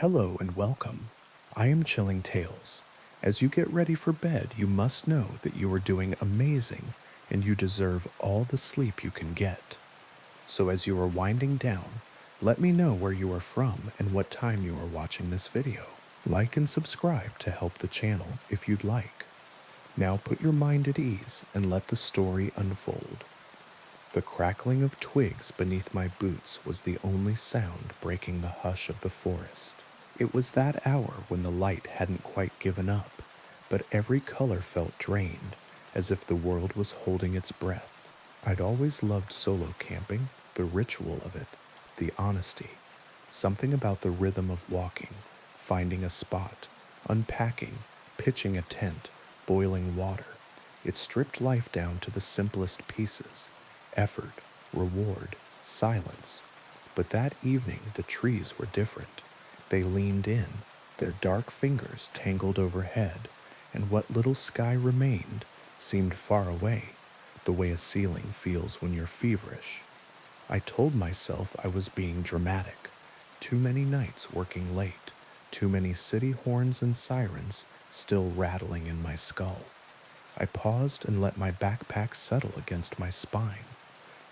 Hello and welcome. I am Chilling Tales. As you get ready for bed, you must know that you are doing amazing and you deserve all the sleep you can get. So as you are winding down, let me know where you are from and what time you are watching this video. Like and subscribe to help the channel if you'd like. Now put your mind at ease and let the story unfold. The crackling of twigs beneath my boots was the only sound breaking the hush of the forest. It was that hour when the light hadn't quite given up, but every color felt drained, as if the world was holding its breath. I'd always loved solo camping, the ritual of it, the honesty, something about the rhythm of walking, finding a spot, unpacking, pitching a tent, boiling water. It stripped life down to the simplest pieces: effort, reward, silence. But that evening the trees were different. They leaned in, their dark fingers tangled overhead, and what little sky remained seemed far away, the way a ceiling feels when you're feverish. I told myself I was being dramatic. Too many nights working late, too many city horns and sirens still rattling in my skull. I paused and let my backpack settle against my spine.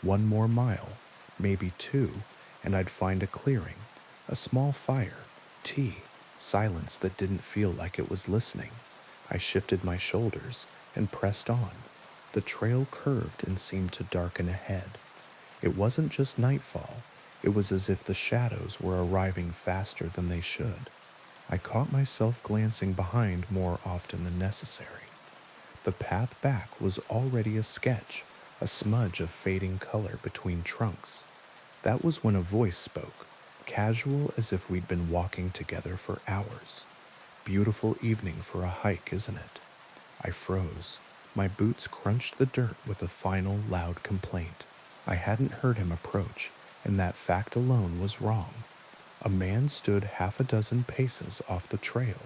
One more mile, maybe two, and I'd find a clearing, a small fire, tea, silence that didn't feel like it was listening. I shifted my shoulders and pressed on. The trail curved and seemed to darken ahead. It wasn't just nightfall, it was as if the shadows were arriving faster than they should. I caught myself glancing behind more often than necessary. The path back was already a sketch, a smudge of fading color between trunks. That was when a voice spoke, casual as if we'd been walking together for hours. Beautiful evening for a hike, isn't it? I froze. My boots crunched the dirt with a final loud complaint. I hadn't heard him approach, and that fact alone was wrong. A man stood half a dozen paces off the trail,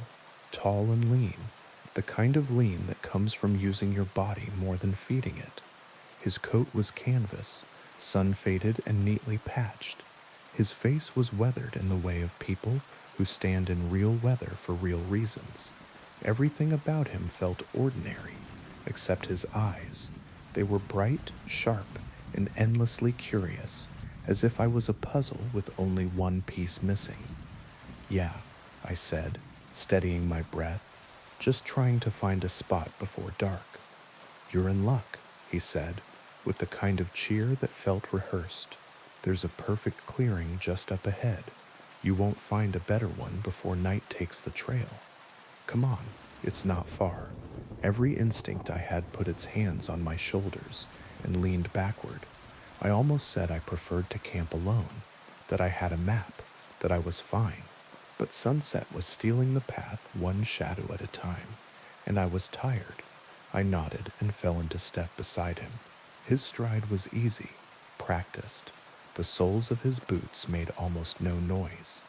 tall and lean, the kind of lean that comes from using your body more than feeding it. His coat was canvas, sun-faded and neatly patched. His face was weathered in the way of people who stand in real weather for real reasons. Everything about him felt ordinary, except his eyes. They were bright, sharp, and endlessly curious, as if I was a puzzle with only one piece missing. "Yeah," I said, steadying my breath, just trying to find a spot before dark. "You're in luck," he said, with the kind of cheer that felt rehearsed. "There's a perfect clearing just up ahead. You won't find a better one before night takes the trail. Come on, it's not far." Every instinct I had put its hands on my shoulders and leaned backward. I almost said I preferred to camp alone, that I had a map, that I was fine. But sunset was stealing the path one shadow at a time, and I was tired. I nodded and fell into step beside him. His stride was easy, practiced. The soles of his boots made almost no noise.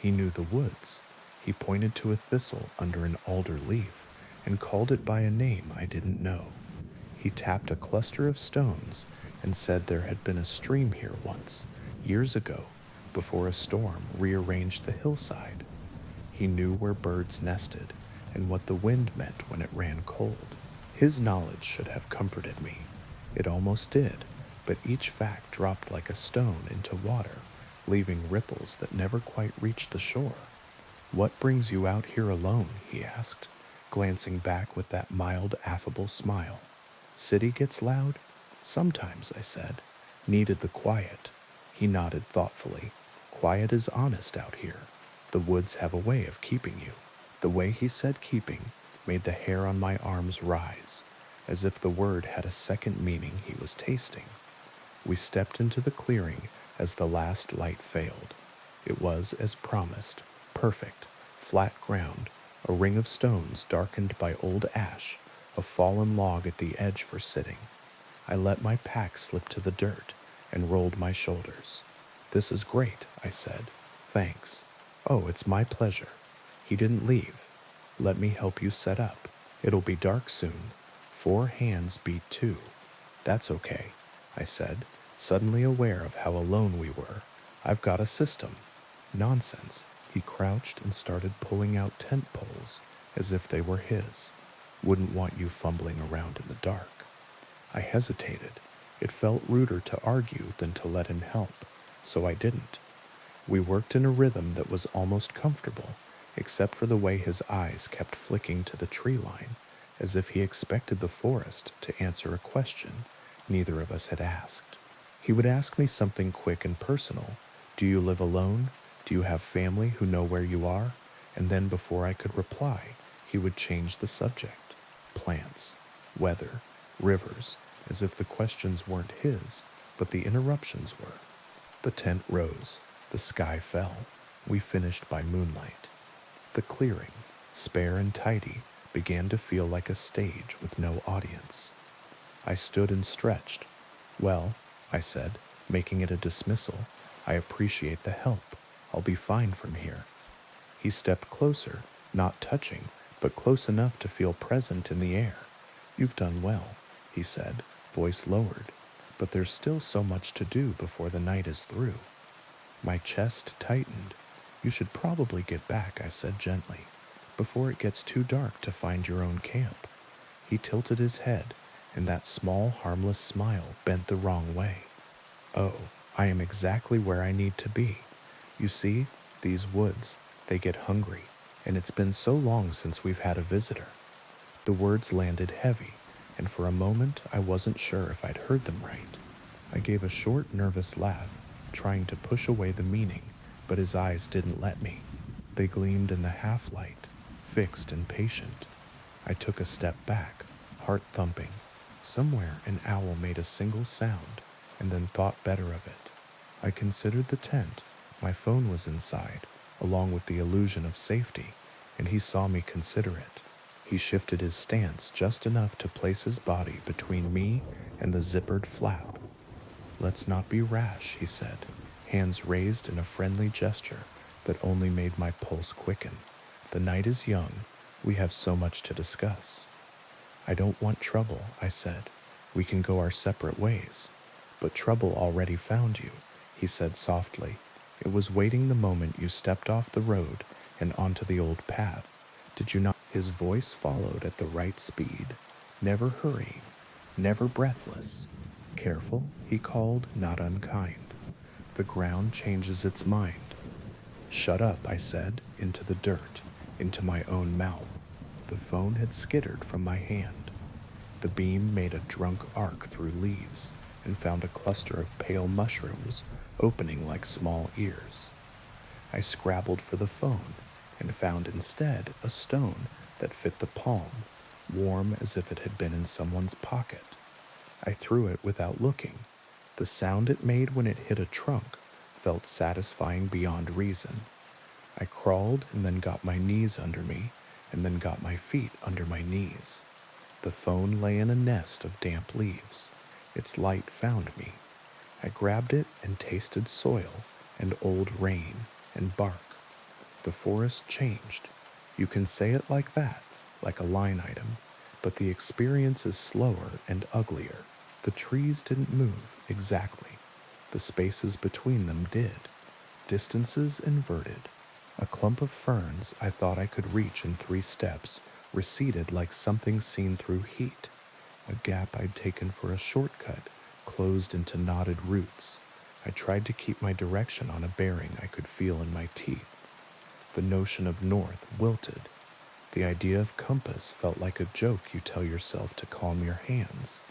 He knew the woods. He pointed to a thistle under an alder leaf and called it by a name I didn't know. He tapped a cluster of stones and said there had been a stream here once, years ago, before a storm rearranged the hillside. He knew where birds nested and what the wind meant when it ran cold. His knowledge should have comforted me. It almost did, but each fact dropped like a stone into water, leaving ripples that never quite reached the shore. "What brings you out here alone?" he asked, glancing back with that mild, affable smile. "City gets loud?" "Sometimes," I said. "Needed the quiet." He nodded thoughtfully. "Quiet is honest out here. The woods have a way of keeping you." The way he said keeping made the hair on my arms rise, as if the word had a second meaning he was tasting. We stepped into the clearing as the last light failed. It was, as promised, perfect, flat ground, a ring of stones darkened by old ash, a fallen log at the edge for sitting. I let my pack slip to the dirt and rolled my shoulders. "This is great," I said. "Thanks." "Oh, it's my pleasure." He didn't leave. "Let me help you set up. It'll be dark soon. 4 hands beat 2. "That's okay," I said, suddenly aware of how alone we were. "I've got a system." "Nonsense," He crouched and started pulling out tent poles as if they were his. Wouldn't want you fumbling around in the dark. I hesitated. It felt ruder to argue than to let him help, so I didn't. We worked in a rhythm that was almost comfortable, except for the way his eyes kept flicking to the tree line, as if he expected the forest to answer a question neither of us had asked. He would ask me something quick and personal. Do you live alone? Do you have family who know where you are? And then before I could reply, he would change the subject. Plants, weather, rivers, as if the questions weren't his, but the interruptions were. The tent rose. The sky fell. We finished by moonlight. The clearing, spare and tidy, began to feel like a stage with no audience. I stood and stretched. Well, I said, making it a dismissal, I appreciate the help. I'll be fine from here. He stepped closer, not touching, but close enough to feel present in the air. You've done well, he said, voice lowered, but there's still so much to do before the night is through. My chest tightened. You should probably get back, I said gently, before it gets too dark to find your own camp. He tilted his head, and that small, harmless smile bent the wrong way. Oh, I am exactly where I need to be. You see, these woods, they get hungry, and it's been so long since we've had a visitor. The words landed heavy, and for a moment I wasn't sure if I'd heard them right. I gave a short, nervous laugh, trying to push away the meaning, but his eyes didn't let me. They gleamed in the half-light, fixed and patient. I took a step back, heart thumping. Somewhere an owl made a single sound, and then thought better of it. I considered the tent. My phone was inside, along with the illusion of safety, and he saw me consider it. He shifted his stance just enough to place his body between me and the zippered flap. Let's not be rash, he said, hands raised in a friendly gesture that only made my pulse quicken. The night is young. We have so much to discuss. I don't want trouble, I said. We can go our separate ways. But trouble already found you, he said softly. It was waiting the moment you stepped off the road and onto the old path. Did you not? His voice followed at the right speed, never hurrying, never breathless. Careful, he called, not unkind. The ground changes its mind. Shut up, I said, into the dirt, into my own mouth. The phone had skittered from my hand. The beam made a drunk arc through leaves and found a cluster of pale mushrooms opening like small ears. I scrabbled for the phone and found instead a stone that fit the palm, warm as if it had been in someone's pocket. I threw it without looking. The sound it made when it hit a trunk felt satisfying beyond reason. I crawled and then got my knees under me and then got my feet under my knees. The phone lay in a nest of damp leaves. Its light found me. I grabbed it and tasted soil and old rain and bark. The forest changed. You can say it like that, like a line item, but the experience is slower and uglier. The trees didn't move exactly. The spaces between them did. Distances inverted. A clump of ferns I thought I could reach in 3 steps receded like something seen through heat. A gap I'd taken for a shortcut closed into knotted roots. I tried to keep my direction on a bearing I could feel in my teeth. The notion of north wilted. The idea of compass felt like a joke you tell yourself to calm your hands.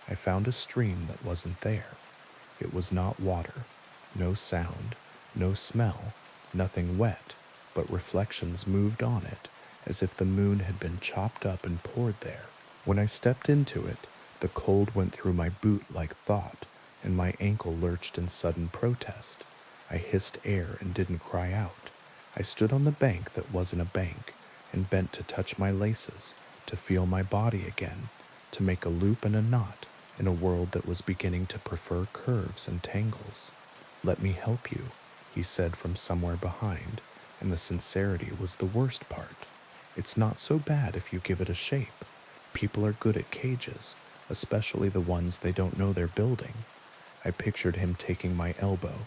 I found a stream that wasn't there. It was not water, no sound, no smell, nothing wet, but reflections moved on it as if the moon had been chopped up and poured there. When I stepped into it, the cold went through my boot like thought, and my ankle lurched in sudden protest. I hissed air and didn't cry out. I stood on the bank that wasn't a bank and bent to touch my laces, to feel my body again, to make a loop and a knot in a world that was beginning to prefer curves and tangles. Let me help you, he said from somewhere behind, and the sincerity was the worst part. It's not so bad if you give it a shape. People are good at cages, especially the ones they don't know they're building. I pictured him taking my elbow,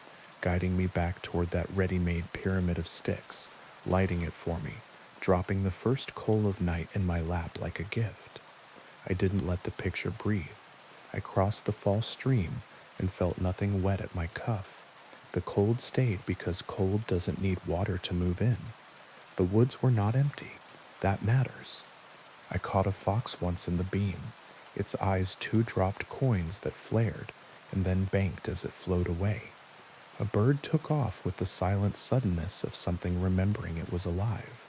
guiding me back toward that ready-made pyramid of sticks, lighting it for me, dropping the first coal of night in my lap like a gift. I didn't let the picture breathe. I crossed the false stream and felt nothing wet at my cuff. The cold stayed because cold doesn't need water to move in. The woods were not empty. That matters. I caught a fox once in the beam, its eyes two dropped coins that flared and then banked as it flowed away. A bird took off with the silent suddenness of something remembering it was alive.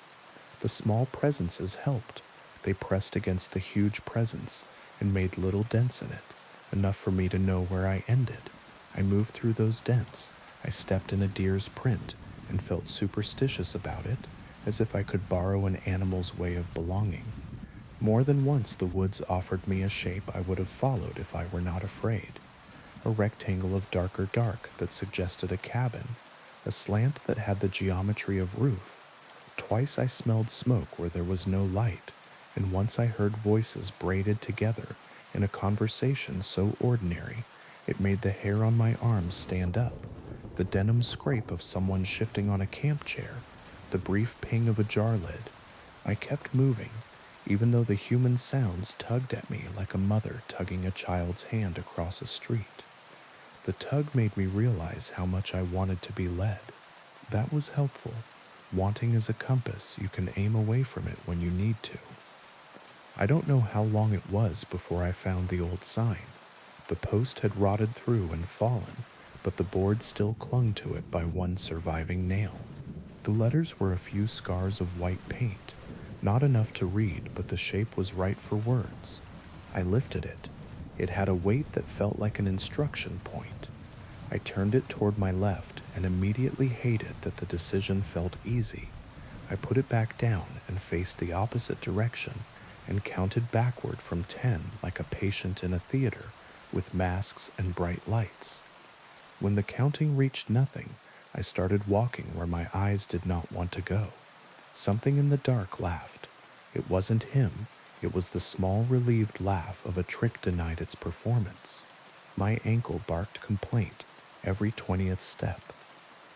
The small presences helped. They pressed against the huge presence and made little dents in it, enough for me to know where I ended. I moved through those dents. I stepped in a deer's print and felt superstitious about it, as if I could borrow an animal's way of belonging. More than once the woods offered me a shape I would have followed if I were not afraid. A rectangle of darker dark that suggested a cabin, a slant that had the geometry of roof. Twice I smelled smoke where there was no light, and once I heard voices braided together in a conversation so ordinary it made the hair on my arms stand up. The denim scrape of someone shifting on a camp chair, the brief ping of a jar lid. I kept moving, even though the human sounds tugged at me like a mother tugging a child's hand across a street. The tug made me realize how much I wanted to be led. That was helpful. Wanting is a compass. You can aim away from it when you need to. I don't know how long it was before I found the old sign. The post had rotted through and fallen, but the board still clung to it by one surviving nail. The letters were a few scars of white paint, not enough to read, but the shape was right for words. I lifted it. It had a weight that felt like an instruction point. I turned it toward my left and immediately hated that the decision felt easy. I put it back down and faced the opposite direction and counted backward from 10 like a patient in a theater with masks and bright lights. When the counting reached nothing, I started walking where my eyes did not want to go. Something in the dark laughed. It wasn't him. It was the small, relieved laugh of a trick denied its performance. My ankle barked complaint every 20th step.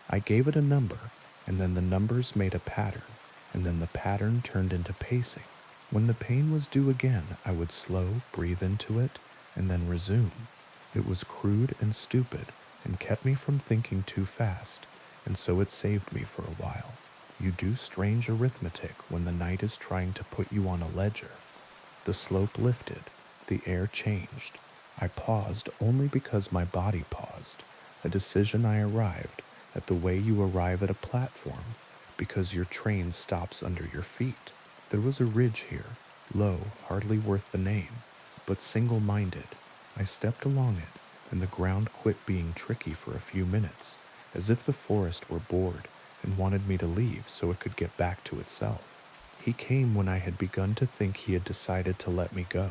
I gave it a number, and then the numbers made a pattern, and then the pattern turned into pacing. When the pain was due again, I would slow, breathe into it, and then resume. It was crude and stupid, and kept me from thinking too fast, and so it saved me for a while. You do strange arithmetic when the night is trying to put you on a ledger. The slope lifted, the air changed. I paused only because my body paused, a decision I arrived at the way you arrive at a platform, because your train stops under your feet. There was a ridge here, low, hardly worth the name, but single-minded. I stepped along it, and the ground quit being tricky for a few minutes, as if the forest were bored and wanted me to leave so it could get back to itself. He came when I had begun to think he had decided to let me go.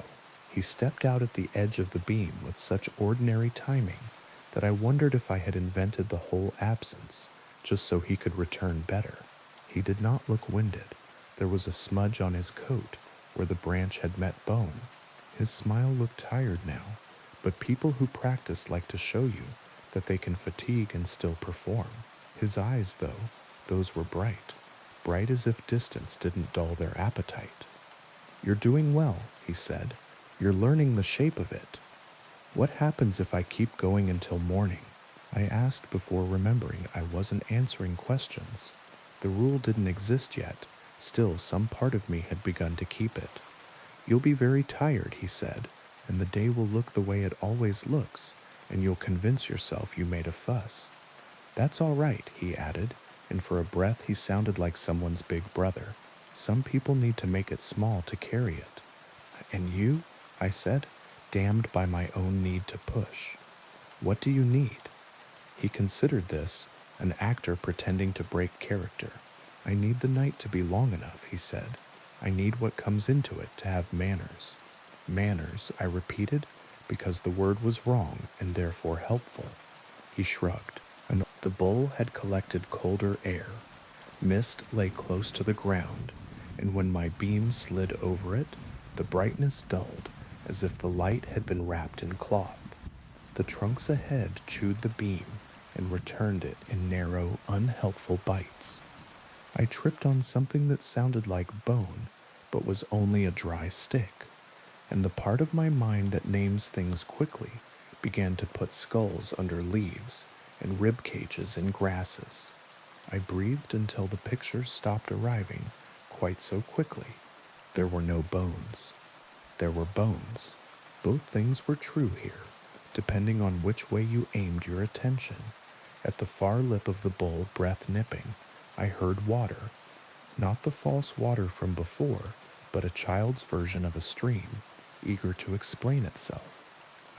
He stepped out at the edge of the beam with such ordinary timing that I wondered if I had invented the whole absence, just so he could return better. He did not look winded. There was a smudge on his coat where the branch had met bone. His smile looked tired now, but people who practice like to show you that they can fatigue and still perform. His eyes, though, those were bright as if distance didn't dull their appetite. "You're doing well," he said. "You're learning the shape of it." "What happens if I keep going until morning?" I asked before remembering I wasn't answering questions. The rule didn't exist yet, still some part of me had begun to keep it. "You'll be very tired," he said, "and the day will look the way it always looks, and you'll convince yourself you made a fuss." "That's all right," he added, and for a breath he sounded like someone's big brother. "Some people need to make it small to carry it." "And you?" I said, damned by my own need to push. "What do you need?" He considered this, an actor pretending to break character. "I need the night to be long enough," he said. "I need what comes into it to have manners." "Manners," I repeated, because the word was wrong and therefore helpful. He shrugged. The bowl had collected colder air. Mist lay close to the ground, and when my beam slid over it, the brightness dulled, as if the light had been wrapped in cloth. The trunks ahead chewed the beam, and returned it in narrow, unhelpful bites. I tripped on something that sounded like bone, but was only a dry stick, and the part of my mind that names things quickly began to put skulls under leaves and rib cages in grasses. I breathed until the pictures stopped arriving quite so quickly. There were no bones. There were bones. Both things were true here, depending on which way you aimed your attention. At the far lip of the bowl, breath nipping, I heard water. Not the false water from before, but a child's version of a stream, eager to explain itself.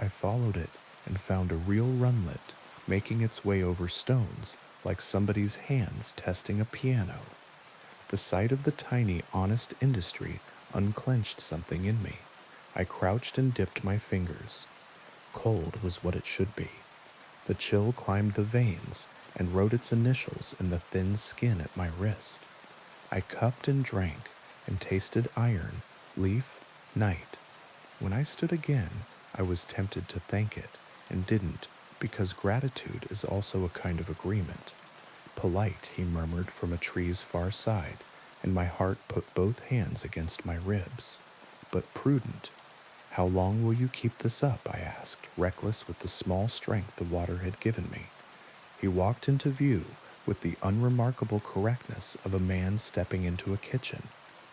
I followed it and found a real runlet, making its way over stones like somebody's hands testing a piano. The sight of the tiny, honest industry unclenched something in me. I crouched and dipped my fingers. Cold was what it should be. The chill climbed the veins and wrote its initials in the thin skin at my wrist. I cupped and drank and tasted iron, leaf, night. When I stood again, I was tempted to thank it and didn't, because gratitude is also a kind of agreement. Polite, he murmured from a tree's far side, and my heart put both hands against my ribs. But prudent. How long will you keep this up? I asked, reckless with the small strength the water had given me. He walked into view with the unremarkable correctness of a man stepping into a kitchen.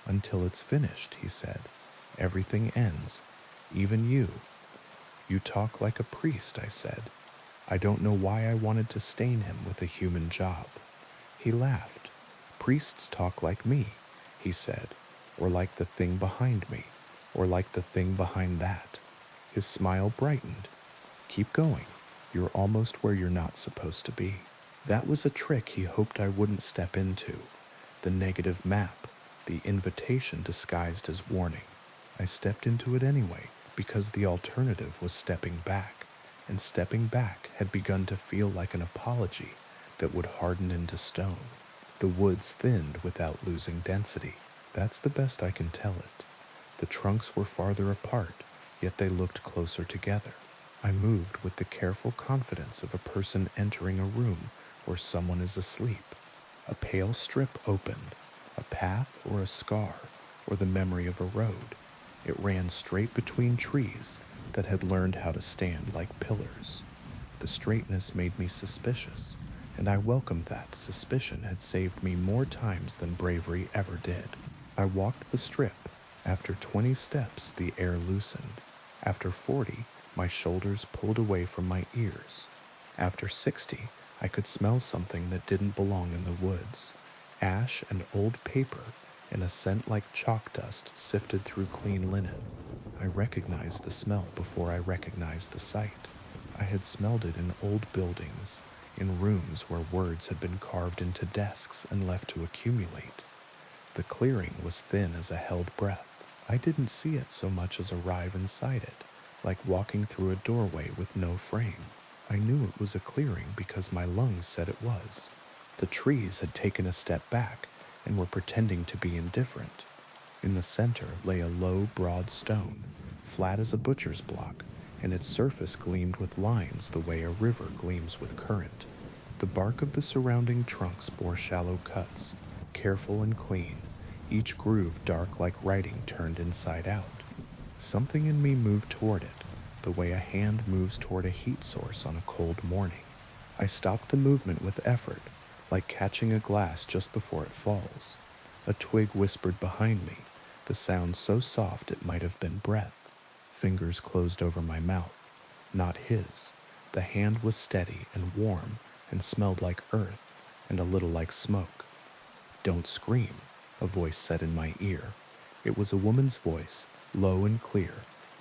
Until it's finished, he said. Everything ends. Even you. You talk like a priest, I said. I don't know why I wanted to stain him with a human job. He laughed. Priests talk like me, he said, or like the thing behind me, or like the thing behind that. His smile brightened. Keep going. You're almost where you're not supposed to be. That was a trick he hoped I wouldn't step into. The negative map, the invitation disguised as warning. I stepped into it anyway, because the alternative was stepping back, and stepping back had begun to feel like an apology that would harden into stone. The woods thinned without losing density. That's the best I can tell it. The trunks were farther apart, yet they looked closer together. I moved with the careful confidence of a person entering a room where someone is asleep. A pale strip opened, a path or a scar, or the memory of a road. It ran straight between trees that had learned how to stand like pillars. The straightness made me suspicious, and I welcomed that. Suspicion had saved me more times than bravery ever did. I walked the strip. After 20 steps, the air loosened. After 40, my shoulders pulled away from my ears. After 60, I could smell something that didn't belong in the woods. Ash and old paper, and a scent like chalk dust sifted through clean linen. I recognized the smell before I recognized the sight. I had smelled it in old buildings, in rooms where words had been carved into desks and left to accumulate. The clearing was thin as a held breath. I didn't see it so much as arrive inside it, like walking through a doorway with no frame. I knew it was a clearing because my lungs said it was. The trees had taken a step back and were pretending to be indifferent. In the center lay a low, broad stone, flat as a butcher's block, and its surface gleamed with lines the way a river gleams with current. The bark of the surrounding trunks bore shallow cuts, careful and clean, each groove dark like writing turned inside out. Something in me moved toward it, the way a hand moves toward a heat source on a cold morning. I stopped the movement with effort, like catching a glass just before it falls. A twig whispered behind me, the sound so soft it might have been breath. Fingers closed over my mouth. Not his. The hand was steady and warm and smelled like earth and a little like smoke. Don't scream, a voice said in my ear. It was a woman's voice, low and clear,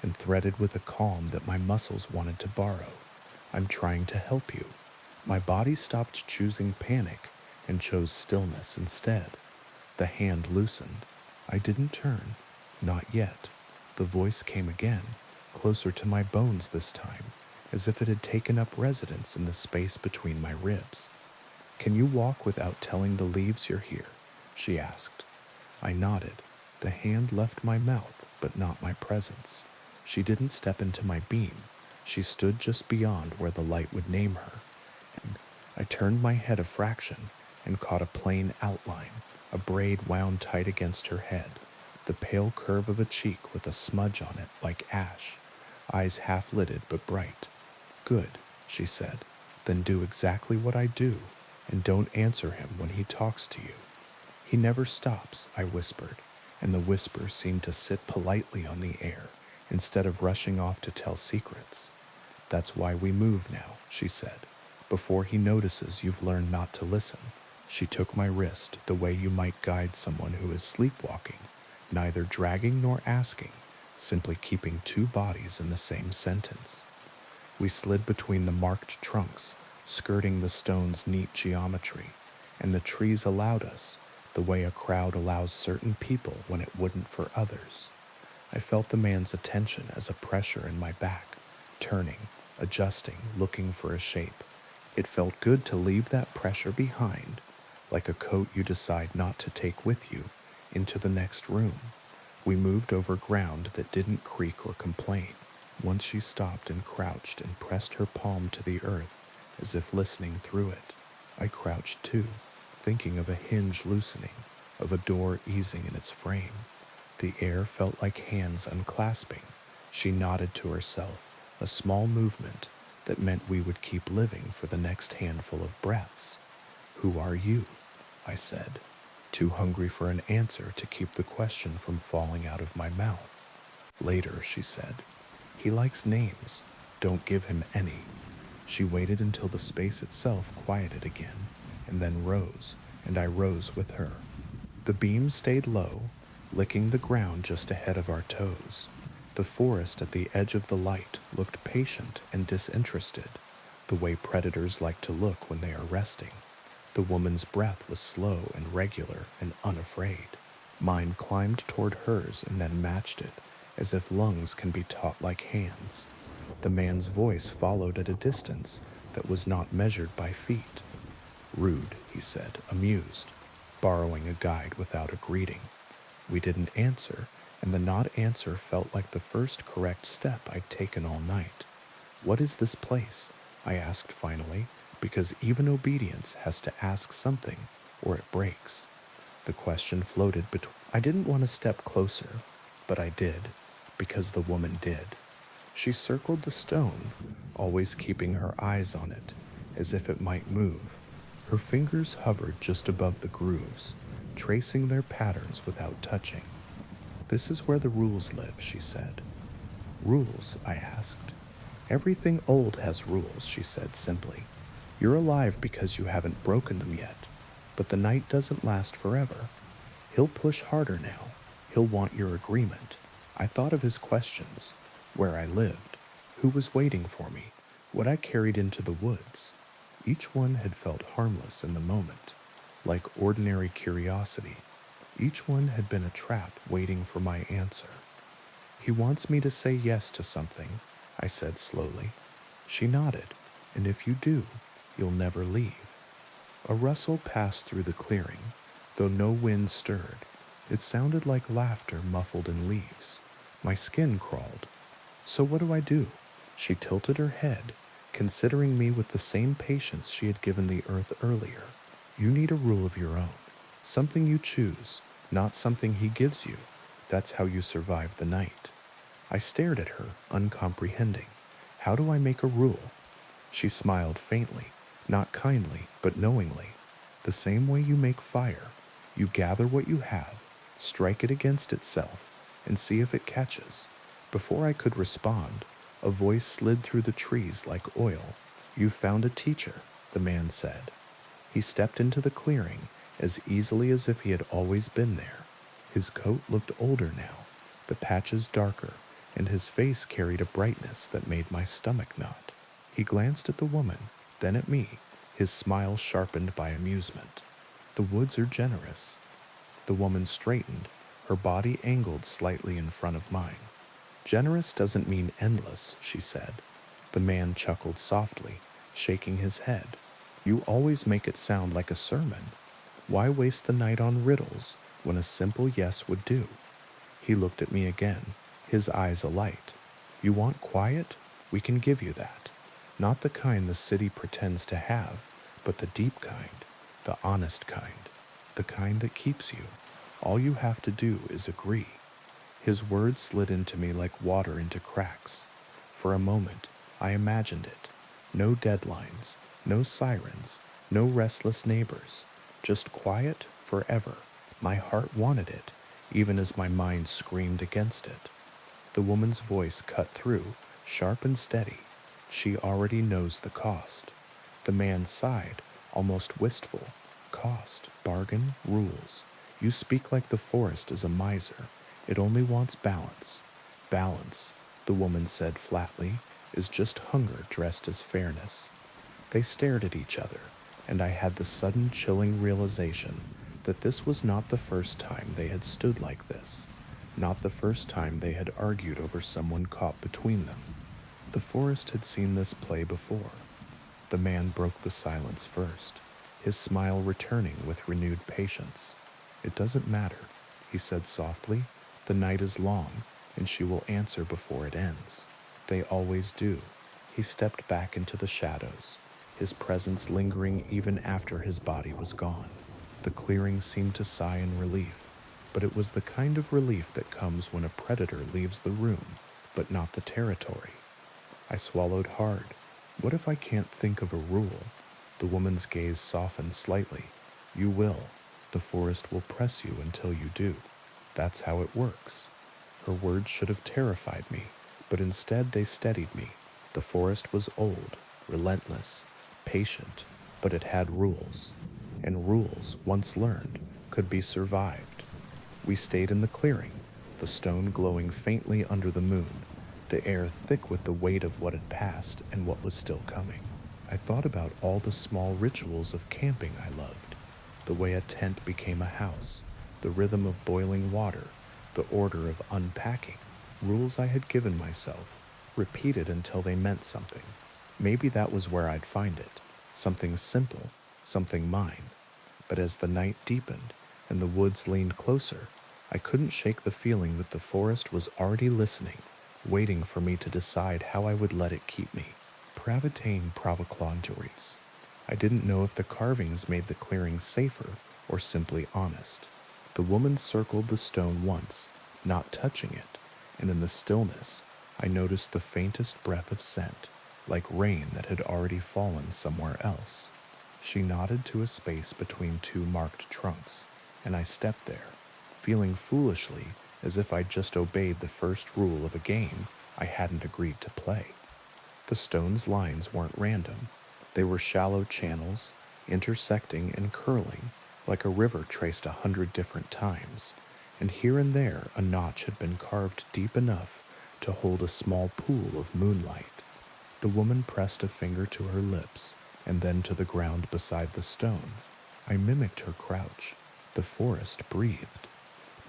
and threaded with a calm that my muscles wanted to borrow. I'm trying to help you. My body stopped choosing panic and chose stillness instead. The hand loosened. I didn't turn. Not yet. The voice came again, closer to my bones this time, as if it had taken up residence in the space between my ribs. Can you walk without telling the leaves you're here? She asked. I nodded. The hand left my mouth, but not my presence. She didn't step into my beam. She stood just beyond where the light would name her, I turned my head a fraction and caught a plain outline, a braid wound tight against her head, the pale curve of a cheek with a smudge on it like ash, eyes half-lidded but bright. "Good," she said. "Then do exactly what I do, and don't answer him when he talks to you." "He never stops," I whispered, and the whisper seemed to sit politely on the air instead of rushing off to tell secrets. "That's why we move now," she said. "Before he notices you've learned not to listen." She took my wrist the way you might guide someone who is sleepwalking, neither dragging nor asking, simply keeping two bodies in the same sentence. We slid between the marked trunks, skirting the stone's neat geometry, and the trees allowed us, the way a crowd allows certain people when it wouldn't for others. I felt the man's attention as a pressure in my back, turning, adjusting, looking for a shape. It felt good to leave that pressure behind, like a coat you decide not to take with you into the next room. We moved over ground that didn't creak or complain. Once she stopped and crouched and pressed her palm to the earth as if listening through it. I crouched too, thinking of a hinge loosening, of a door easing in its frame. The air felt like hands unclasping. She nodded to herself, a small movement that meant we would keep living for the next handful of breaths. "Who are you?" I said, too hungry for an answer to keep the question from falling out of my mouth. "Later," she said. "He likes names. Don't give him any." She waited until the space itself quieted again, and then rose, and I rose with her. The beam stayed low, licking the ground just ahead of our toes. The forest at the edge of the light looked patient and disinterested, the way predators like to look when they are resting. The woman's breath was slow and regular and unafraid. Mine climbed toward hers and then matched it, as if lungs can be taught like hands. The man's voice followed at a distance that was not measured by feet. "Rude," he said, amused, borrowing a guide without a greeting. We didn't answer, and the not answer felt like the first correct step I'd taken all night. "What is this place?" I asked finally, because even obedience has to ask something, or it breaks. The question floated between. I didn't want to step closer, but I did, because the woman did. She circled the stone, always keeping her eyes on it, as if it might move. Her fingers hovered just above the grooves, tracing their patterns without touching. "This is where the rules live," she said. "Rules?" I asked. "Everything old has rules," she said simply. "You're alive because you haven't broken them yet, but the night doesn't last forever. He'll push harder now. He'll want your agreement." I thought of his questions, where I lived, who was waiting for me, what I carried into the woods. Each one had felt harmless in the moment, like ordinary curiosity. Each one had been a trap waiting for my answer. "He wants me to say yes to something," I said slowly. She nodded. "And if you do, you'll never leave." A rustle passed through the clearing, though no wind stirred. It sounded like laughter muffled in leaves. My skin crawled. "So what do I do?" She tilted her head, considering me with the same patience she had given the earth earlier. "You need a rule of your own, something you choose, not something he gives you. That's how you survive the night." I stared at her, uncomprehending. How do I make a rule? She smiled faintly, not kindly, but knowingly. "The same way you make fire. You gather what you have, strike it against itself, and see if it catches." Before I could respond, a voice slid through the trees like oil. "You found a teacher," the man said. He stepped into the clearing as easily as if he had always been there. His coat looked older now, the patches darker, and his face carried a brightness that made my stomach knot. He glanced at the woman, then at me, his smile sharpened by amusement. "The woods are generous." The woman straightened, her body angled slightly in front of mine. "Generous doesn't mean endless," she said. The man chuckled softly, shaking his head. "You always make it sound like a sermon. Why waste the night on riddles when a simple yes would do?" He looked at me again, his eyes alight. "You want quiet? We can give you that. Not the kind the city pretends to have, but the deep kind, the honest kind, the kind that keeps you. All you have to do is agree. His words slid into me like water into cracks. For a moment, I imagined it. No deadlines, no sirens, no restless neighbors, just quiet forever. My heart wanted it, even as my mind screamed against it. The woman's voice cut through, sharp and steady. She already knows the cost. The man sighed, almost wistful. Cost, bargain, rules. You speak like the forest is a miser. It only wants balance. Balance, the woman said flatly, is just hunger dressed as fairness. They stared at each other, and I had the sudden chilling realization that this was not the first time they had stood like this, not the first time they had argued over someone caught between them. The forest had seen this play before. The man broke the silence first, his smile returning with renewed patience. "It doesn't matter," he said softly. "The night is long, and she will answer before it ends. They always do." He stepped back into the shadows, his presence lingering even after his body was gone. The clearing seemed to sigh in relief, but it was the kind of relief that comes when a predator leaves the room, but not the territory. I swallowed hard. What if I can't think of a rule? The woman's gaze softened slightly. "You will. The forest will press you until you do. That's how it works." Her words should have terrified me, but instead they steadied me. The forest was old, relentless, patient, but it had rules. And rules, once learned, could be survived. We stayed in the clearing, the stone glowing faintly under the moon, the air thick with the weight of what had passed and what was still coming. I thought about all the small rituals of camping I loved, the way a tent became a house, the rhythm of boiling water, the order of unpacking, rules I had given myself, repeated until they meant something. Maybe that was where I'd find it, something simple, something mine. But as the night deepened and the woods leaned closer, I couldn't shake the feeling that the forest was already listening, waiting for me to decide how I would let it keep me. Pravitane provoclanduris. I didn't know if the carvings made the clearing safer or simply honest. The woman circled the stone once, not touching it, and in the stillness, I noticed the faintest breath of scent, like rain that had already fallen somewhere else. She nodded to a space between two marked trunks, and I stepped there, feeling foolishly as if I'd just obeyed the first rule of a game I hadn't agreed to play. The stone's lines weren't random. They were shallow channels, intersecting and curling, like a river traced 100 different times, and here and there a notch had been carved deep enough to hold a small pool of moonlight. The woman pressed a finger to her lips, and then to the ground beside the stone. I mimicked her crouch. The forest breathed.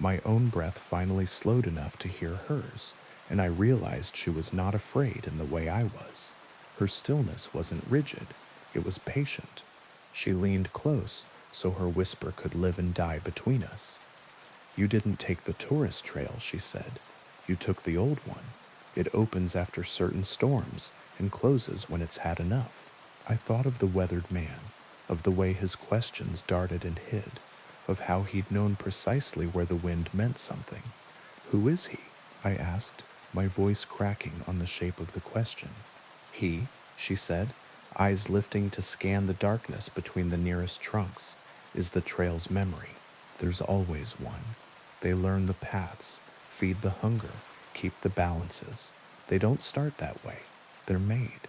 My own breath finally slowed enough to hear hers, and I realized she was not afraid in the way I was. Her stillness wasn't rigid, it was patient. She leaned close so her whisper could live and die between us. "You didn't take the tourist trail," she said. "You took the old one. It opens after certain storms and closes when it's had enough." I thought of the weathered man, of the way his questions darted and hid, of how he'd known precisely where the wind meant something. "Who is he?" I asked, my voice cracking on the shape of the question. "He," she said, eyes lifting to scan the darkness between the nearest trunks, "is the trail's memory. There's always one. They learn the paths, feed the hunger, keep the balances. They don't start that way. They're made."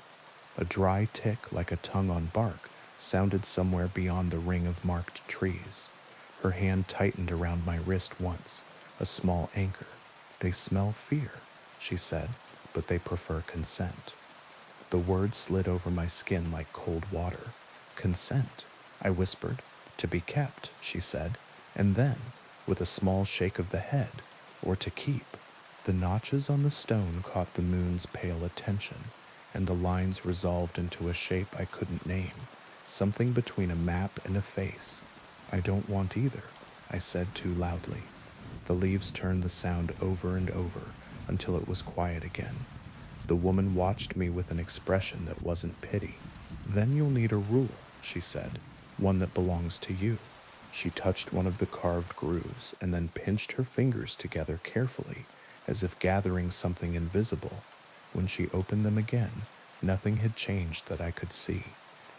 A dry tick like a tongue on bark sounded somewhere beyond the ring of marked trees. Her hand tightened around my wrist once, a small anchor. "They smell fear," she said, "but they prefer consent." The words slid over my skin like cold water. "Consent," I whispered. "To be kept," she said, and then, with a small shake of the head, "or to keep." The notches on the stone caught the moon's pale attention, and the lines resolved into a shape I couldn't name, something between a map and a face. "I don't want either," I said too loudly. The leaves turned the sound over and over until it was quiet again. The woman watched me with an expression that wasn't pity. "Then you'll need a rule," she said. One that belongs to you. She touched one of the carved grooves and then pinched her fingers together carefully, as if gathering something invisible. When she opened them again, nothing had changed that I could see,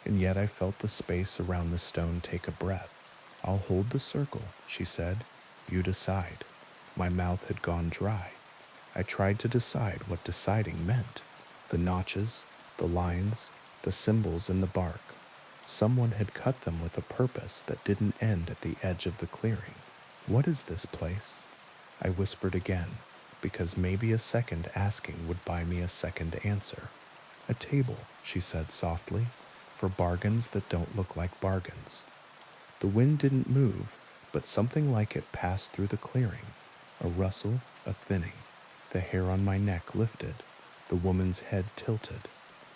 and yet I felt the space around the stone take a breath. I'll hold the circle, she said. You decide. My mouth had gone dry. I tried to decide what deciding meant. The notches, the lines, the symbols in the bark. Someone had cut them with a purpose that didn't end at the edge of the clearing. What is this place? I whispered again, because maybe a second asking would buy me a second answer. A table, she said softly, for bargains that don't look like bargains. The wind didn't move, but something like it passed through the clearing. A rustle, a thinning. The hair on my neck lifted. The woman's head tilted.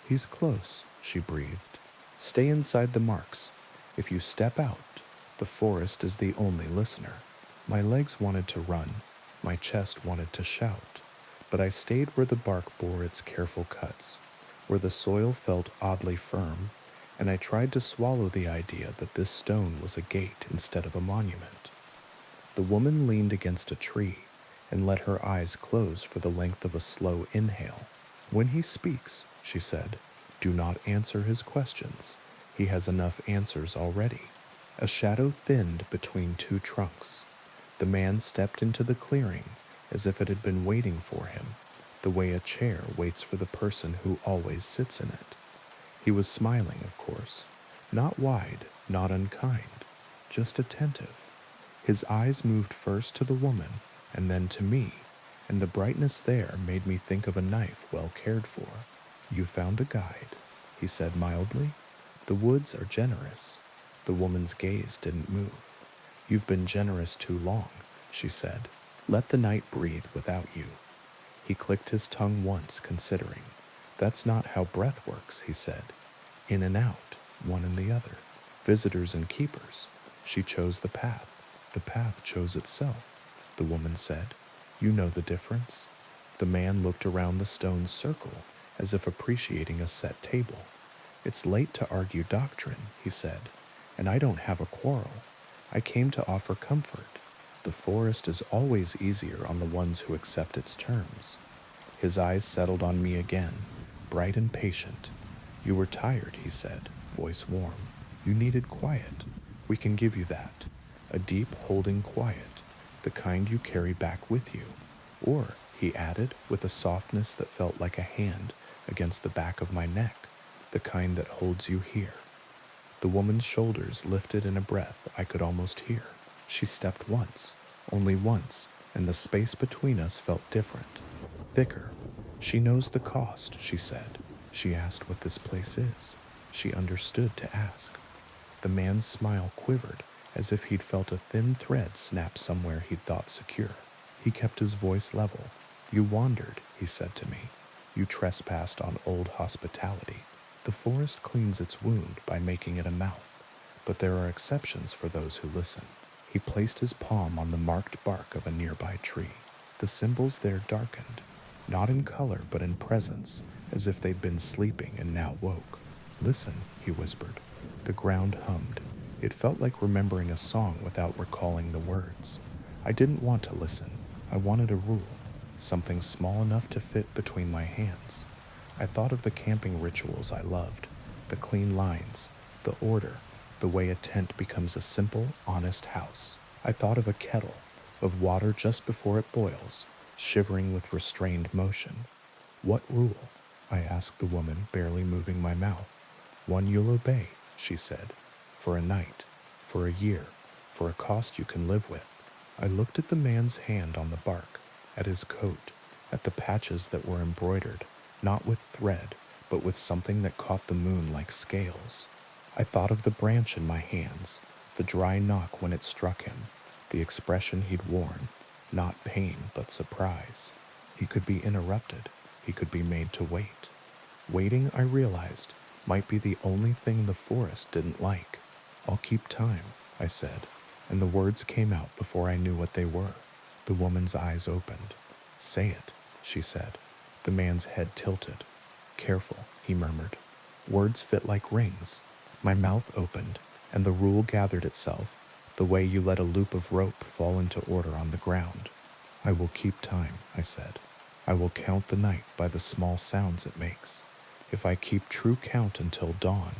He's close, she breathed. Stay inside the marks. If you step out, the forest is the only listener. My legs wanted to run. My chest wanted to shout. But I stayed where the bark bore its careful cuts, where the soil felt oddly firm, and I tried to swallow the idea that this stone was a gate instead of a monument. The woman leaned against a tree and let her eyes close for the length of a slow inhale. When he speaks, she said, do not answer his questions. He has enough answers already. A shadow thinned between two trunks. The man stepped into the clearing as if it had been waiting for him, the way a chair waits for the person who always sits in it. He was smiling, of course, not wide, not unkind, just attentive. His eyes moved first to the woman and then to me, and the brightness there made me think of a knife well cared for. You found a guide, he said mildly. The woods are generous. The woman's gaze didn't move. You've been generous too long, she said. Let the night breathe without you. He clicked his tongue once, considering. That's not how breath works, he said. In and out, one and the other. Visitors and keepers. She chose the path. The path chose itself, the woman said. You know the difference? The man looked around the stone circle, as if appreciating a set table. It's late to argue doctrine, he said, and I don't have a quarrel. I came to offer comfort. The forest is always easier on the ones who accept its terms. His eyes settled on me again, bright and patient. You were tired, he said, voice warm. You needed quiet. We can give you that. A deep, holding quiet, the kind you carry back with you. Or, he added, with a softness that felt like a hand against the back of my neck, the kind that holds you here. The woman's shoulders lifted in a breath I could almost hear. She stepped once, only once, and the space between us felt different, thicker. She knows the cost, she said. She asked what this place is. She understood to ask. The man's smile quivered, as if he'd felt a thin thread snap somewhere he'd thought secure. He kept his voice level. You wandered, he said to me. You trespassed on old hospitality. The forest cleans its wound by making it a mouth, but there are exceptions for those who listen. He placed his palm on the marked bark of a nearby tree. The symbols there darkened, not in color but in presence, as if they'd been sleeping and now woke. Listen, he whispered. The ground hummed. It felt like remembering a song without recalling the words. I didn't want to listen. I wanted a rule, something small enough to fit between my hands. I thought of the camping rituals I loved, the clean lines, the order, the way a tent becomes a simple, honest house. I thought of a kettle, of water just before it boils, shivering with restrained motion. What rule? I asked the woman, barely moving my mouth. One you'll obey, she said. For a night, for a year, for a cost you can live with. I looked at the man's hand on the bark, at his coat, at the patches that were embroidered, not with thread, but with something that caught the moon like scales. I thought of the branch in my hands, the dry knock when it struck him, the expression he'd worn, not pain but surprise. He could be interrupted, he could be made to wait. Waiting, I realized, might be the only thing the forest didn't like. I'll keep time, I said, and the words came out before I knew what they were. The woman's eyes opened. Say it, she said. The man's head tilted. Careful, he murmured. Words fit like rings. My mouth opened, and the rule gathered itself, the way you let a loop of rope fall into order on the ground. I will keep time, I said. I will count the night by the small sounds it makes. If I keep true count until dawn,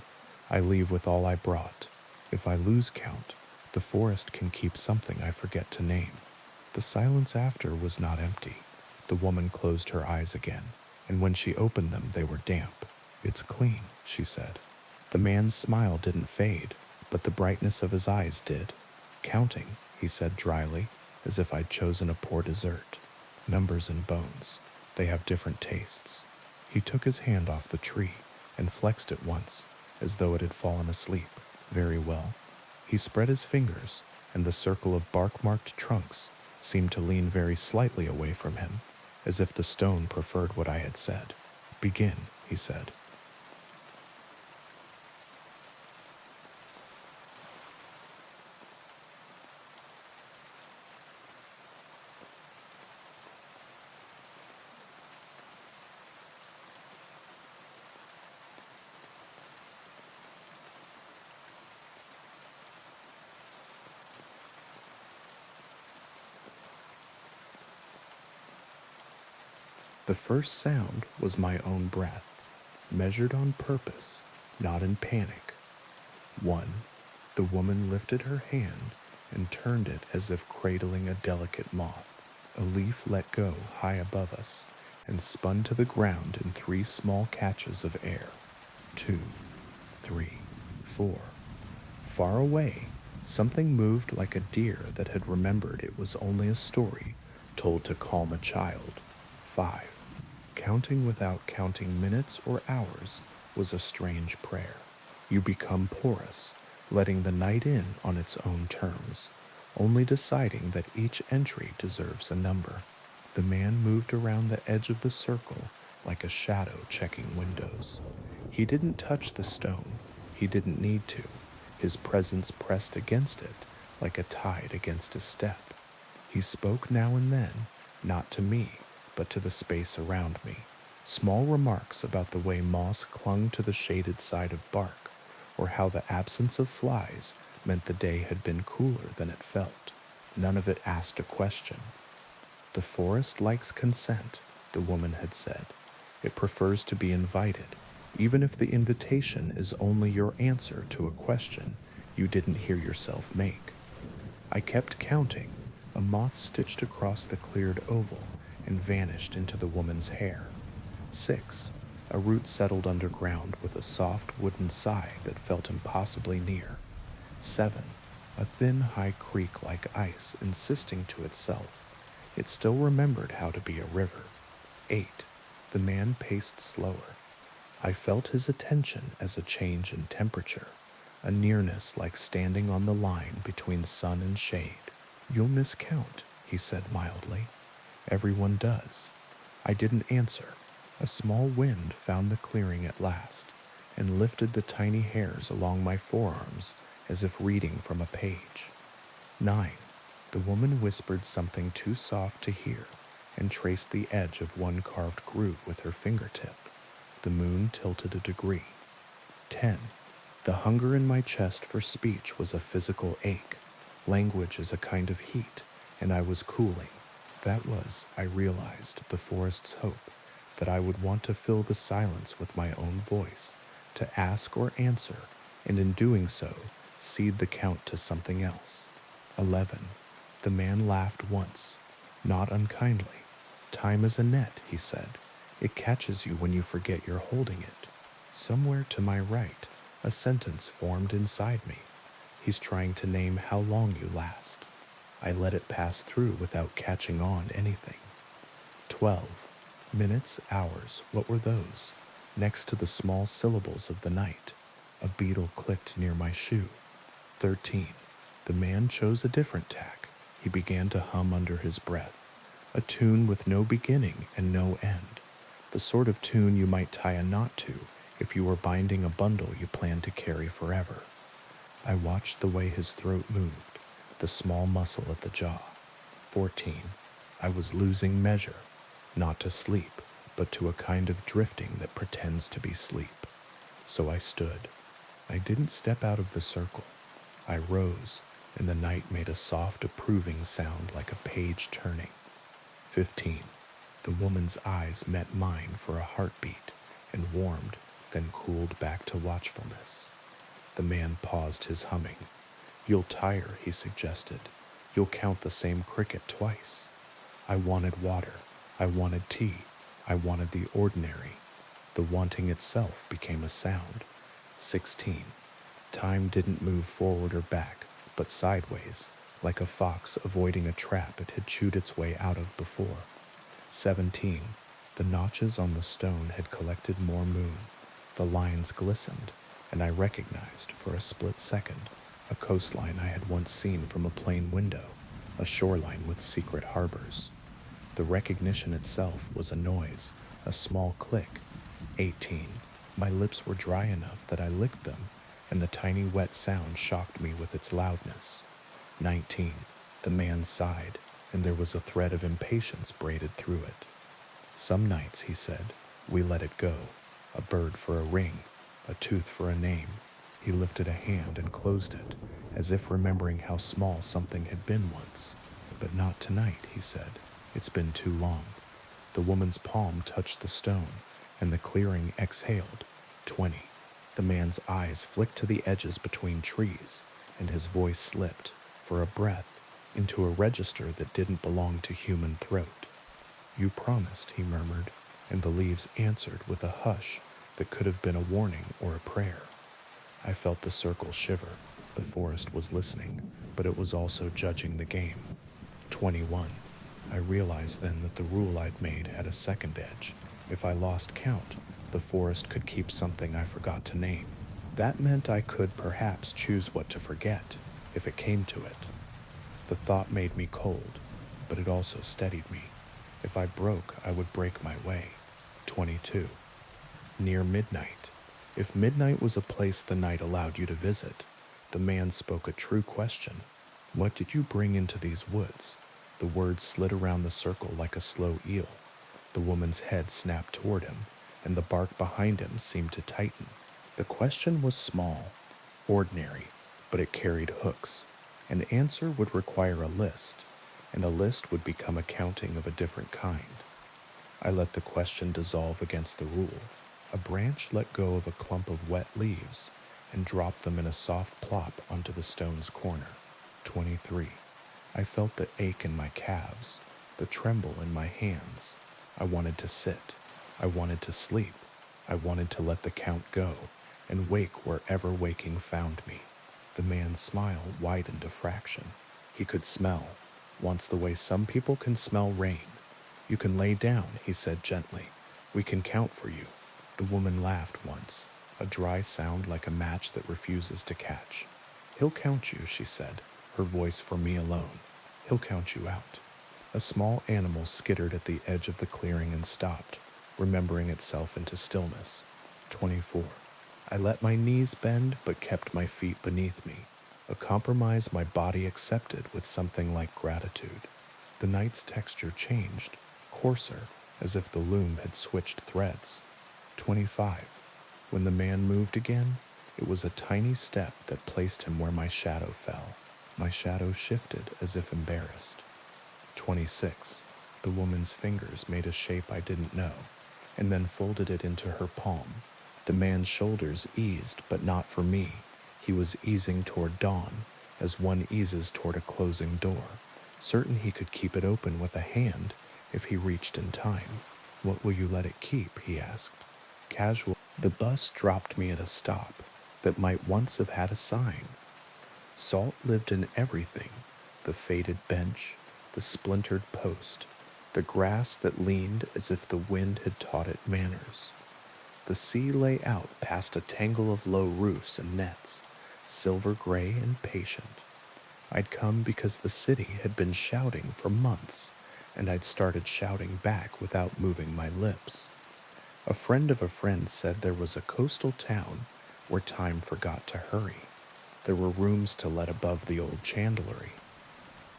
I leave with all I brought. If I lose count, the forest can keep something I forget to name. The silence after was not empty. The woman closed her eyes again, and when she opened them, they were damp. It's clean, she said. The man's smile didn't fade, but the brightness of his eyes did. Counting, he said dryly, as if I'd chosen a poor dessert. Numbers and bones. They have different tastes. He took his hand off the tree and flexed it once, as though it had fallen asleep. Very well. He spread his fingers, and the circle of bark-marked trunks seemed to lean very slightly away from him, as if the stone preferred what I had said. Begin, he said. The first sound was my own breath, measured on purpose, not in panic. 1. The woman lifted her hand and turned it as if cradling a delicate moth. A leaf let go high above us and spun to the ground in 3 small catches of air. 2, 3, 4. Far away, something moved like a deer that had remembered it was only a story told to calm a child. 5. Counting without counting minutes or hours was a strange prayer. You become porous, letting the night in on its own terms, only deciding that each entry deserves a number. The man moved around the edge of the circle like a shadow checking windows. He didn't touch the stone. He didn't need to. His presence pressed against it like a tide against a step. He spoke now and then, not to me, but to the space around me. Small remarks about the way moss clung to the shaded side of bark, or how the absence of flies meant the day had been cooler than it felt. None of it asked a question. The forest likes consent, the woman had said. It prefers to be invited, even if the invitation is only your answer to a question you didn't hear yourself make. I kept counting. A moth stitched across the cleared oval and vanished into the woman's hair. 6. A root settled underground with a soft wooden sigh that felt impossibly near. 7. A thin high creek like ice insisting to itself. It still remembered how to be a river. 8. The man paced slower. I felt his attention as a change in temperature, a nearness like standing on the line between sun and shade. You'll miscount, he said mildly. Everyone does. I didn't answer. A small wind found the clearing at last and lifted the tiny hairs along my forearms as if reading from a page. 9. The woman whispered something too soft to hear and traced the edge of one carved groove with her fingertip. The moon tilted a degree. 10. The hunger in my chest for speech was a physical ache. Language is a kind of heat, and I was cooling. That was, I realized, the forest's hope, that I would want to fill the silence with my own voice, to ask or answer, and in doing so, cede the count to something else. 11. The man laughed once, not unkindly. Time is a net, he said. It catches you when you forget you're holding it. Somewhere to my right, a sentence formed inside me. He's trying to name how long you last. I let it pass through without catching on anything. 12. Minutes, hours, what were those? Next to the small syllables of the night. A beetle clicked near my shoe. 13. The man chose a different tack. He began to hum under his breath. A tune with no beginning and no end. The sort of tune you might tie a knot to if you were binding a bundle you planned to carry forever. I watched the way his throat moved, the small muscle at the jaw. 14. I was losing measure, not to sleep, but to a kind of drifting that pretends to be sleep. So I stood. I didn't step out of the circle. I rose, and the night made a soft, approving sound like a page turning. 15. The woman's eyes met mine for a heartbeat and warmed, then cooled back to watchfulness. The man paused his humming. You'll tire, he suggested. You'll count the same cricket twice. I wanted water. I wanted tea. I wanted the ordinary. The wanting itself became a sound. 16. Time didn't move forward or back, but sideways, like a fox avoiding a trap it had chewed its way out of before. 17. The notches on the stone had collected more moon. The lines glistened, and I recognized, for a split second, a coastline I had once seen from a plane window, a shoreline with secret harbors. The recognition itself was a noise, a small click. 18. My lips were dry enough that I licked them, and the tiny wet sound shocked me with its loudness. 19. The man sighed, and there was a thread of impatience braided through it. Some nights, he said, we let it go. A bird for a ring, a tooth for a name. He lifted a hand and closed it, as if remembering how small something had been once. But not tonight, he said. It's been too long. The woman's palm touched the stone, and the clearing exhaled. 20. The man's eyes flicked to the edges between trees, and his voice slipped, for a breath, into a register that didn't belong to human throat. You promised, he murmured, and the leaves answered with a hush that could have been a warning or a prayer. I felt the circle shiver. The forest was listening, but it was also judging the game. 21. I realized then that the rule I'd made had a second edge. If I lost count, the forest could keep something I forgot to name. That meant I could perhaps choose what to forget, if it came to it. The thought made me cold, but it also steadied me. If I broke, I would break my way. 22. Near midnight. If midnight was a place the night allowed you to visit, the man spoke a true question. What did you bring into these woods? The words slid around the circle like a slow eel. The woman's head snapped toward him, and the bark behind him seemed to tighten. The question was small, ordinary, but it carried hooks. An answer would require a list, and a list would become a counting of a different kind. I let the question dissolve against the rule. A branch let go of a clump of wet leaves and dropped them in a soft plop onto the stone's corner. 23. I felt the ache in my calves, the tremble in my hands. I wanted to sit. I wanted to sleep. I wanted to let the count go and wake wherever waking found me. The man's smile widened a fraction. He could smell, once the way some people can smell rain. You can lay down, he said gently. We can count for you. The woman laughed once, a dry sound like a match that refuses to catch. He'll count you, she said, her voice for me alone. He'll count you out. A small animal skittered at the edge of the clearing and stopped, remembering itself into stillness. 24. I let my knees bend but kept my feet beneath me, a compromise my body accepted with something like gratitude. The night's texture changed, coarser, as if the loom had switched threads. 25. When the man moved again, it was a tiny step that placed him where my shadow fell. My shadow shifted as if embarrassed. 26. The woman's fingers made a shape I didn't know, and then folded it into her palm. The man's shoulders eased, but not for me. He was easing toward dawn, as one eases toward a closing door, certain he could keep it open with a hand if he reached in time. What will you let it keep? He asked. Casual. The bus dropped me at a stop that might once have had a sign. Salt lived in everything, the faded bench, the splintered post, the grass that leaned as if the wind had taught it manners. The sea lay out past a tangle of low roofs and nets, silver gray and patient. I'd come because the city had been shouting for months, and I'd started shouting back without moving my lips. A friend of a friend said there was a coastal town where time forgot to hurry. There were rooms to let above the old chandlery,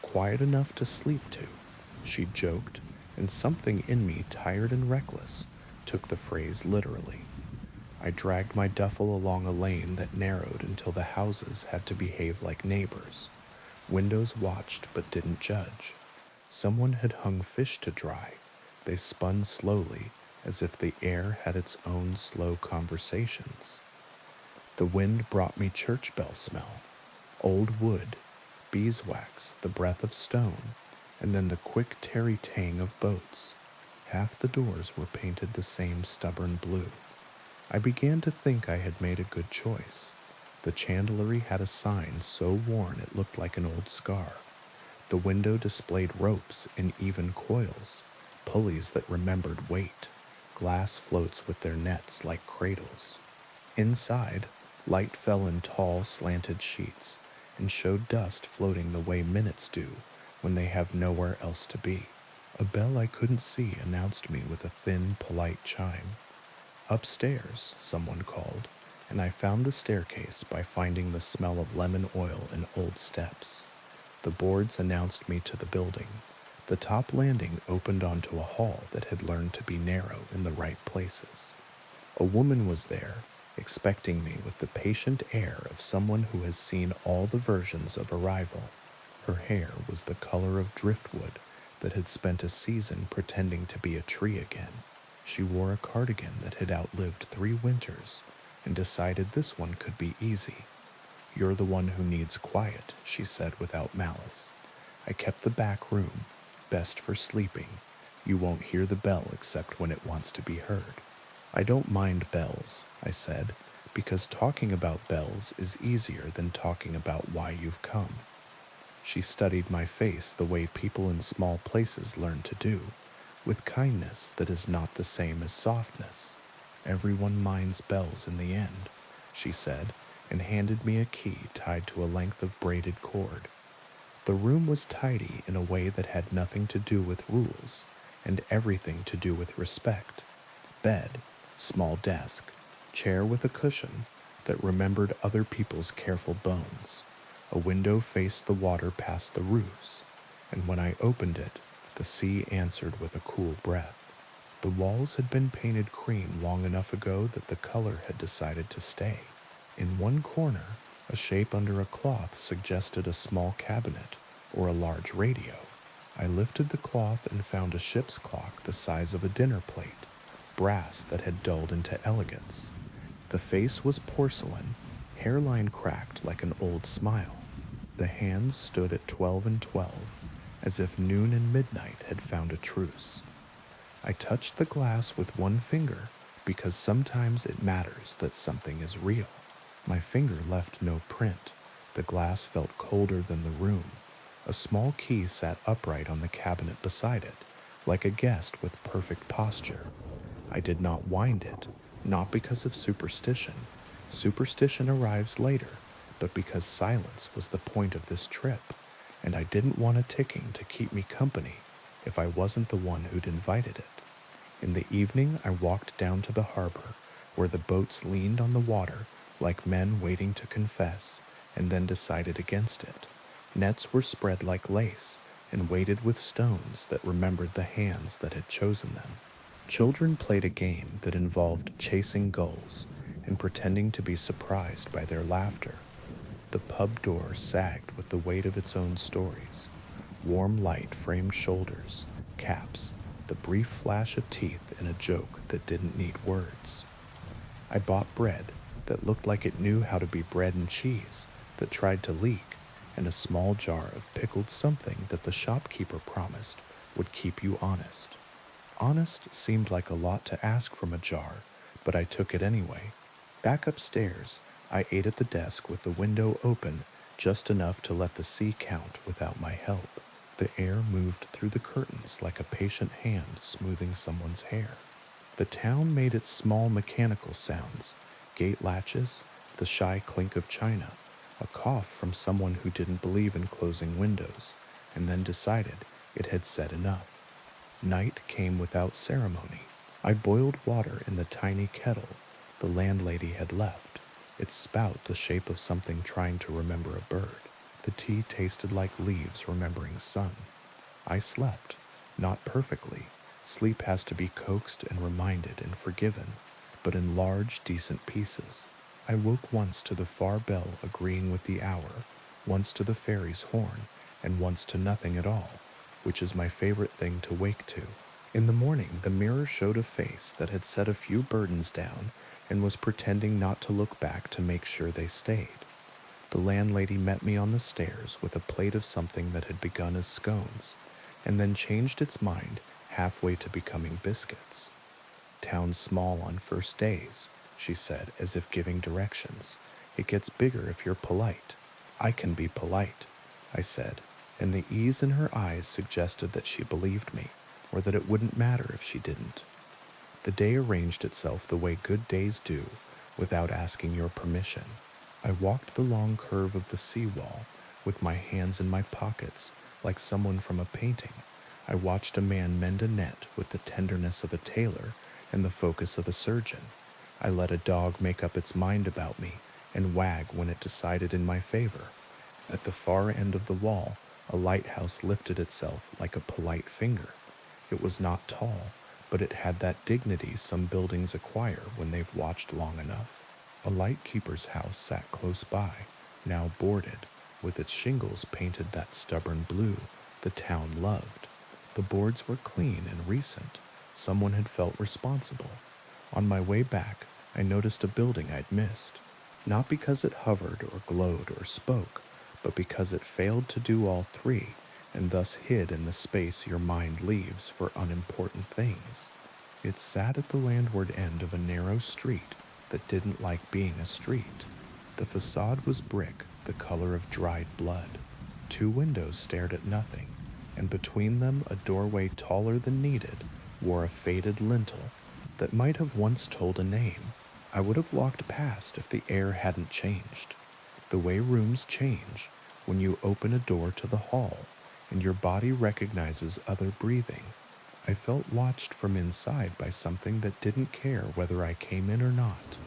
quiet enough to sleep to, she joked, and something in me, tired and reckless, took the phrase literally. I dragged my duffel along a lane that narrowed until the houses had to behave like neighbors. Windows watched but didn't judge. Someone had hung fish to dry. They spun slowly, as if the air had its own slow conversations. The wind brought me church bell smell, old wood, beeswax, the breath of stone, and then the quick tarry-tang of boats. Half the doors were painted the same stubborn blue. I began to think I had made a good choice. The chandlery had a sign so worn it looked like an old scar. The window displayed ropes in even coils, pulleys that remembered weight, glass floats with their nets like cradles. Inside, light fell in tall, slanted sheets and showed dust floating the way minutes do when they have nowhere else to be. A bell I couldn't see announced me with a thin, polite chime. Upstairs, someone called, and I found the staircase by finding the smell of lemon oil and old steps. The boards announced me to the building. The top landing opened onto a hall that had learned to be narrow in the right places. A woman was there, expecting me with the patient air of someone who has seen all the versions of Arrival. Her hair was the color of driftwood that had spent a season pretending to be a tree again. She wore a cardigan that had outlived 3 winters and decided this one could be easy. "You're the one who needs quiet," she said without malice. "I kept the back room, best for sleeping. You won't hear the bell except when it wants to be heard." "I don't mind bells," I said, "because talking about bells is easier than talking about why you've come." She studied my face the way people in small places learn to do, with kindness that is not the same as softness. "Everyone minds bells in the end," she said, and handed me a key tied to a length of braided cord. The room was tidy in a way that had nothing to do with rules, and everything to do with respect. Bed, small desk, chair with a cushion that remembered other people's careful bones. A window faced the water past the roofs, and when I opened it, the sea answered with a cool breath. The walls had been painted cream long enough ago that the color had decided to stay. In one corner, a shape under a cloth suggested a small cabinet or a large radio. I lifted the cloth and found a ship's clock the size of a dinner plate, brass that had dulled into elegance. The face was porcelain, hairline cracked like an old smile. The hands stood at 12 and 12, as if noon and midnight had found a truce. I touched the glass with one finger because sometimes it matters that something is real. My finger left no print. The glass felt colder than the room. A small key sat upright on the cabinet beside it, like a guest with perfect posture. I did not wind it, not because of superstition. Superstition arrives later, but because silence was the point of this trip, and I didn't want a ticking to keep me company if I wasn't the one who'd invited it. In the evening, I walked down to the harbor, where the boats leaned on the water like men waiting to confess, and then decided against it. Nets were spread like lace and weighted with stones that remembered the hands that had chosen them. Children played a game that involved chasing gulls and pretending to be surprised by their laughter. The pub door sagged with the weight of its own stories. Warm light framed shoulders, caps, the brief flash of teeth in a joke that didn't need words. I bought bread that looked like it knew how to be bread and cheese that tried to leak, and a small jar of pickled something that the shopkeeper promised would keep you honest. Honest seemed like a lot to ask from a jar, but I took it anyway. Back upstairs, I ate at the desk with the window open just enough to let the sea count without my help. The air moved through the curtains like a patient hand smoothing someone's hair. The town made its small mechanical sounds, gate latches, the shy clink of china, a cough from someone who didn't believe in closing windows, and then decided it had said enough. Night came without ceremony. I boiled water in the tiny kettle the landlady had left, its spout the shape of something trying to remember a bird. The tea tasted like leaves remembering sun. I slept, not perfectly. Sleep has to be coaxed and reminded and forgiven, but in large, decent pieces. I woke once to the far bell agreeing with the hour, once to the fairy's horn, and once to nothing at all, which is my favorite thing to wake to. In the morning, the mirror showed a face that had set a few burdens down and was pretending not to look back to make sure they stayed. The landlady met me on the stairs with a plate of something that had begun as scones, and then changed its mind halfway to becoming biscuits. "Town's small on first days," she said, as if giving directions. "It gets bigger if you're polite." "I can be polite," I said, and the ease in her eyes suggested that she believed me, or that it wouldn't matter if she didn't. The day arranged itself the way good days do, without asking your permission. I walked the long curve of the seawall, with my hands in my pockets, like someone from a painting. I watched a man mend a net with the tenderness of a tailor and the focus of a surgeon. I let a dog make up its mind about me and wag when it decided in my favor. At the far end of the wall, a lighthouse lifted itself like a polite finger. It was not tall, but it had that dignity some buildings acquire when they've watched long enough. A lightkeeper's house sat close by, now boarded, with its shingles painted that stubborn blue the town loved. The boards were clean and recent. Someone had felt responsible. On my way back, I noticed a building I'd missed, not because it hovered or glowed or spoke, but because it failed to do all three, and thus hid in the space your mind leaves for unimportant things. It sat at the landward end of a narrow street that didn't like being a street. The facade was brick, the color of dried blood. Two windows stared at nothing, and between them a doorway taller than needed wore a faded lintel that might have once told a name. I would have walked past if the air hadn't changed. The way rooms change when you open a door to the hall and your body recognizes other breathing. I felt watched from inside by something that didn't care whether I came in or not.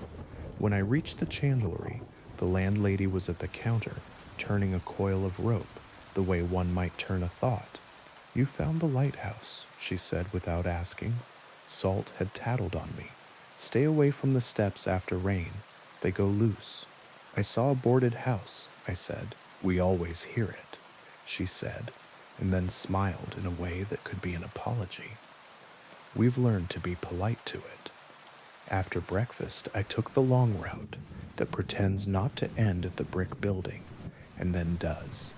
When I reached the chandlery, the landlady was at the counter, turning a coil of rope, the way one might turn a thought. "You found the lighthouse," she said without asking. Salt had tattled on me. "Stay away from the steps after rain. They go loose." "I saw a boarded house," I said. "We always hear it," she said, and then smiled in a way that could be an apology. We've learned to be polite to it. After breakfast, I took the long route that pretends not to end at the brick building, and then does.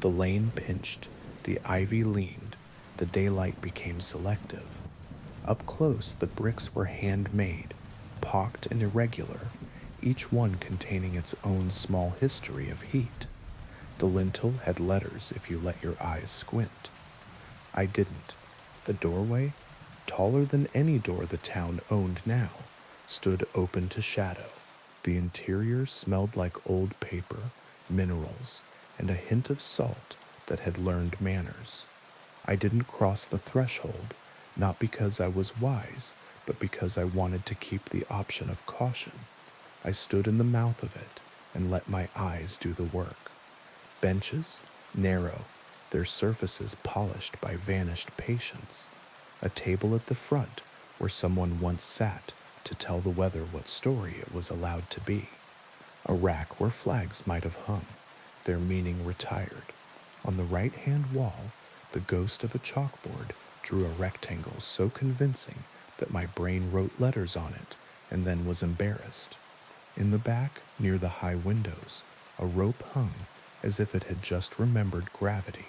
The lane pinched, the ivy leaned, the daylight became selective. Up close, the bricks were handmade, pocked and irregular, each one containing its own small history of heat. The lintel had letters if you let your eyes squint. I didn't. The doorway, taller than any door the town owned now, stood open to shadow. The interior smelled like old paper, minerals, and a hint of salt that had learned manners. I didn't cross the threshold, not because I was wise, but because I wanted to keep the option of caution. I stood in the mouth of it and let my eyes do the work. Benches, narrow, their surfaces polished by vanished patience. A table at the front where someone once sat to tell the weather what story it was allowed to be. A rack where flags might have hung, their meaning retired. On the right-hand wall, the ghost of a chalkboard drew a rectangle so convincing that my brain wrote letters on it and then was embarrassed. In the back, near the high windows, a rope hung as if it had just remembered gravity.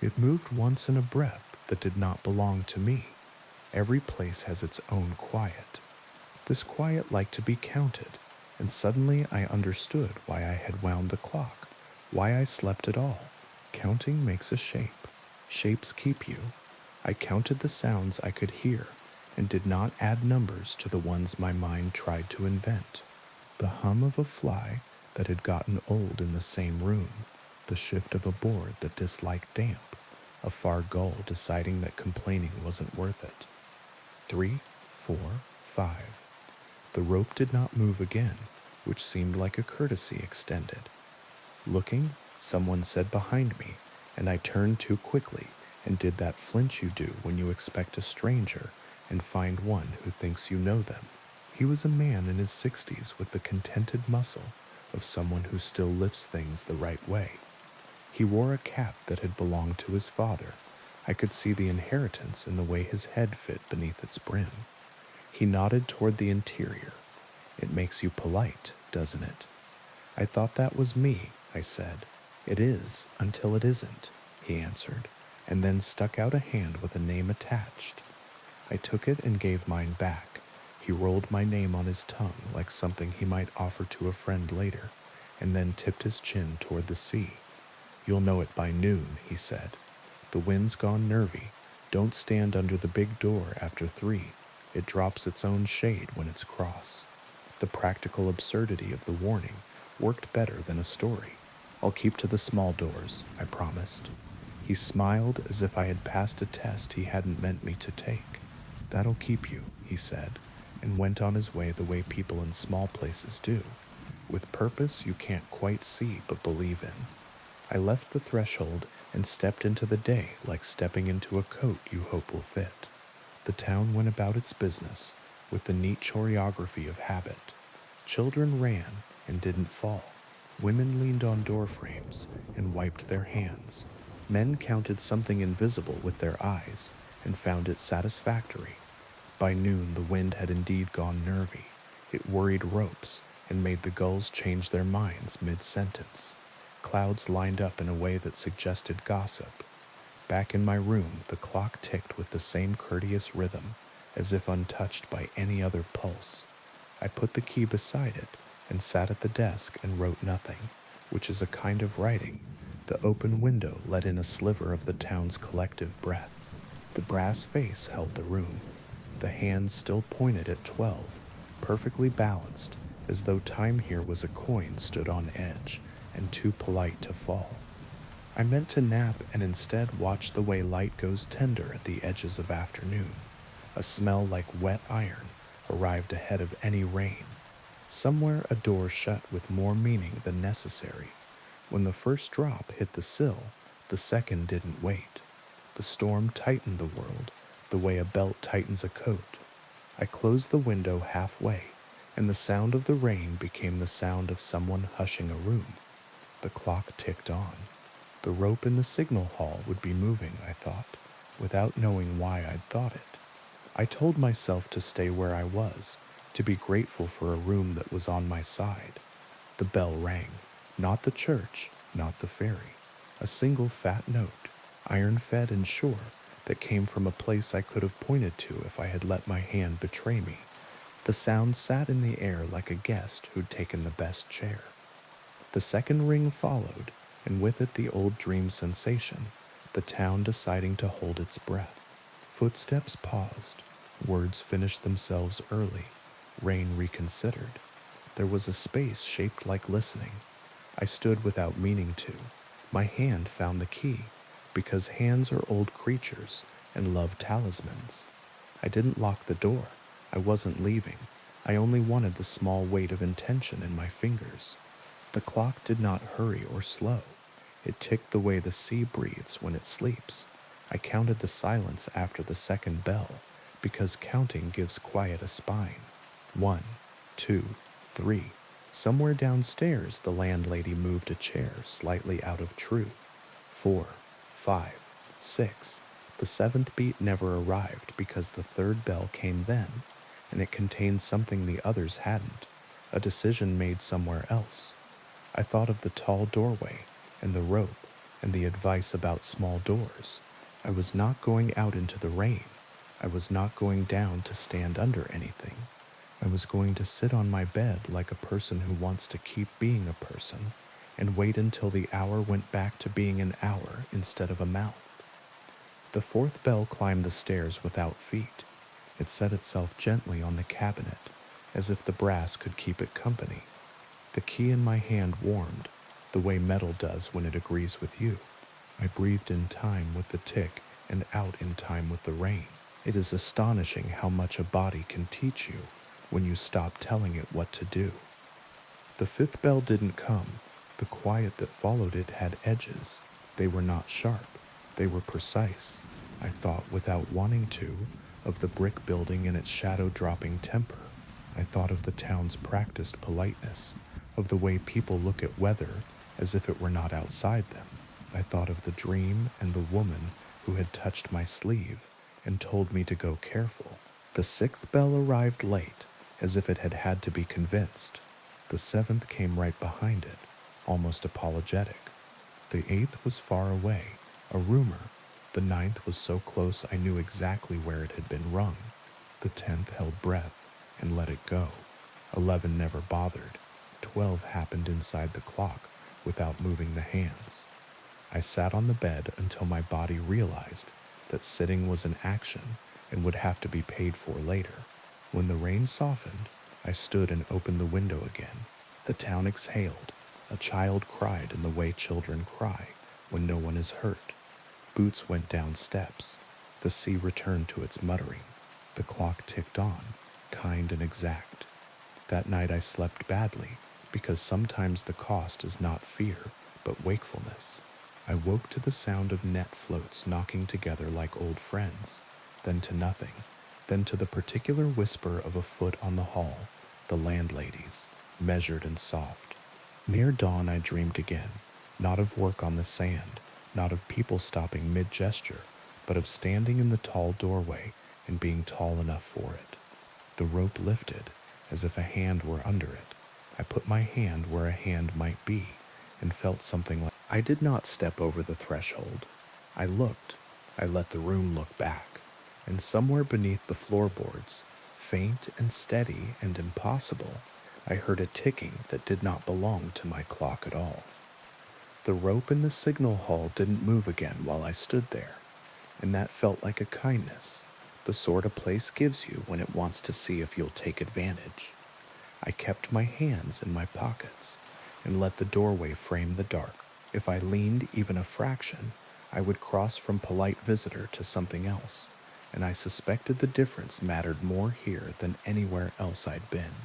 It moved once in a breath that did not belong to me. Every place has its own quiet. This quiet liked to be counted, and suddenly I understood why I had wound the clock, why I slept at all. Counting makes a shape. Shapes keep you. I counted the sounds I could hear, and did not add numbers to the ones my mind tried to invent. The hum of a fly that had gotten old in the same room, the shift of a board that disliked damp, a far gull deciding that complaining wasn't worth it. 3, 4, 5. The rope did not move again, which seemed like a courtesy extended. Looking, someone said behind me, and I turned too quickly and did that flinch you do when you expect a stranger and find one who thinks you know them. He was a man in his 60s with the contented muscle of someone who still lifts things the right way. He wore a cap that had belonged to his father. I could see the inheritance in the way his head fit beneath its brim. He nodded toward the interior. "It makes you polite, doesn't it?" "I thought that was me," I said. "It is, until it isn't," he answered, and then stuck out a hand with a name attached. I took it and gave mine back. He rolled my name on his tongue like something he might offer to a friend later, and then tipped his chin toward the sea. "You'll know it by noon," he said. "The wind's gone nervy. Don't stand under the big door after 3. It drops its own shade when it's cross." The practical absurdity of the warning worked better than a story. "I'll keep to the small doors," I promised. He smiled as if I had passed a test he hadn't meant me to take. "That'll keep you," he said, and went on his way the way people in small places do, with purpose you can't quite see but believe in. I left the threshold and stepped into the day like stepping into a coat you hope will fit. The town went about its business with the neat choreography of habit. Children ran and didn't fall. Women leaned on door frames and wiped their hands. Men counted something invisible with their eyes and found it satisfactory. By noon the wind had indeed gone nervy. It worried ropes and made the gulls change their minds mid-sentence. Clouds lined up in a way that suggested gossip. Back in my room, the clock ticked with the same courteous rhythm, as if untouched by any other pulse. I put the key beside it and sat at the desk and wrote nothing, which is a kind of writing. The open window let in a sliver of the town's collective breath. The brass face held the room. The hands still pointed at 12, perfectly balanced, as though time here was a coin stood on edge and too polite to fall. I meant to nap and instead watched the way light goes tender at the edges of afternoon. A smell like wet iron arrived ahead of any rain. Somewhere a door shut with more meaning than necessary. When the first drop hit the sill, the second didn't wait. The storm tightened the world, the way a belt tightens a coat. I closed the window halfway, and the sound of the rain became the sound of someone hushing a room. The clock ticked on. The rope in the signal hall would be moving, I thought, without knowing why I'd thought it. I told myself to stay where I was, to be grateful for a room that was on my side. The bell rang. Not the church, not the ferry. A single fat note, iron-fed and sure, that came from a place I could have pointed to if I had let my hand betray me. The sound sat in the air like a guest who'd taken the best chair. The second ring followed, and with it the old dream sensation, the town deciding to hold its breath. Footsteps paused. Words finished themselves early. Rain reconsidered. There was a space shaped like listening. I stood without meaning to. My hand found the key, because hands are old creatures and love talismans. I didn't lock the door. I wasn't leaving. I only wanted the small weight of intention in my fingers. The clock did not hurry or slow. It ticked the way the sea breathes when it sleeps. I counted the silence after the second bell, because counting gives quiet a spine. 1, 2, 3. Somewhere downstairs the landlady moved a chair slightly out of true. 4, 5, 6. The seventh beat never arrived because the third bell came then, and it contained something the others hadn't, a decision made somewhere else. I thought of the tall doorway, and the rope, and the advice about small doors. I was not going out into the rain. I was not going down to stand under anything. I was going to sit on my bed like a person who wants to keep being a person, and wait until the hour went back to being an hour instead of a mouth. The fourth bell climbed the stairs without feet. It set itself gently on the cabinet, as if the brass could keep it company. The key in my hand warmed, the way metal does when it agrees with you. I breathed in time with the tick and out in time with the rain. It is astonishing how much a body can teach you when you stop telling it what to do. The fifth bell didn't come. The quiet that followed it had edges. They were not sharp. They were precise. I thought, without wanting to, of the brick building and its shadow-dropping temper. I thought of the town's practiced politeness, of the way people look at weather as if it were not outside them. I thought of the dream and the woman who had touched my sleeve and told me to go careful. The sixth bell arrived late, as if it had had to be convinced. The seventh came right behind it, almost apologetic. The eighth was far away, a rumor. The ninth was so close I knew exactly where it had been rung. The 10th held breath and let it go. 11 never bothered. 12 happened inside the clock without moving the hands. I sat on the bed until my body realized that sitting was an action and would have to be paid for later. When the rain softened, I stood and opened the window again. The town exhaled. A child cried in the way children cry when no one is hurt. Boots went down steps. The sea returned to its muttering. The clock ticked on, kind and exact. That night I slept badly, because sometimes the cost is not fear, but wakefulness. I woke to the sound of net floats knocking together like old friends, then to nothing, then to the particular whisper of a foot on the hall, the landlady's, measured and soft. Near dawn I dreamed again, not of work on the sand, not of people stopping mid-gesture, but of standing in the tall doorway and being tall enough for it. The rope lifted, as if a hand were under it. I put my hand where a hand might be, and felt something like... I did not step over the threshold. I looked. I let the room look back, and somewhere beneath the floorboards, faint and steady and impossible, I heard a ticking that did not belong to my clock at all. The rope in the signal hall didn't move again while I stood there, and that felt like a kindness, the sort a place gives you when it wants to see if you'll take advantage. I kept my hands in my pockets and let the doorway frame the dark. If I leaned even a fraction, I would cross from polite visitor to something else, and I suspected the difference mattered more here than anywhere else I'd been.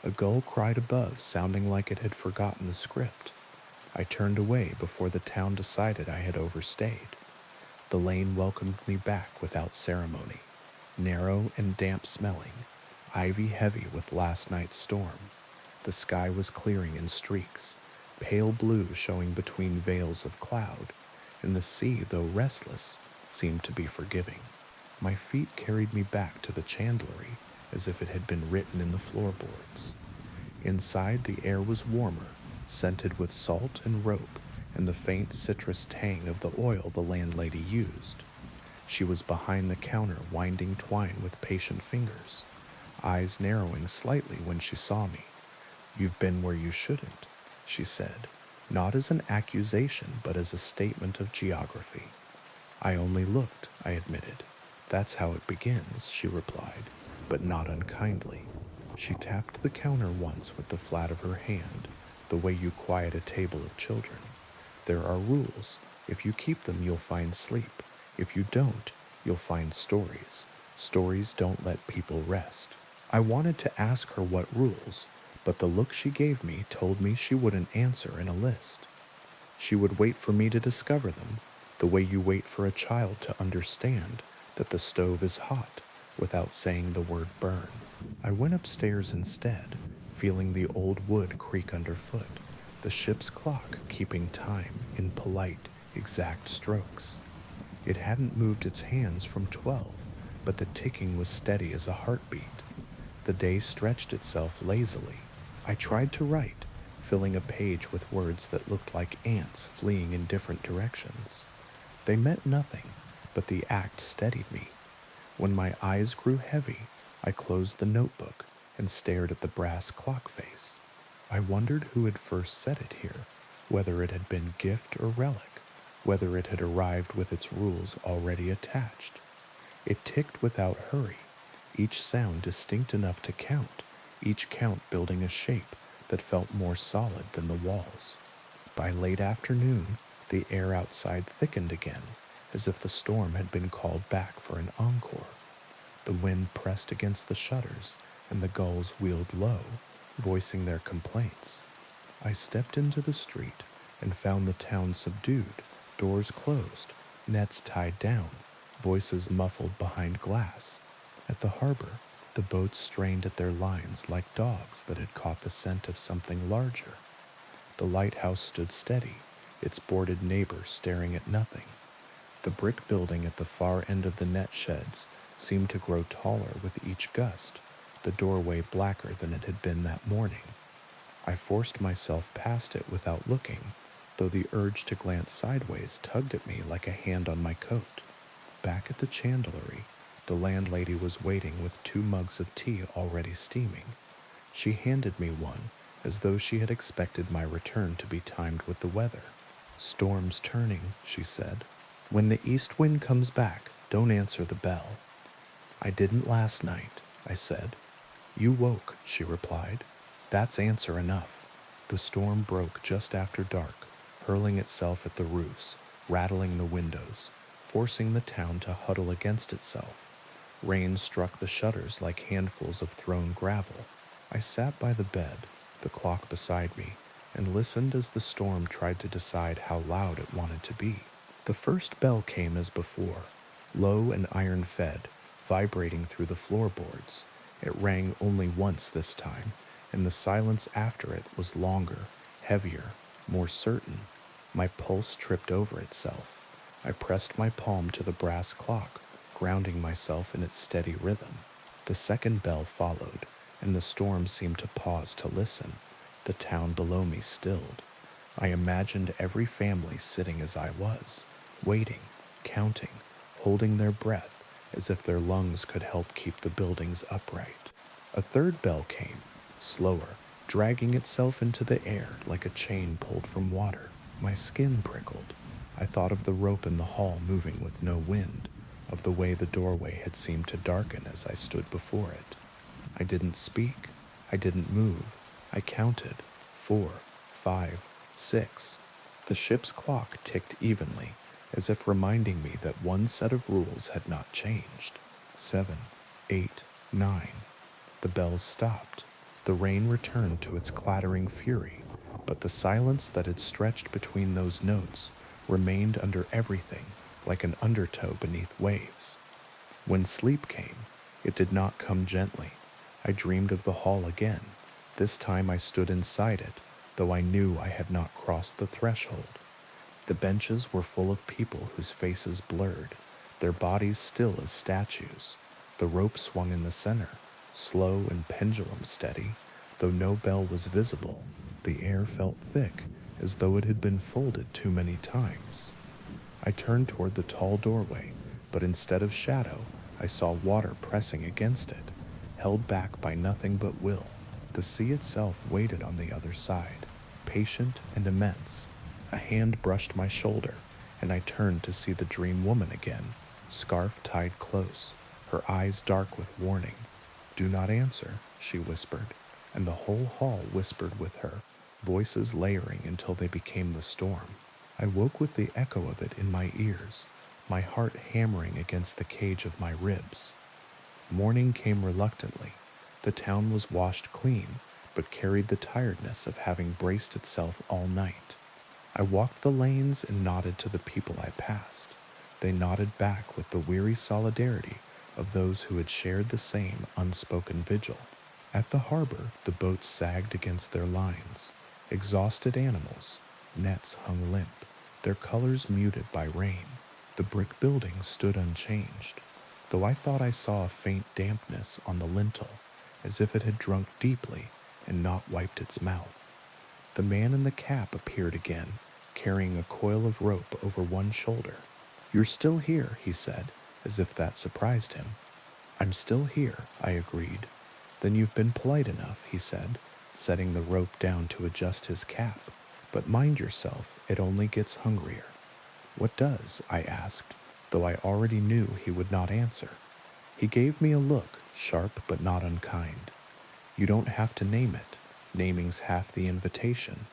A gull cried above, sounding like it had forgotten the script. I turned away before the town decided I had overstayed. The lane welcomed me back without ceremony, narrow and damp-smelling, ivy heavy with last night's storm. The sky was clearing in streaks, pale blue showing between veils of cloud, and the sea, though restless, seemed to be forgiving. My feet carried me back to the chandlery as if it had been written in the floorboards. Inside, the air was warmer, scented with salt and rope and the faint citrus tang of the oil the landlady used. She was behind the counter winding twine with patient fingers, eyes narrowing slightly when she saw me. "You've been where you shouldn't," she said, not as an accusation but as a statement of geography. "I only looked," I admitted. "That's how it begins," she replied, but not unkindly. She tapped the counter once with the flat of her hand, the way you quiet a table of children. "There are rules. If you keep them, you'll find sleep. If you don't, you'll find stories. Stories don't let people rest." I wanted to ask her what rules, but the look she gave me told me she wouldn't answer in a list. She would wait for me to discover them, the way you wait for a child to understand that the stove is hot without saying the word burn. I went upstairs instead, feeling the old wood creak underfoot, the ship's clock keeping time in polite, exact strokes. It hadn't moved its hands from 12, but the ticking was steady as a heartbeat. The day stretched itself lazily. I tried to write, filling a page with words that looked like ants fleeing in different directions. They meant nothing, but the act steadied me. When my eyes grew heavy, I closed the notebook and stared at the brass clock face. I wondered who had first set it here, whether it had been gift or relic, whether it had arrived with its rules already attached. It ticked without hurry, each sound distinct enough to count, each count building a shape that felt more solid than the walls. By late afternoon, the air outside thickened again, as if the storm had been called back for an encore. The wind pressed against the shutters, and the gulls wheeled low, voicing their complaints. I stepped into the street and found the town subdued, doors closed, nets tied down, voices muffled behind glass. At the harbor, The boats strained at their lines like dogs that had caught the scent of something larger. The lighthouse stood steady, its boarded neighbor staring at nothing. The brick building at the far end of the net sheds seemed to grow taller with each gust, the doorway blacker than it had been that morning. I forced myself past it without looking, though the urge to glance sideways tugged at me like a hand on my coat. Back at the chandlery, the landlady was waiting with 2 mugs of tea already steaming. She handed me one, as though she had expected my return to be timed with the weather. "Storm's turning," she said. "When the east wind comes back, don't answer the bell." "I didn't last night," I said. "You woke," she replied. "That's answer enough." The storm broke just after dark, hurling itself at the roofs, rattling the windows, forcing the town to huddle against itself. Rain struck the shutters like handfuls of thrown gravel. I sat by the bed, the clock beside me, and listened as the storm tried to decide how loud it wanted to be. The first bell came as before, low and iron-fed, vibrating through the floorboards. It rang only once this time, and the silence after it was longer, heavier, more certain. My pulse tripped over itself. I pressed my palm to the brass clock, grounding myself in its steady rhythm. The second bell followed, and the storm seemed to pause to listen. The town below me stilled. I imagined every family sitting as I was, waiting, counting, holding their breath, as if their lungs could help keep the buildings upright. A third bell came, slower, dragging itself into the air like a chain pulled from water. My skin prickled. I thought of the rope in the hall moving with no wind, of the way the doorway had seemed to darken as I stood before it. I didn't speak. I didn't move. I counted. 4, 5, 6. The ship's clock ticked evenly, as if reminding me that one set of rules had not changed. 7, 8, 9. The bells stopped. The rain returned to its clattering fury, but the silence that had stretched between those notes remained under everything like an undertow beneath waves. When sleep came, it did not come gently. I dreamed of the hall again. This time I stood inside it, though I knew I had not crossed the threshold. The benches were full of people whose faces blurred, their bodies still as statues. The rope swung in the center, slow and pendulum steady, though no bell was visible. The air felt thick, as though it had been folded too many times. I turned toward the tall doorway, but instead of shadow, I saw water pressing against it, held back by nothing but will. The sea itself waited on the other side, patient and immense. A hand brushed my shoulder, and I turned to see the dream woman again, scarf tied close, her eyes dark with warning. "Do not answer," she whispered, and the whole hall whispered with her, voices layering until they became the storm. I woke with the echo of it in my ears, my heart hammering against the cage of my ribs. Morning came reluctantly. The town was washed clean, but carried the tiredness of having braced itself all night. I walked the lanes and nodded to the people I passed. They nodded back with the weary solidarity of those who had shared the same unspoken vigil. At the harbor, the boats sagged against their lines. Exhausted animals, nets hung limp, their colors muted by rain. The brick building stood unchanged, though I thought I saw a faint dampness on the lintel, as if it had drunk deeply and not wiped its mouth. The man in the cap appeared again, carrying a coil of rope over one shoulder. "You're still here," he said, as if that surprised him. "I'm still here," I agreed. "Then you've been polite enough," he said, setting the rope down to adjust his cap. "But mind yourself, it only gets hungrier." "What does?" I asked, though I already knew he would not answer. He gave me a look, sharp but not unkind. "You don't have to name it. Naming's half the invitation."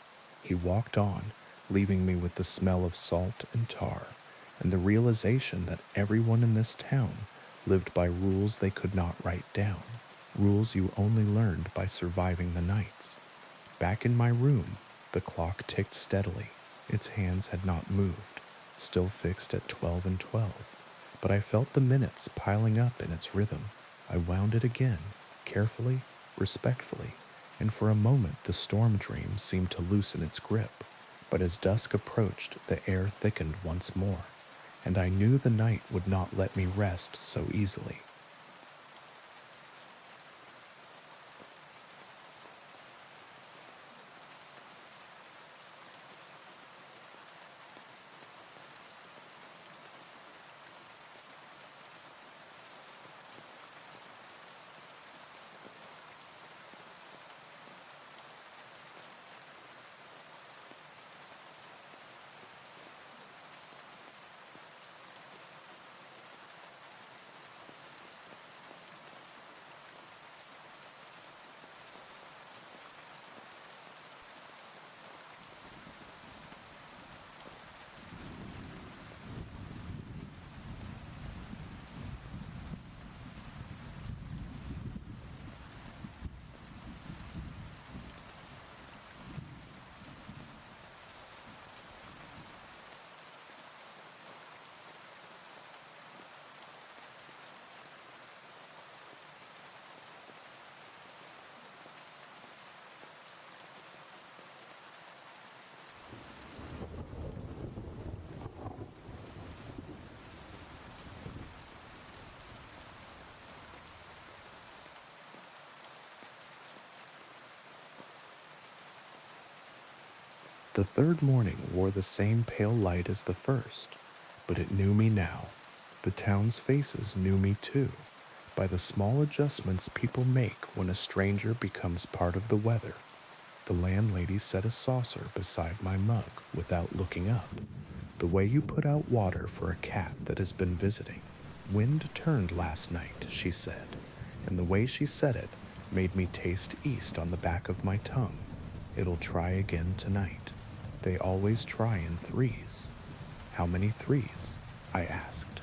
He walked on, leaving me with the smell of salt and tar, and the realization that everyone in this town lived by rules they could not write down, rules you only learned by surviving the nights. Back in my room, the clock ticked steadily. Its hands had not moved, still fixed at 12 and 12, but I felt the minutes piling up in its rhythm. I wound it again, carefully, respectfully, and for a moment the storm dream seemed to loosen its grip. But as dusk approached, the air thickened once more, and I knew the night would not let me rest so easily. The third morning wore the same pale light as the first, but it knew me now. The town's faces knew me too, by the small adjustments people make when a stranger becomes part of the weather. The landlady set a saucer beside my mug without looking up. The way you put out water for a cat that has been visiting. Wind turned last night, she said, and the way she said it made me taste east on the back of my tongue. It'll try again tonight. They always try in threes. How many threes? I asked.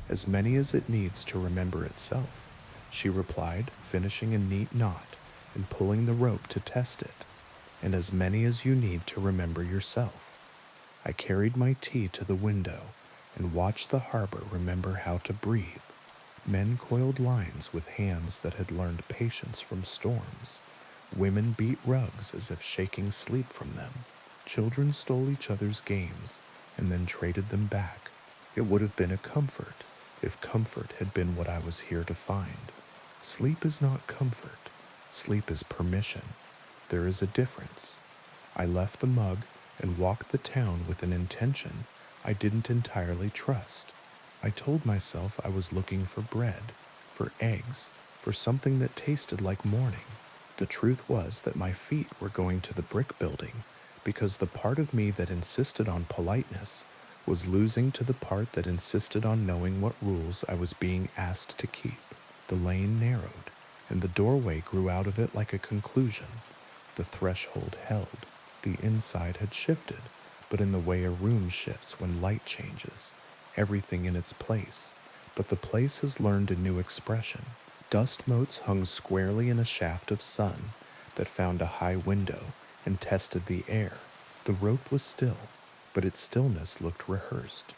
As many as it needs to remember itself, she replied, finishing a neat knot and pulling the rope to test it. And as many as you need to remember yourself. I carried my tea to the window and watched the harbor remember how to breathe. Men coiled lines with hands that had learned patience from storms. Women beat rugs as if shaking sleep from them. Children stole each other's games and then traded them back. It would have been a comfort if comfort had been what I was here to find. Sleep is not comfort. Sleep is permission. There is a difference. I left the mug and walked the town with an intention I didn't entirely trust. I told myself I was looking for bread, for eggs, for something that tasted like morning. The truth was that my feet were going to the brick building because the part of me that insisted on politeness was losing to the part that insisted on knowing what rules I was being asked to keep. The lane narrowed, and the doorway grew out of it like a conclusion. The threshold held. The inside had shifted, but in the way a room shifts when light changes, everything in its place. But the place has learned a new expression. Dust motes hung squarely in a shaft of sun that found a high window and tested the air. The rope was still, but its stillness looked rehearsed.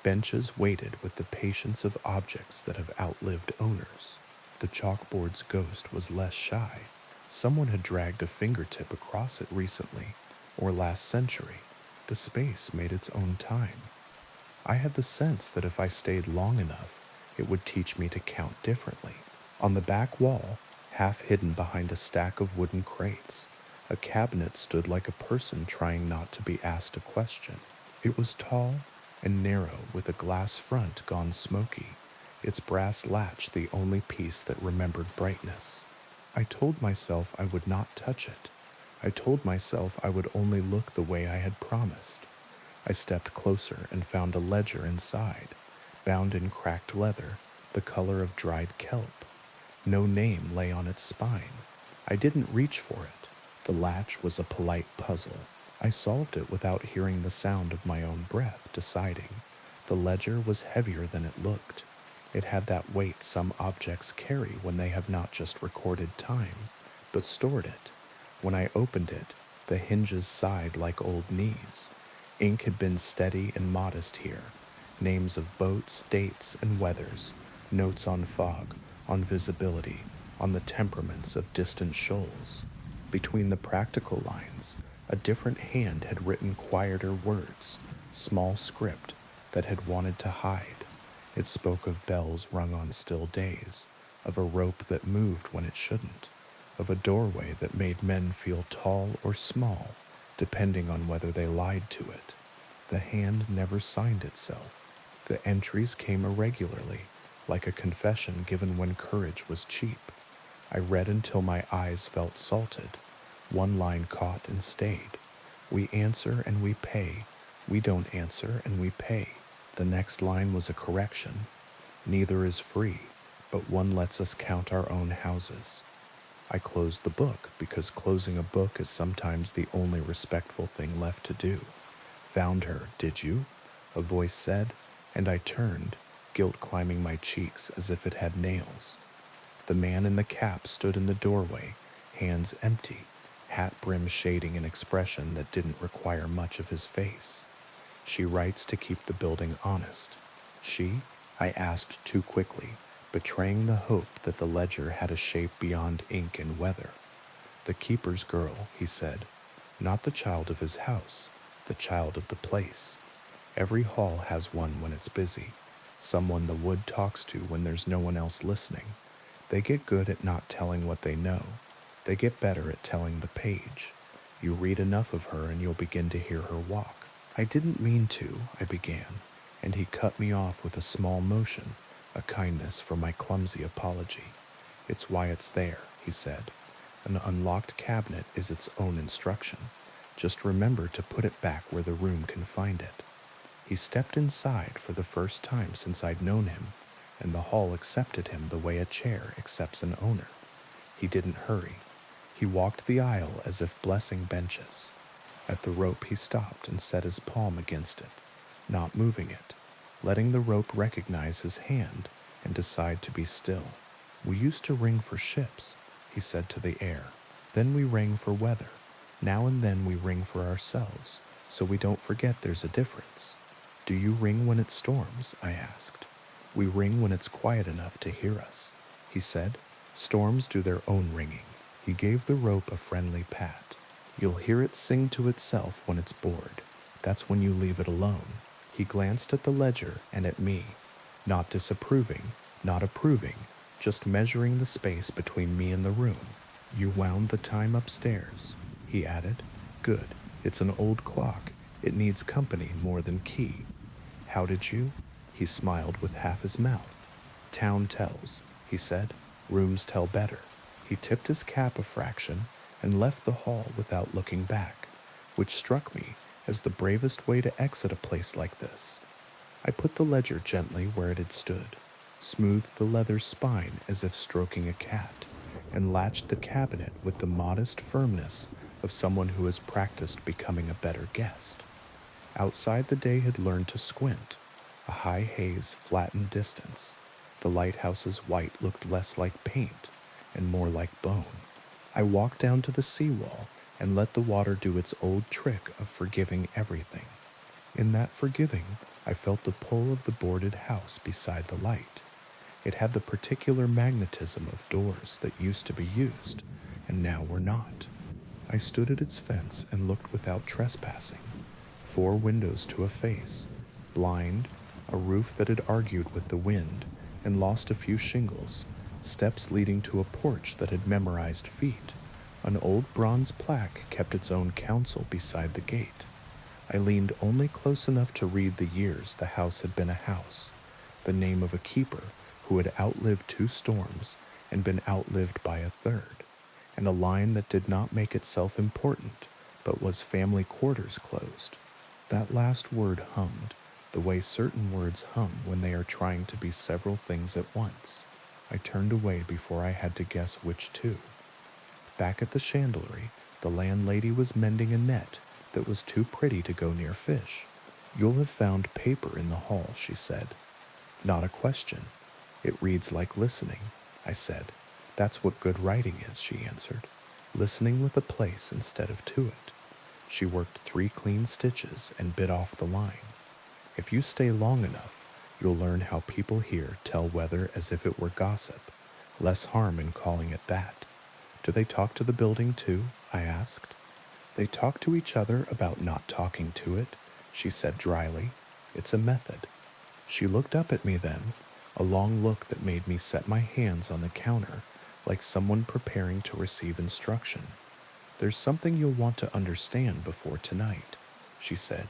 Benches waited with the patience of objects that have outlived owners. The chalkboard's ghost was less shy. Someone had dragged a fingertip across it recently, or last century. The space made its own time. I had the sense that if I stayed long enough, it would teach me to count differently. On the back wall, half hidden behind a stack of wooden crates, a cabinet stood like a person trying not to be asked a question. It was tall and narrow with a glass front gone smoky, its brass latch the only piece that remembered brightness. I told myself I would not touch it. I told myself I would only look the way I had promised. I stepped closer and found a ledger inside, bound in cracked leather, the color of dried kelp. No name lay on its spine. I didn't reach for it. The latch was a polite puzzle. I solved it without hearing the sound of my own breath deciding. The ledger was heavier than it looked. It had that weight some objects carry when they have not just recorded time, but stored it. When I opened it, the hinges sighed like old knees. Ink had been steady and modest here. Names of boats, dates, and weathers, notes on fog, on visibility, on the temperaments of distant shoals. Between the practical lines, a different hand had written quieter words, small script that had wanted to hide. It spoke of bells rung on still days, of a rope that moved when it shouldn't, of a doorway that made men feel tall or small, depending on whether they lied to it. The hand never signed itself. The entries came irregularly, like a confession given when courage was cheap. I read until my eyes felt salted. One line caught and stayed. We answer and we pay. We don't answer and we pay. The next line was a correction. Neither is free, but one lets us count our own houses. I closed the book because closing a book is sometimes the only respectful thing left to do. Found her, did you? A voice said, and I turned, guilt climbing my cheeks as if it had nails. The man in the cap stood in the doorway, hands empty, hat brim shading an expression that didn't require much of his face. She writes to keep the building honest. She? I asked too quickly, betraying the hope that the ledger had a shape beyond ink and weather. The keeper's girl, he said, not the child of his house, the child of the place. Every hall has one when it's busy, someone the wood talks to when there's no one else listening. They get good at not telling what they know. They get better at telling the page. You read enough of her and you'll begin to hear her walk. I didn't mean to, I began, and he cut me off with a small motion, a kindness for my clumsy apology. It's why it's there, he said. An unlocked cabinet is its own instruction. Just remember to put it back where the room can find it. He stepped inside for the first time since I'd known him, and the hall accepted him the way a chair accepts an owner. He didn't hurry. He walked the aisle as if blessing benches. At the rope he stopped and set his palm against it, not moving it, letting the rope recognize his hand and decide to be still. We used to ring for ships, he said to the air. Then we rang for weather. Now and then we ring for ourselves, so we don't forget there's a difference. Do you ring when it storms? I asked. We ring when it's quiet enough to hear us, he said. Storms do their own ringing. He gave the rope a friendly pat. You'll hear it sing to itself when it's bored. That's when you leave it alone. He glanced at the ledger and at me, not disapproving, not approving, just measuring the space between me and the room. You wound the time upstairs, he added. Good. It's an old clock. It needs company more than key. How did you? He smiled with half his mouth. Town tells, he said. Rooms tell better. He tipped his cap a fraction and left the hall without looking back, which struck me as the bravest way to exit a place like this. I put the ledger gently where it had stood, smoothed the leather spine as if stroking a cat, and latched the cabinet with the modest firmness of someone who has practiced becoming a better guest. Outside the day had learned to squint. A high haze flattened distance. The lighthouse's white looked less like paint and more like bone. I walked down to the seawall and let the water do its old trick of forgiving everything. In that forgiving, I felt the pull of the boarded house beside the light. It had the particular magnetism of doors that used to be used and now were not. I stood at its fence and looked without trespassing. 4 windows to a face, blind, a roof that had argued with the wind and lost a few shingles, steps leading to a porch that had memorized feet. An old bronze plaque kept its own counsel beside the gate. I leaned only close enough to read the years the house had been a house, the name of a keeper who had outlived 2 storms and been outlived by a third, and a line that did not make itself important, but was family quarters closed. That last word hummed, the way certain words hum when they are trying to be several things at once. I turned away before I had to guess which 2. Back at the chandlery, the landlady was mending a net that was too pretty to go near fish. You'll have found paper in the hall, she said. Not a question. It reads like listening, I said. That's what good writing is, she answered. Listening with a place instead of to it. She worked 3 clean stitches and bit off the line. If you stay long enough, you'll learn how people here tell weather as if it were gossip, Less harm in calling it that. Do they talk to the building too? I asked. They talk to each other about not talking to it, she said dryly. It's a method. She looked up at me then, a long look that made me set my hands on the counter like someone preparing to receive instruction. There's something you'll want to understand before tonight, she said.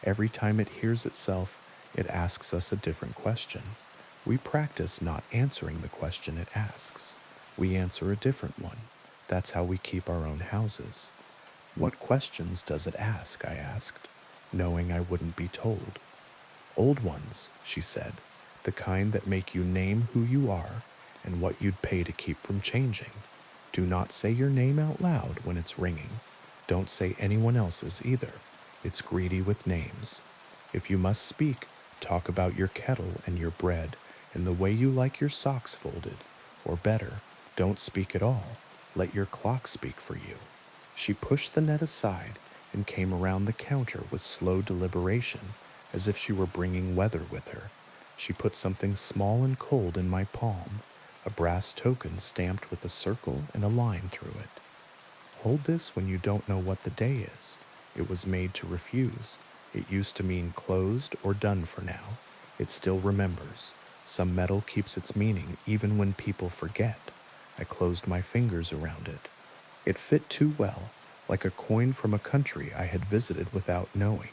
Every time it hears itself, it asks us a different question. We practice not answering the question it asks. We answer a different one. That's how we keep our own houses. What questions does it ask? I asked, knowing I wouldn't be told. Old ones, she said, the kind that make you name who you are and what you'd pay to keep from changing. Do not say your name out loud when it's ringing. Don't say anyone else's either. It's greedy with names. If you must speak, talk about your kettle and your bread and the way you like your socks folded. Or better, don't speak at all. Let your clock speak for you. She pushed the net aside and came around the counter with slow deliberation, as if she were bringing weather with her. She put something small and cold in my palm, a brass token stamped with a circle and a line through it. Hold this when you don't know what the day is. It was made to refuse. It used to mean closed or done for now. It still remembers. Some metal keeps its meaning even when people forget. I closed my fingers around it. It fit too well, like a coin from a country I had visited without knowing.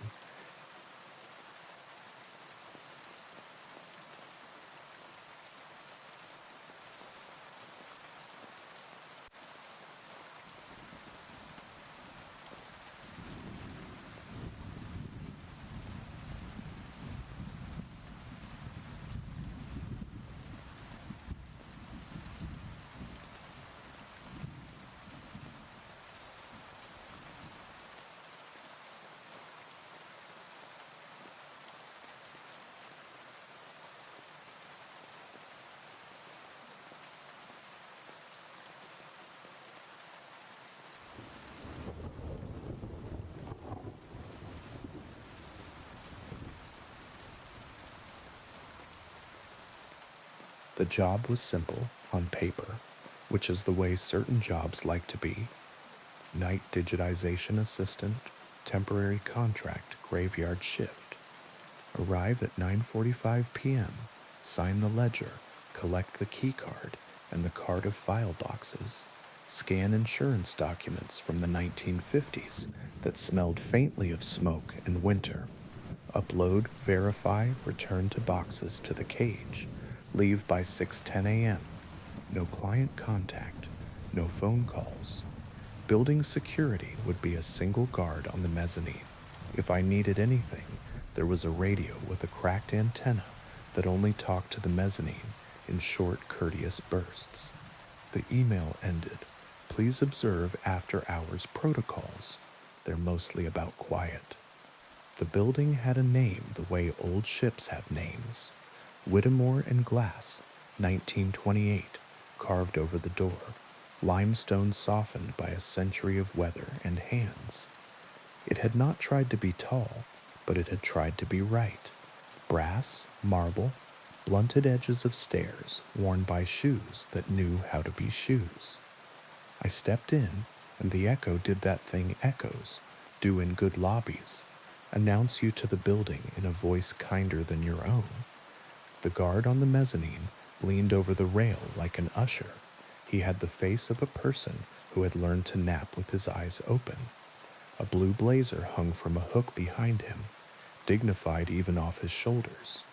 The job was simple, on paper, which is the way certain jobs like to be. Night digitization assistant, temporary contract, graveyard shift. Arrive at 9:45 p.m., sign the ledger, collect the key card and the card of file boxes, scan insurance documents from the 1950s that smelled faintly of smoke and winter, upload, verify, return to boxes to the cage, leave by 6:10 a.m., no client contact, no phone calls. Building security would be a single guard on the mezzanine. If I needed anything, there was a radio with a cracked antenna that only talked to the mezzanine in short, courteous bursts. The email ended. Please observe after-hours protocols. They're mostly about quiet. The building had a name the way old ships have names. Whittemore and Glass, 1928, carved over the door. Limestone softened by a century of weather and hands. It had not tried to be tall, but it had tried to be right. Brass, marble, blunted edges of stairs worn by shoes that knew how to be shoes. I stepped in, and the echo did that thing echoes do in good lobbies, announce you to the building in a voice kinder than your own. The guard on the mezzanine leaned over the rail like an usher. He had the face of a person who had learned to nap with his eyes open. A blue blazer hung from a hook behind him, dignified even off his shoulders.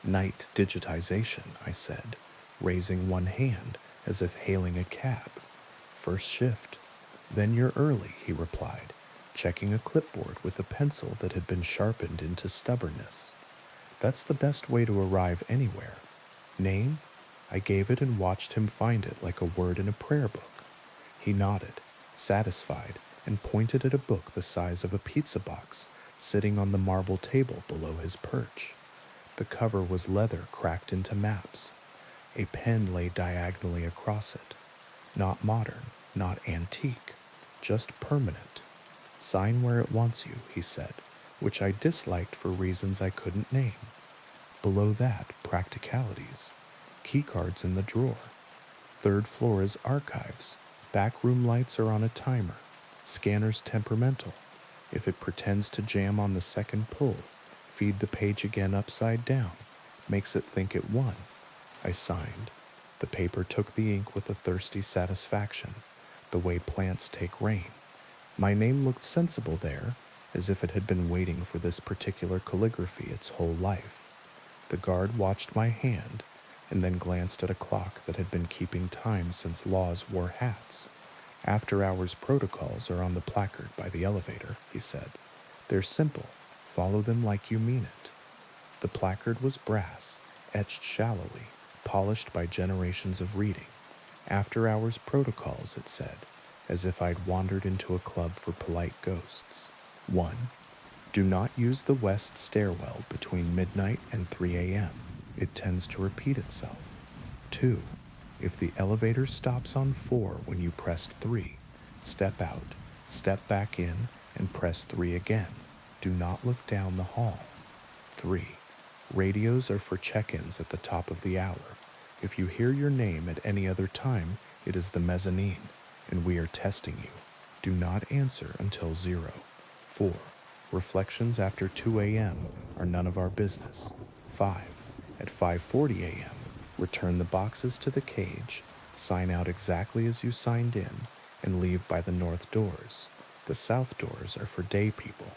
Night digitization, I said, raising one hand as if hailing a cab. First shift. Then you're early, he replied, checking a clipboard with a pencil that had been sharpened into stubbornness. That's the best way to arrive anywhere. Name? I gave it and watched him find it like a word in a prayer book. He nodded, satisfied, and pointed at a book the size of a pizza box sitting on the marble table below his perch. The cover was leather cracked into maps. A pen lay diagonally across it. Not modern, not antique, just permanent. Sign where it wants you, he said, which I disliked for reasons I couldn't name. Below that, practicalities. Keycards in the drawer. Third floor is archives. Backroom lights are on a timer. Scanner's temperamental. If it pretends to jam on the second pull, feed the page again upside down. Makes it think it won. I signed. The paper took the ink with a thirsty satisfaction, the way plants take rain. My name looked sensible there, as if it had been waiting for this particular calligraphy its whole life. The guard watched my hand, and then glanced at a clock that had been keeping time since laws wore hats. After-hours protocols are on the placard by the elevator, he said. They're simple. Follow them like you mean it. The placard was brass, etched shallowly, polished by generations of reading. After-hours protocols, it said, as if I'd wandered into a club for polite ghosts. 1. Do not use the west stairwell between midnight and 3 a.m. It tends to repeat itself. 2. If the elevator stops on 4 when you pressed 3, step out, step back in, and press 3 again. Do not look down the hall. 3. Radios are for check-ins at the top of the hour. If you hear your name at any other time, it is the mezzanine, and we are testing you. Do not answer until 0. 4. Reflections after 2 a.m. are none of our business. 5. At 5:40 a.m., return the boxes to the cage, sign out exactly as you signed in, and leave by the north doors. The south doors are for day people.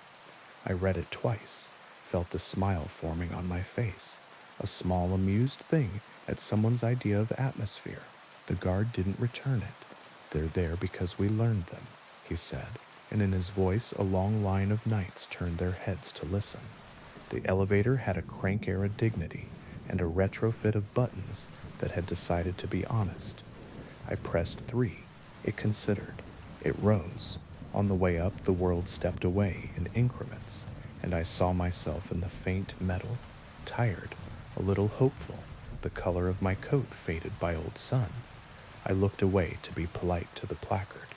I read it twice, felt a smile forming on my face, a small amused thing at someone's idea of atmosphere. The guard didn't return it. They're there because we learned them, he said, and in his voice a long line of knights turned their heads to listen. The elevator had a crank-era dignity and a retrofit of buttons that had decided to be honest. I pressed 3. It considered. It rose. On the way up, the world stepped away in increments, and I saw myself in the faint metal, tired, a little hopeful, the color of my coat faded by old sun. I looked away to be polite to the placard.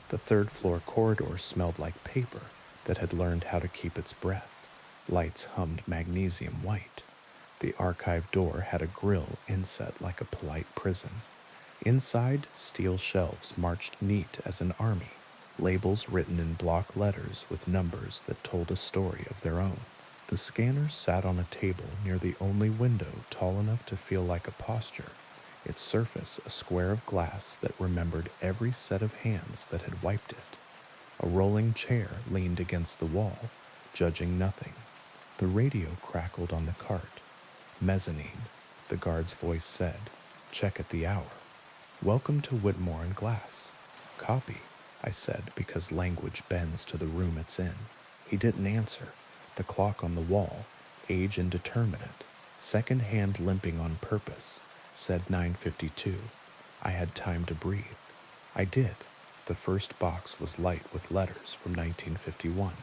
The third-floor corridor smelled like paper that had learned how to keep its breath. Lights hummed magnesium white. The archive door had a grill inset like a polite prison. Inside, steel shelves marched neat as an army, labels written in block letters with numbers that told a story of their own. The scanner sat on a table near the only window tall enough to feel like a posture, its surface a square of glass that remembered every set of hands that had wiped it. A rolling chair leaned against the wall, judging nothing. The radio crackled on the cart. Mezzanine, the guard's voice said. Check at the hour. Welcome to Whitmore and Glass. Copy, I said, because language bends to the room it's in. He didn't answer. The clock on the wall, age indeterminate, second hand limping on purpose, said 9:52. I had time to breathe. I did. The first box was light with letters from 1951.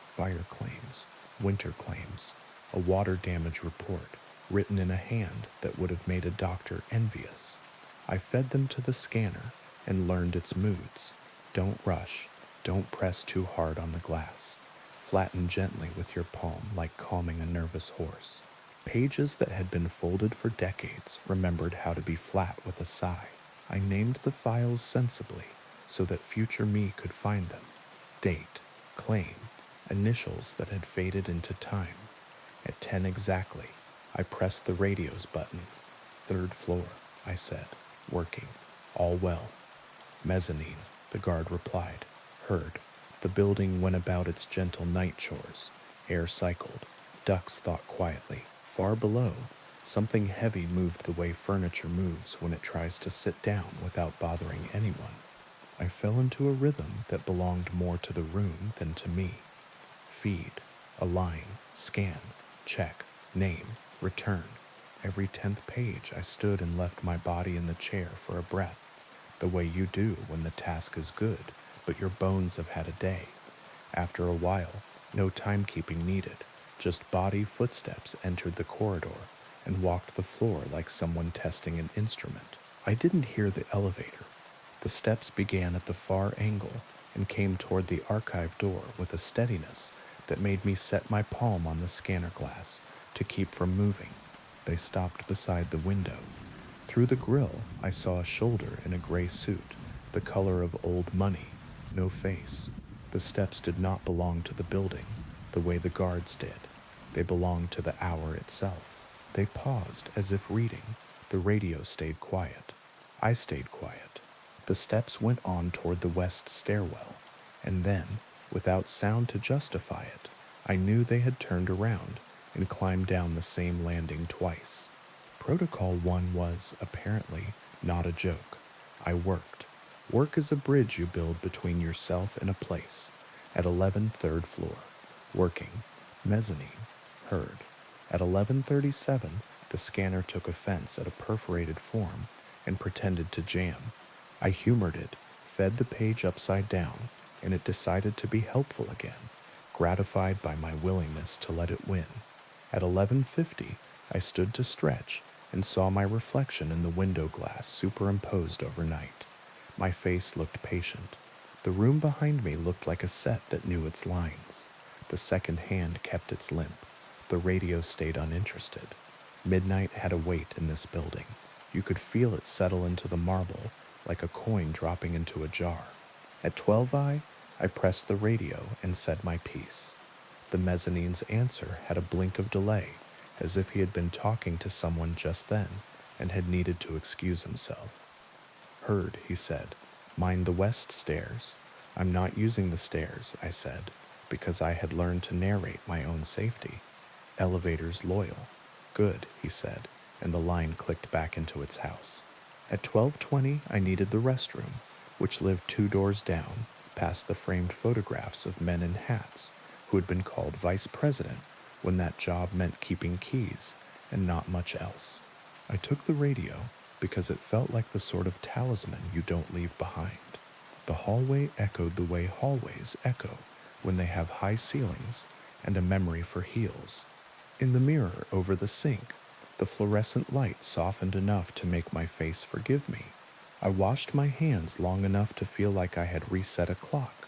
Fire claims, winter claims, a water damage report, written in a hand that would have made a doctor envious. I fed them to the scanner and learned its moods. Don't rush. Don't press too hard on the glass. Flatten gently with your palm like calming a nervous horse. Pages that had been folded for decades remembered how to be flat with a sigh. I named the files sensibly so that future me could find them. Date, claim, initials that had faded into time. At 10 exactly, I pressed the radio's button. Third floor, I said, working. All well. Mezzanine, the guard replied. Heard. The building went about its gentle night chores. Air cycled. Ducks thought quietly. Far below, something heavy moved the way furniture moves when it tries to sit down without bothering anyone. I fell into a rhythm that belonged more to the room than to me. Feed, align, scan, check, name, return. Every 10th page I stood and left my body in the chair for a breath, the way you do when the task is good, but your bones have had a day. After a while, no timekeeping needed, just body footsteps entered the corridor and walked the floor like someone testing an instrument. I didn't hear the elevator. The steps began at the far angle and came toward the archive door with a steadiness that made me set my palm on the scanner glass to keep from moving. They stopped beside the window. Through the grill, I saw a shoulder in a gray suit, the color of old money, no face. The steps did not belong to the building, the way the guards did. They belonged to the hour itself. They paused as if reading. The radio stayed quiet. I stayed quiet. The steps went on toward the west stairwell, and then, without sound to justify it, I knew they had turned around and climbed down the same landing twice. Protocol 1 was, apparently, not a joke. I worked. Work is a bridge you build between yourself and a place. At 11 third floor. Working. Mezzanine. Heard. At 11:37, the scanner took offense at a perforated form and pretended to jam. I humored it, fed the page upside down, and it decided to be helpful again, gratified by my willingness to let it win. At 11:50, I stood to stretch and saw my reflection in the window glass superimposed overnight. My face looked patient. The room behind me looked like a set that knew its lines. The second hand kept its limp. The radio stayed uninterested. Midnight had a weight in this building. You could feel it settle into the marble like a coin dropping into a jar. At 12 I pressed the radio and said my piece. The mezzanine's answer had a blink of delay, as if he had been talking to someone just then and had needed to excuse himself. Heard, he said. Mind the west stairs. I'm not using the stairs, I said, because I had learned to narrate my own safety. Elevator's loyal. Good, he said, and the line clicked back into its house. At 12:20, I needed the restroom, which lived 2 doors down, past the framed photographs of men in hats who had been called vice president when that job meant keeping keys and not much else. I took the radio because it felt like the sort of talisman you don't leave behind. The hallway echoed the way hallways echo when they have high ceilings and a memory for heels. In the mirror over the sink, the fluorescent light softened enough to make my face forgive me. I washed my hands long enough to feel like I had reset a clock.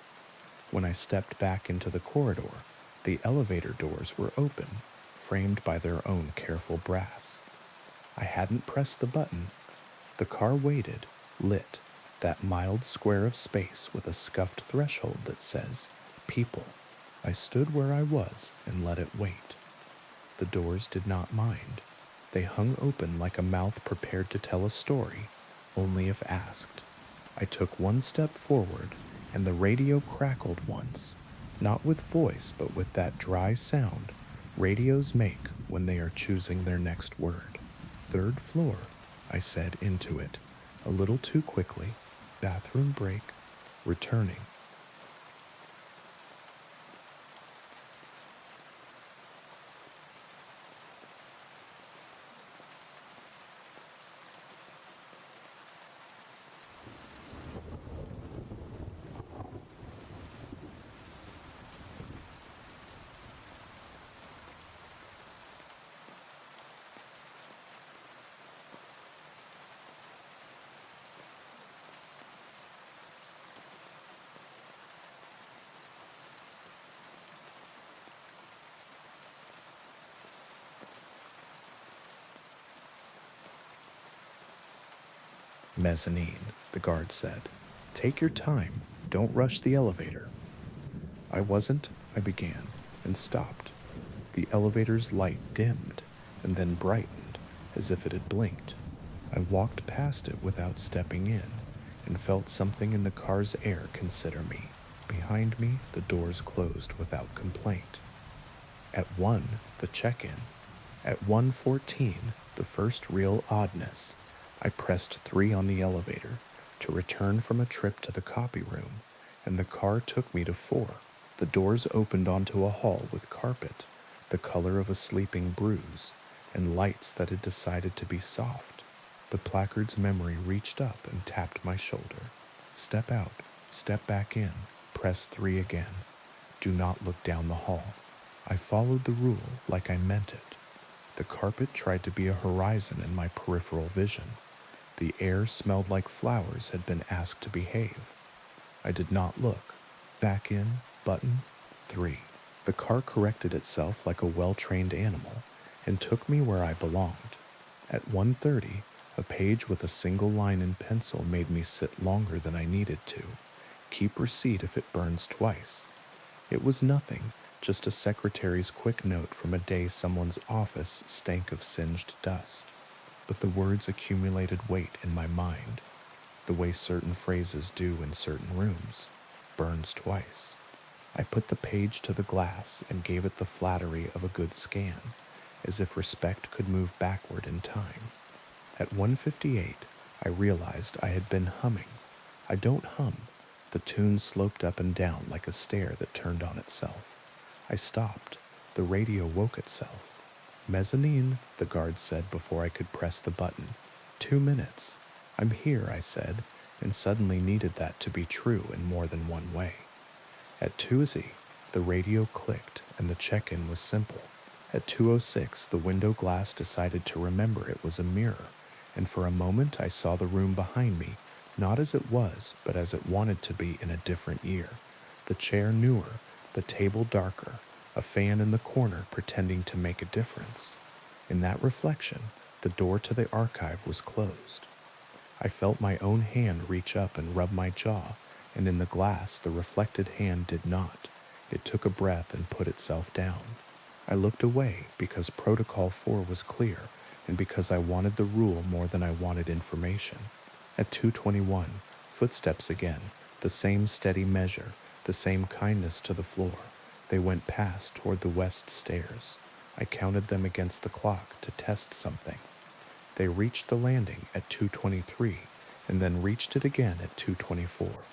When I stepped back into the corridor, the elevator doors were open, framed by their own careful brass. I hadn't pressed the button. The car waited, lit, that mild square of space with a scuffed threshold that says, people. I stood where I was and let it wait. The doors did not mind. They hung open like a mouth prepared to tell a story, only if asked. I took one step forward, and the radio crackled once, not with voice but with that dry sound radios make when they are choosing their next word. 3rd floor, I said into it, a little too quickly. Bathroom break, returning. Mezzanine, the guard said. Take your time. Don't rush the elevator. I wasn't, I began, and stopped. The elevator's light dimmed, and then brightened, as if it had blinked. I walked past it without stepping in, and felt something in the car's air consider me. Behind me, the doors closed without complaint. At 1, the check-in. At 1:14, the first real oddness. I pressed 3 on the elevator to return from a trip to the copy room, and the car took me to 4. The doors opened onto a hall with carpet, the color of a sleeping bruise, and lights that had decided to be soft. The placard's memory reached up and tapped my shoulder. Step out, step back in, press 3 again. Do not look down the hall. I followed the rule like I meant it. The carpet tried to be a horizon in my peripheral vision. The air smelled like flowers had been asked to behave. I did not look. Back in, button, 3. The car corrected itself like a well-trained animal and took me where I belonged. At 1:30, A page with a single line in pencil made me sit longer than I needed to. Keep receipt if it burns twice. It was nothing, just a secretary's quick note from a day someone's office stank of singed dust. But the words accumulated weight in my mind, the way certain phrases do in certain rooms. Burns twice. I put the page to the glass and gave it the flattery of a good scan, as if respect could move backward in time. At 1:58, I realized I had been humming. I don't hum. The tune sloped up and down like a stair that turned on itself. I stopped. The radio woke itself. Mezzanine, the guard said before I could press the button. 2 minutes. I'm here, I said, and suddenly needed that to be true in more than one way. At 2:00, the radio clicked and the check-in was simple. At 2:06, the window glass decided to remember it was a mirror, and for a moment I saw the room behind me, not as it was, but as it wanted to be in a different year. The chair newer, the table darker, a fan in the corner pretending to make a difference. In that reflection, the door to the archive was closed. I felt my own hand reach up and rub my jaw, and in the glass the reflected hand did not. It took a breath and put itself down. I looked away because Protocol 4 was clear, and because I wanted the rule more than I wanted information. At 2:21, footsteps again, the same steady measure, the same kindness to the floor. They went past toward the west stairs. I counted them against the clock to test something. They reached the landing at 2:23, and then reached it again at 2:24.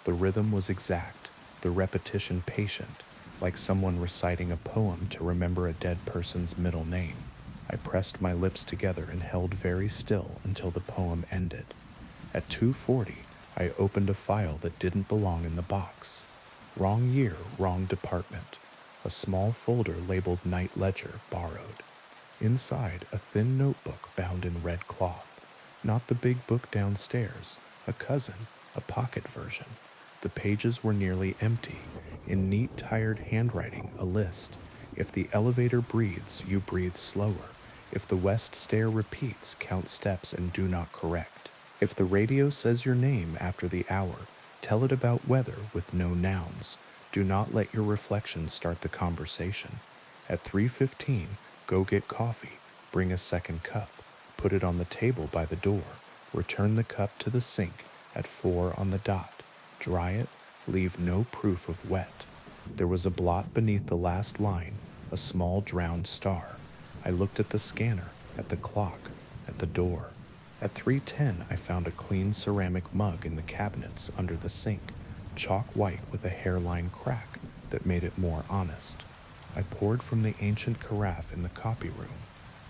The rhythm was exact, the repetition patient, like someone reciting a poem to remember a dead person's middle name. I pressed my lips together and held very still until the poem ended. At 2:40, I opened a file that didn't belong in the box. Wrong year, wrong department. A small folder labeled Night Ledger, borrowed. Inside, a thin notebook bound in red cloth. Not the big book downstairs, a cousin, a pocket version. The pages were nearly empty. In neat, tired handwriting, a list. If the elevator breathes, you breathe slower. If the west stair repeats, count steps and do not correct. If the radio says your name after the hour, tell it about weather with no nouns. Do not let your reflection start the conversation. At 3:15, go get coffee. Bring a second cup. Put it on the table by the door. Return the cup to the sink at 4 on the dot. Dry it. Leave no proof of wet. There was a blot beneath the last line, a small drowned star. I looked at the scanner, at the clock, at the door. At 3:10, I found a clean ceramic mug in the cabinets under the sink, chalk white with a hairline crack that made it more honest. I poured from the ancient carafe in the copy room.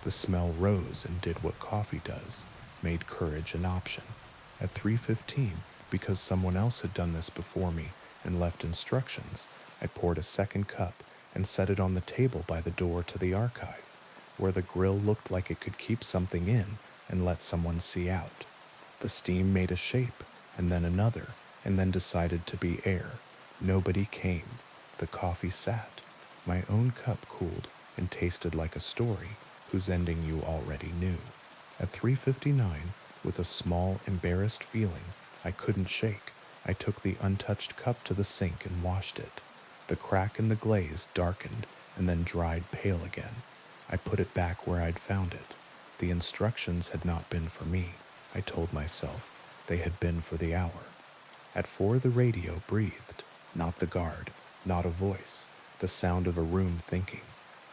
The smell rose and did what coffee does, made courage an option. At 3:15, because someone else had done this before me and left instructions, I poured a second cup and set it on the table by the door to the archive, where the grill looked like it could keep something in and let someone see out. The steam made a shape, and then another, and then decided to be air. Nobody came. The coffee sat. My own cup cooled and tasted like a story whose ending you already knew. At 3:59, with a small, embarrassed feeling I couldn't shake, I took the untouched cup to the sink and washed it. The crack in the glaze darkened and then dried pale again. I put it back where I'd found it. The instructions had not been for me, I told myself. They had been for the hour. At 4, the radio breathed. Not the guard, not a voice, the sound of a room thinking.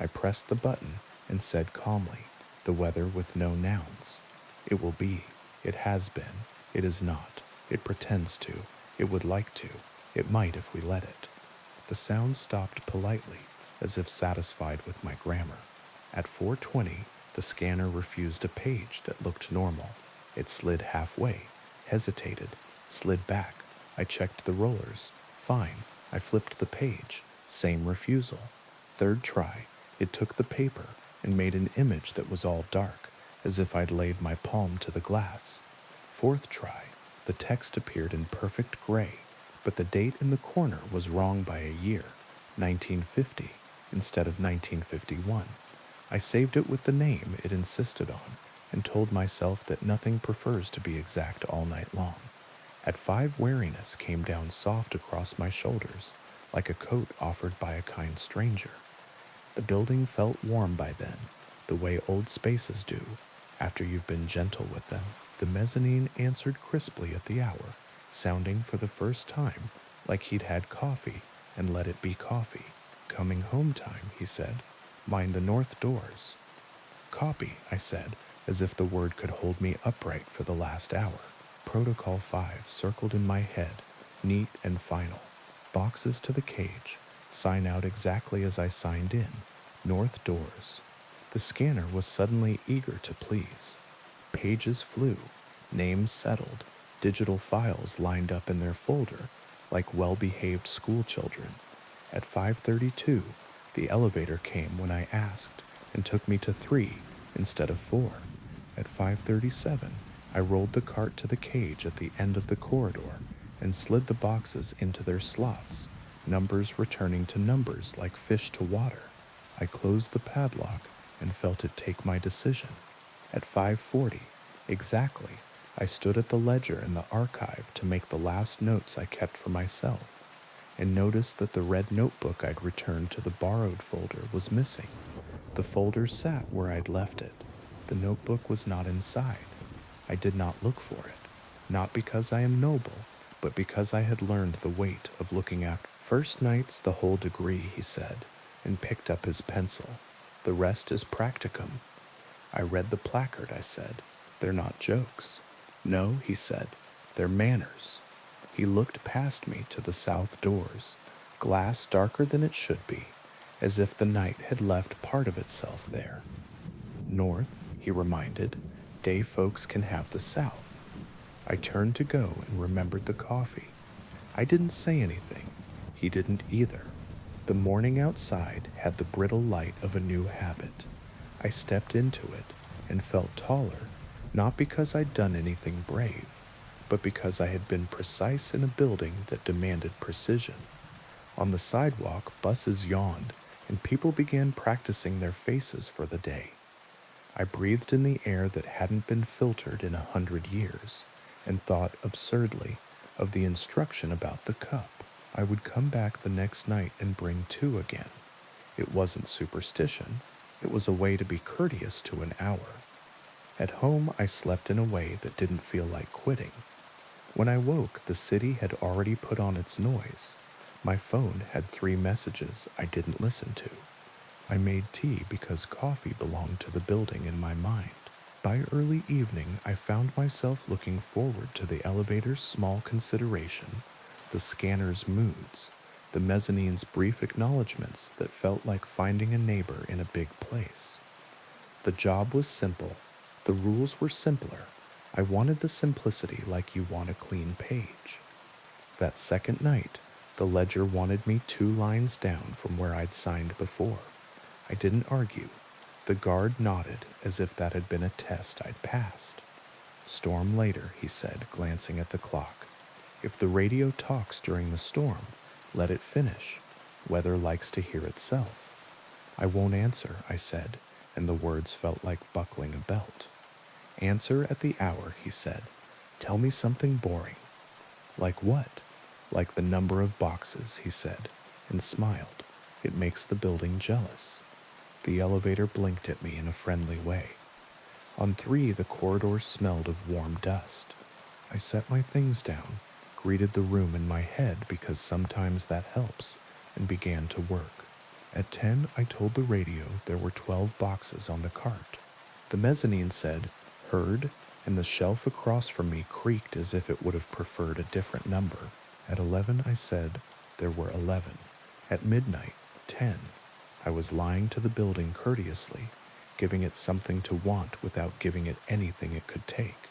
I pressed the button and said calmly, the weather with no nouns. It will be. It has been. It is not. It pretends to. It would like to. It might if we let it. The sound stopped politely, as if satisfied with my grammar. At 4:20, the scanner refused a page that looked normal. It slid halfway, hesitated, slid back. I checked the rollers. Fine. I flipped the page. Same refusal. Third try, it took the paper and made an image that was all dark, as if I'd laid my palm to the glass. Fourth try, the text appeared in perfect gray, but the date in the corner was wrong by a year, 1950, instead of 1951. I saved it with the name it insisted on, and told myself that nothing prefers to be exact all night long. At 5, wariness came down soft across my shoulders, like a coat offered by a kind stranger. The building felt warm by then, the way old spaces do, after you've been gentle with them. The mezzanine answered crisply at the hour, sounding for the first time like he'd had coffee and let it be coffee. Coming home time, he said. Mind the north doors. Copy, I said, as if the word could hold me upright for the last hour. Protocol 5 circled in my head, neat and final. Boxes to the cage, sign out exactly as I signed in. North doors. The scanner was suddenly eager to please. Pages flew, names settled, digital files lined up in their folder like well-behaved schoolchildren. At 5:32, the elevator came when I asked and took me to 3 instead of 4. At 5:37, I rolled the cart to the cage at the end of the corridor and slid the boxes into their slots, numbers returning to numbers like fish to water. I closed the padlock and felt it take my decision. At 5:40, exactly, I stood at the ledger in the archive to make the last notes I kept for myself, and noticed that the red notebook I'd returned to the borrowed folder was missing. The folder sat where I'd left it. The notebook was not inside. I did not look for it, not because I am noble, but because I had learned the weight of looking after. First night's the whole degree, he said, and picked up his pencil. The rest is practicum. I read the placard, I said. They're not jokes. No, he said, they're manners. He looked past me to the south doors, glass darker than it should be, as if the night had left part of itself there. North, he reminded, day folks can have the south. I turned to go and remembered the coffee. I didn't say anything. He didn't either. The morning outside had the brittle light of a new habit. I stepped into it and felt taller, not because I'd done anything brave, but because I had been precise in a building that demanded precision. On the sidewalk, buses yawned, and people began practicing their faces for the day. I breathed in the air that hadn't been filtered in 100 years, and thought absurdly of the instruction about the cup. I would come back the next night and bring 2 again. It wasn't superstition. It was a way to be courteous to an hour. At home, I slept in a way that didn't feel like quitting. When I woke, the city had already put on its noise. My phone had 3 messages I didn't listen to. I made tea because coffee belonged to the building in my mind. By early evening, I found myself looking forward to the elevator's small consideration, the scanner's moods, the mezzanine's brief acknowledgments that felt like finding a neighbor in a big place. The job was simple. The rules were simpler. I wanted the simplicity like you want a clean page. That second night, the ledger wanted me 2 lines down from where I'd signed before. I didn't argue. The guard nodded as if that had been a test I'd passed. Storm later, he said, glancing at the clock. If the radio talks during the storm, let it finish. Weather likes to hear itself. I won't answer, I said, and the words felt like buckling a belt. Answer at the hour, he said. Tell me something boring. Like what? Like the number of boxes, he said, and smiled. It makes the building jealous. The elevator blinked at me in a friendly way. On 3, the corridor smelled of warm dust. I set my things down, greeted the room in my head because sometimes that helps, and began to work. At 10, I told the radio there were 12 boxes on the cart. The mezzanine said, heard, and the shelf across from me creaked as if it would have preferred a different number. At 11, I said there were 11. At midnight, 10. I was lying to the building courteously, giving it something to want without giving it anything it could take.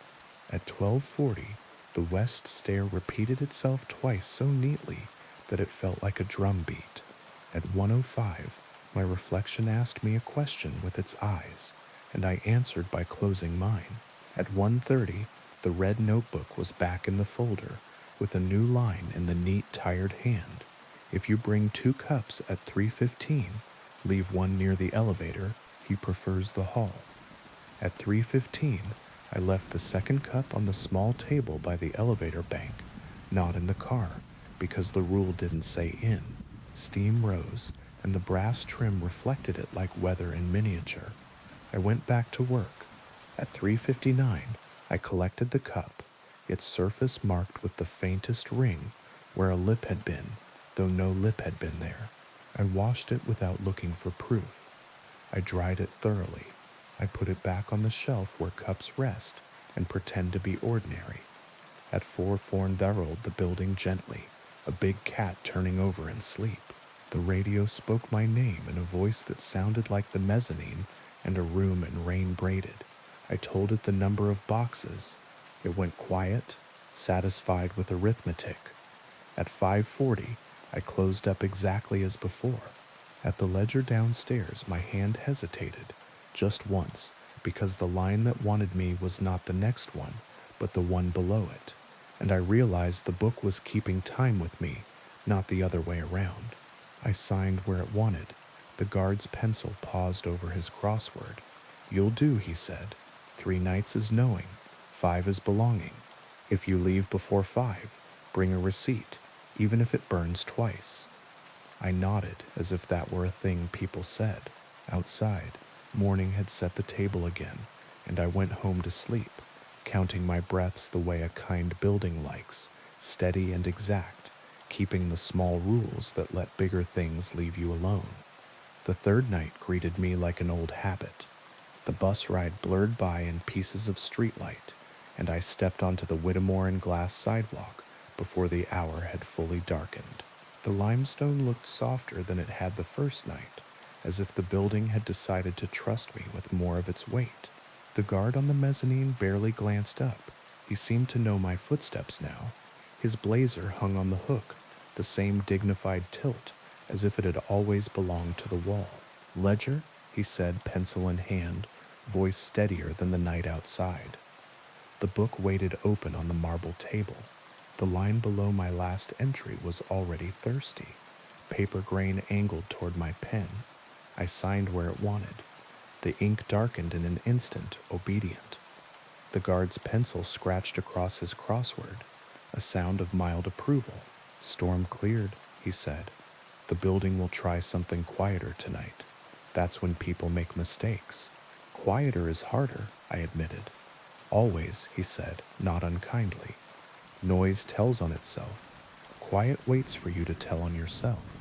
At 12:40, the west stair repeated itself twice so neatly that it felt like a drum beat. At 1:05, my reflection asked me a question with its eyes, and I answered by closing mine. At 1:30, the red notebook was back in the folder, with a new line in the neat, tired hand. If you bring 2 cups at 3:15, leave 1 near the elevator, he prefers the hall. At 3:15, I left the second cup on the small table by the elevator bank, not in the car, because the rule didn't say in. Steam rose, and the brass trim reflected it like weather in miniature. I went back to work. At 3:59, I collected the cup, its surface marked with the faintest ring where a lip had been, though no lip had been there. I washed it without looking for proof. I dried it thoroughly. I put it back on the shelf where cups rest and pretend to be ordinary. At 4:40, the building gently, a big cat turning over in sleep. The radio spoke my name in a voice that sounded like the mezzanine and a room in rain braided. I told it the number of boxes. It went quiet, satisfied with arithmetic. At 5:40, I closed up exactly as before. At the ledger downstairs, my hand hesitated, just once, because the line that wanted me was not the next one, but the one below it, and I realized the book was keeping time with me, not the other way around. I signed where it wanted. The guard's pencil paused over his crossword. "You'll do," he said. 3 nights is knowing, 5 is belonging. If you leave before 5, bring a receipt, even if it burns twice. I nodded as if that were a thing people said. Outside, morning had set the table again, and I went home to sleep, counting my breaths the way a kind building likes, steady and exact, keeping the small rules that let bigger things leave you alone. The third night greeted me like an old habit. The bus ride blurred by in pieces of streetlight, and I stepped onto the Whittemore and glass sidewalk before the hour had fully darkened. The limestone looked softer than it had the first night, as if the building had decided to trust me with more of its weight. The guard on the mezzanine barely glanced up. He seemed to know my footsteps now. His blazer hung on the hook, the same dignified tilt, as if it had always belonged to the wall. "Ledger?" he said, pencil in hand, voice steadier than the night outside. The book waited open on the marble table. The line below my last entry was already thirsty. Paper grain angled toward my pen. I signed where it wanted. The ink darkened in an instant, obedient. The guard's pencil scratched across his crossword, a sound of mild approval. "Storm cleared," he said. "The building will try something quieter tonight. That's when people make mistakes." "Quieter is harder," I admitted. "Always," he said, not unkindly. "Noise tells on itself. Quiet waits for you to tell on yourself."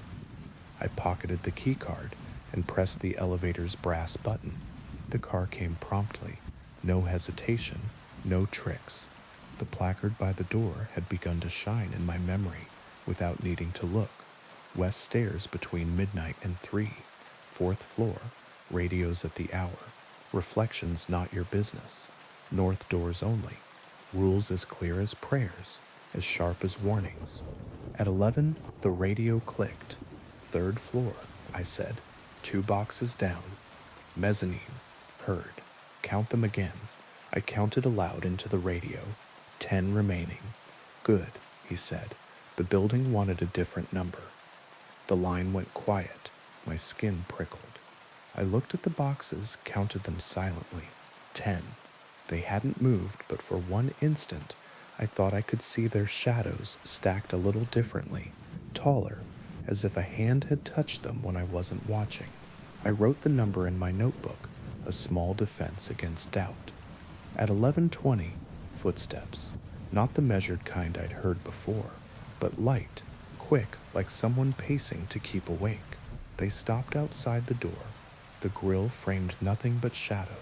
I pocketed the keycard and pressed the elevator's brass button. The car came promptly. No hesitation, no tricks. The placard by the door had begun to shine in my memory without needing to look. West stairs between midnight and 3. 4th floor, radios at the hour. Reflections not your business. North doors only. Rules as clear as prayers, as sharp as warnings. At 11, the radio clicked. 3rd floor, I said. 2 boxes down. Mezzanine. Heard. Count them again. I counted aloud into the radio. 10 remaining. Good, he said. The building wanted a different number. The line went quiet. My skin prickled. I looked at the boxes, counted them silently. 10. They hadn't moved, but for one instant, I thought I could see their shadows stacked a little differently, taller, as if a hand had touched them when I wasn't watching. I wrote the number in my notebook, a small defense against doubt. At 11:20, footsteps, not the measured kind I'd heard before, but light, quick, like someone pacing to keep awake. They stopped outside the door. The grill framed nothing but shadow,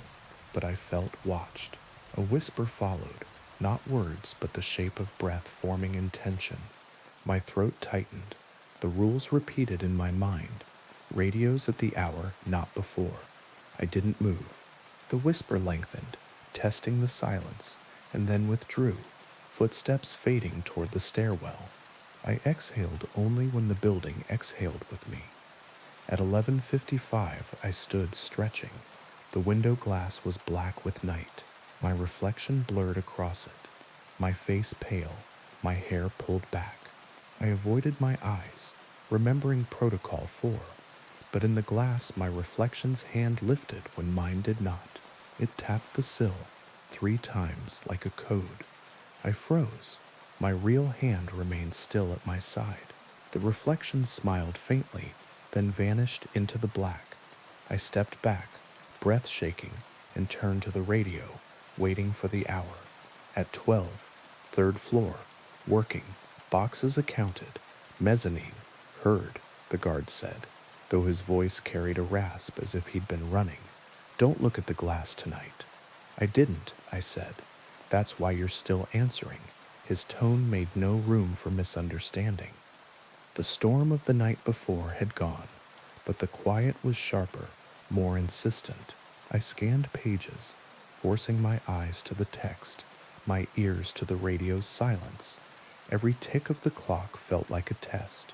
but I felt watched. A whisper followed, not words, but the shape of breath forming in tension. My throat tightened. The rules repeated in my mind. Radios at the hour, not before. I didn't move. The whisper lengthened, testing the silence, and then withdrew, footsteps fading toward the stairwell. I exhaled only when the building exhaled with me. At 11:55, I stood stretching. The window glass was black with night. My reflection blurred across it. My face pale, my hair pulled back. I avoided my eyes, remembering Protocol 4, but in the glass my reflection's hand lifted when mine did not. It tapped the sill 3 times like a code. I froze. My real hand remained still at my side. The reflection smiled faintly, then vanished into the black. I stepped back, breath shaking, and turned to the radio, waiting for the hour. At 12, third floor, working, boxes accounted, mezzanine, heard, the guard said, though his voice carried a rasp as if he'd been running. Don't look at the glass tonight. I didn't, I said. That's why you're still answering. His tone made no room for misunderstanding. The storm of the night before had gone, but the quiet was sharper, more insistent. I scanned pages, forcing my eyes to the text, my ears to the radio's silence. Every tick of the clock felt like a test.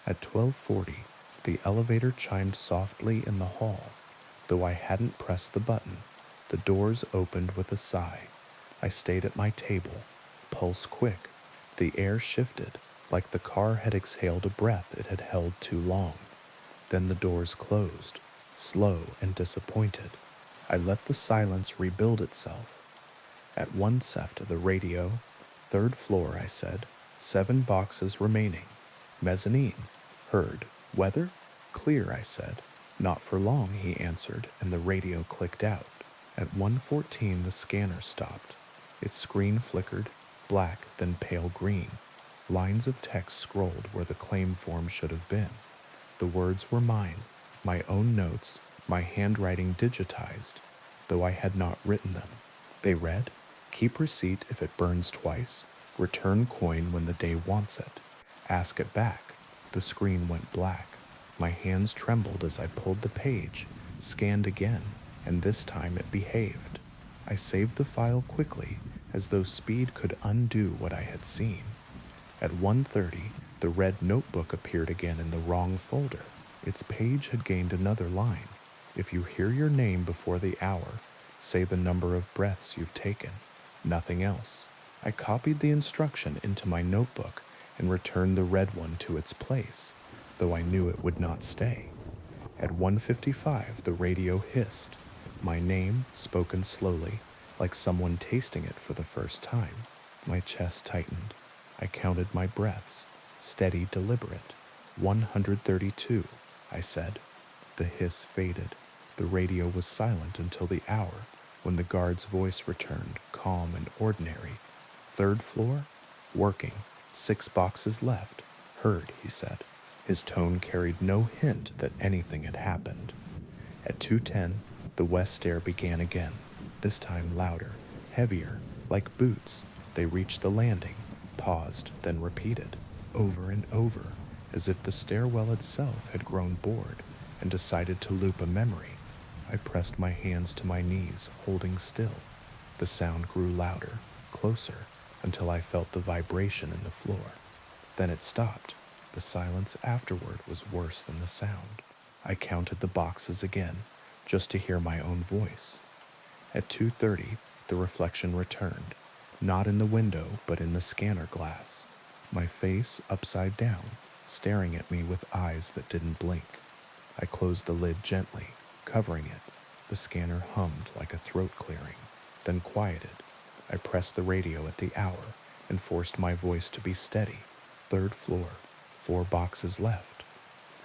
At 12:40, the elevator chimed softly in the hall. Though I hadn't pressed the button, the doors opened with a sigh. I stayed at my table, pulse quick. The air shifted, like the car had exhaled a breath it had held too long. Then the doors closed, slow and disappointed. I let the silence rebuild itself. At one seft of the radio, third floor, I said, 7 boxes remaining. Mezzanine, heard. Weather? Clear, I said. Not for long, he answered, and the radio clicked out. At 1:14, the scanner stopped. Its screen flickered, black, then pale green. Lines of text scrolled where the claim form should have been. The words were mine, my own notes, my handwriting digitized, though I had not written them. They read, keep receipt if it burns twice, return coin when the day wants it, ask it back. The screen went black. My hands trembled as I pulled the page, scanned again, and this time it behaved. I saved the file quickly, as though speed could undo what I had seen. At 1:30, the red notebook appeared again in the wrong folder. Its page had gained another line. If you hear your name before the hour, say the number of breaths you've taken. Nothing else. I copied the instruction into my notebook and returned the red one to its place, though I knew it would not stay. At 1:55, the radio hissed. My name, spoken slowly, like someone tasting it for the first time. My chest tightened. I counted my breaths, steady, deliberate. 132, I said. The hiss faded. The radio was silent until the hour, when the guard's voice returned, calm and ordinary. Third floor? Working. 6 boxes left. Heard, he said. His tone carried no hint that anything had happened. At 2:10, the west stair began again, this time louder, heavier, like boots. They reached the landing, paused, then repeated, over and over, as if the stairwell itself had grown bored and decided to loop a memory. I pressed my hands to my knees, holding still. The sound grew louder, closer, until I felt the vibration in the floor. Then it stopped. The silence afterward was worse than the sound. I counted the boxes again, just to hear my own voice. At 2:30, the reflection returned, not in the window, but in the scanner glass. My face upside down, staring at me with eyes that didn't blink. I closed the lid gently, covering it. The scanner hummed like a throat clearing, then quieted. I pressed the radio at the hour and forced my voice to be steady. Third floor, 4 boxes left.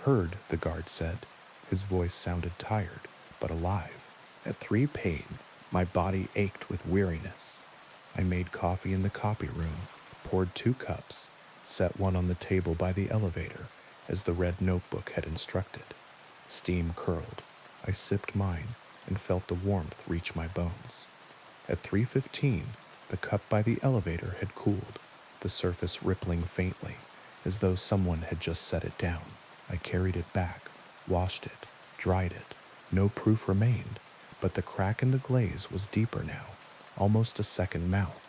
Heard, the guard said. His voice sounded tired, but alive. At 3 p.m., my body ached with weariness. I made coffee in the copy room, poured 2 cups, set one on the table by the elevator, as the red notebook had instructed. Steam curled. I sipped mine and felt the warmth reach my bones. At 3:15, the cup by the elevator had cooled, the surface rippling faintly, as though someone had just set it down. I carried it back, washed it, dried it. No proof remained, but the crack in the glaze was deeper now, almost a second mouth.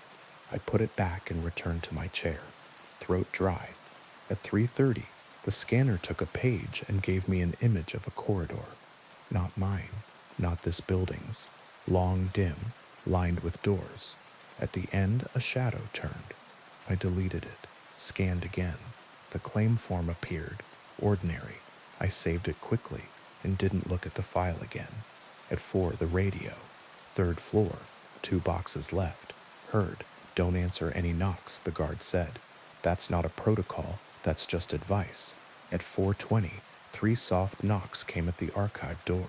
I put it back and returned to my chair, throat dry. At 3:30, the scanner took a page and gave me an image of a corridor. Not mine, not this building's. Long, dim, lined with doors. At the end, a shadow turned. I deleted it, scanned again. The claim form appeared, ordinary. I saved it quickly and didn't look at the file again. At 4, the radio. Third floor, 2 boxes left. Heard, don't answer any knocks, the guard said. That's not a protocol, that's just advice. At 4:20, 3 soft knocks came at the archive door.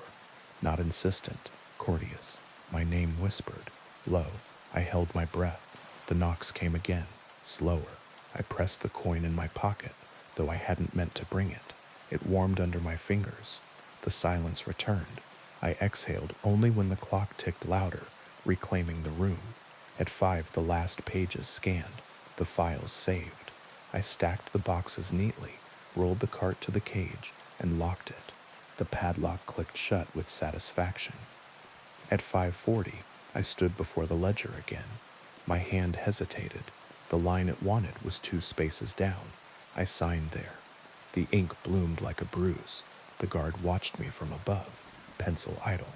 Not insistent, courteous. My name whispered. Low, I held my breath. The knocks came again, slower. I pressed the coin in my pocket, though I hadn't meant to bring it. It warmed under my fingers. The silence returned. I exhaled only when the clock ticked louder, reclaiming the room. At 5, the last pages scanned, the files saved. I stacked the boxes neatly, rolled the cart to the cage, and locked it. The padlock clicked shut with satisfaction. At 5:40, I stood before the ledger again. My hand hesitated. The line it wanted was 2 spaces down. I signed there. The ink bloomed like a bruise. The guard watched me from above, pencil idle.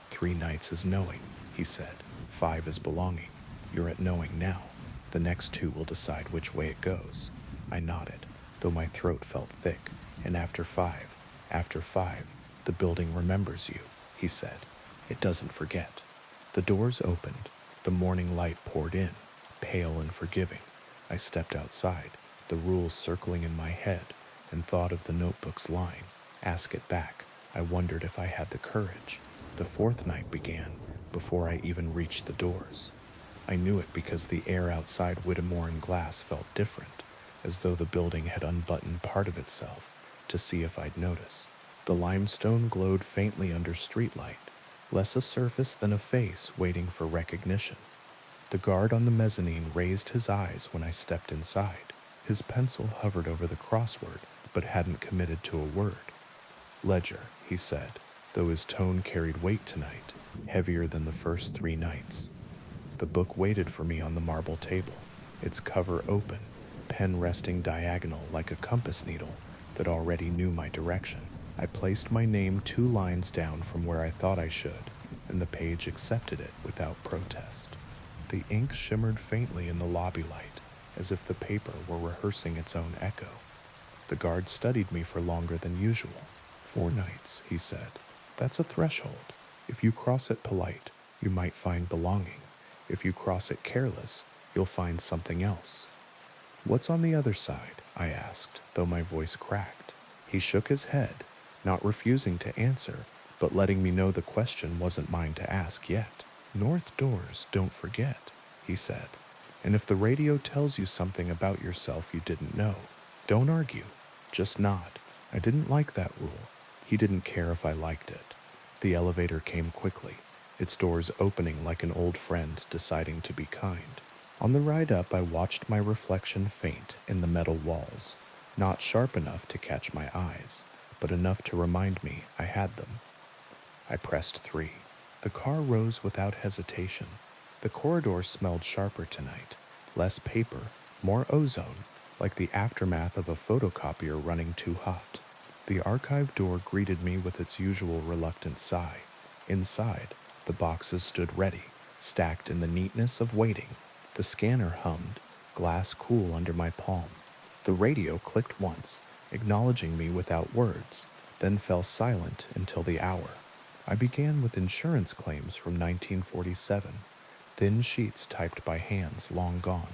3 nights is knowing, he said. 5 is belonging. You're at knowing now. The next 2 will decide which way it goes. I nodded, though my throat felt thick. And after 5, the building remembers you, he said. It doesn't forget. The doors opened. The morning light poured in, pale and forgiving. I stepped outside, the rules circling in my head, and thought of the notebook's line, ask it back. I wondered if I had the courage. The 4th night began, before I even reached the doors. I knew it because the air outside Whittemore and Glass felt different, as though the building had unbuttoned part of itself to see if I'd notice. The limestone glowed faintly under streetlight, less a surface than a face waiting for recognition. The guard on the mezzanine raised his eyes when I stepped inside. His pencil hovered over the crossword, but hadn't committed to a word. Ledger, he said, though his tone carried weight tonight, heavier than the first 3 nights. The book waited for me on the marble table, its cover open, pen resting diagonal like a compass needle that already knew my direction. I placed my name 2 lines down from where I thought I should, and the page accepted it without protest. The ink shimmered faintly in the lobby light, as if the paper were rehearsing its own echo. The guard studied me for longer than usual. 4 nights, he said. That's a threshold. If you cross it polite, you might find belonging. If you cross it careless, you'll find something else. What's on the other side? I asked, though my voice cracked. He shook his head, not refusing to answer, but letting me know the question wasn't mine to ask yet. North doors don't forget, he said. And if the radio tells you something about yourself you didn't know, don't argue, just nod. I didn't like that rule. He didn't care if I liked it. The elevator came quickly, its doors opening like an old friend deciding to be kind. On the ride up, I watched my reflection faint in the metal walls, not sharp enough to catch my eyes, but enough to remind me I had them. I pressed 3. The car rose without hesitation. The corridor smelled sharper tonight, less paper, more ozone, like the aftermath of a photocopier running too hot. The archive door greeted me with its usual reluctant sigh. Inside, the boxes stood ready, stacked in the neatness of waiting. The scanner hummed, glass cool under my palm. The radio clicked once, acknowledging me without words, then fell silent until the hour. I began with insurance claims from 1947, thin sheets typed by hands long gone.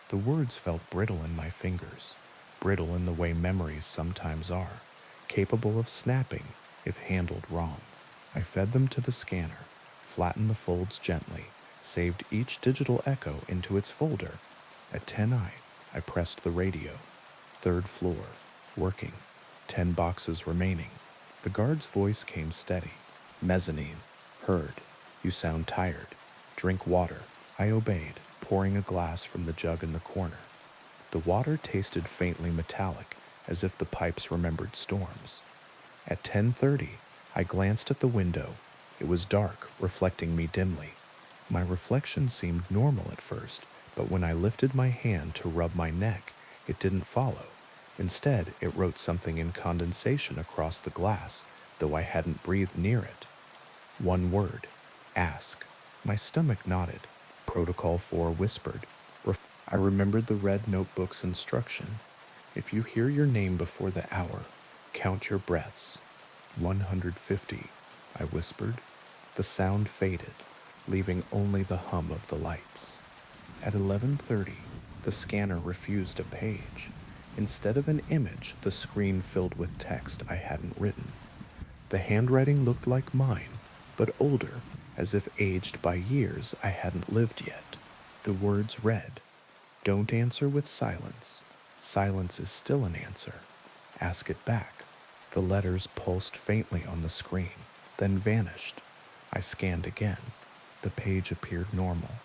The words felt brittle in my fingers, brittle in the way memories sometimes are, capable of snapping if handled wrong. I fed them to the scanner, flattened the folds gently, saved each digital echo into its folder. At 10 I pressed the radio. 3rd floor, working, 10 boxes remaining. The guard's voice came steady. Mezzanine, heard. You sound tired. Drink water. I obeyed, pouring a glass from the jug in the corner. The water tasted faintly metallic, as if the pipes remembered storms. At 10:30, I glanced at the window. It was dark, reflecting me dimly. My reflection seemed normal at first, but when I lifted my hand to rub my neck, it didn't follow. Instead, it wrote something in condensation across the glass, though I hadn't breathed near it. 1 word, ask. My stomach nodded. Protocol 4 whispered. I remembered the red notebook's instruction. If you hear your name before the hour, count your breaths. 150, I whispered. The sound faded. leaving only the hum of the lights. At 11:30, the scanner refused a page. Instead of an image, the screen filled with text I hadn't written. The handwriting looked like mine, but older, as if aged by years I hadn't lived yet. The words read, "Don't answer with silence. Silence is still an answer. Ask it back." The letters pulsed faintly on the screen, then vanished. I scanned again. The page appeared normal.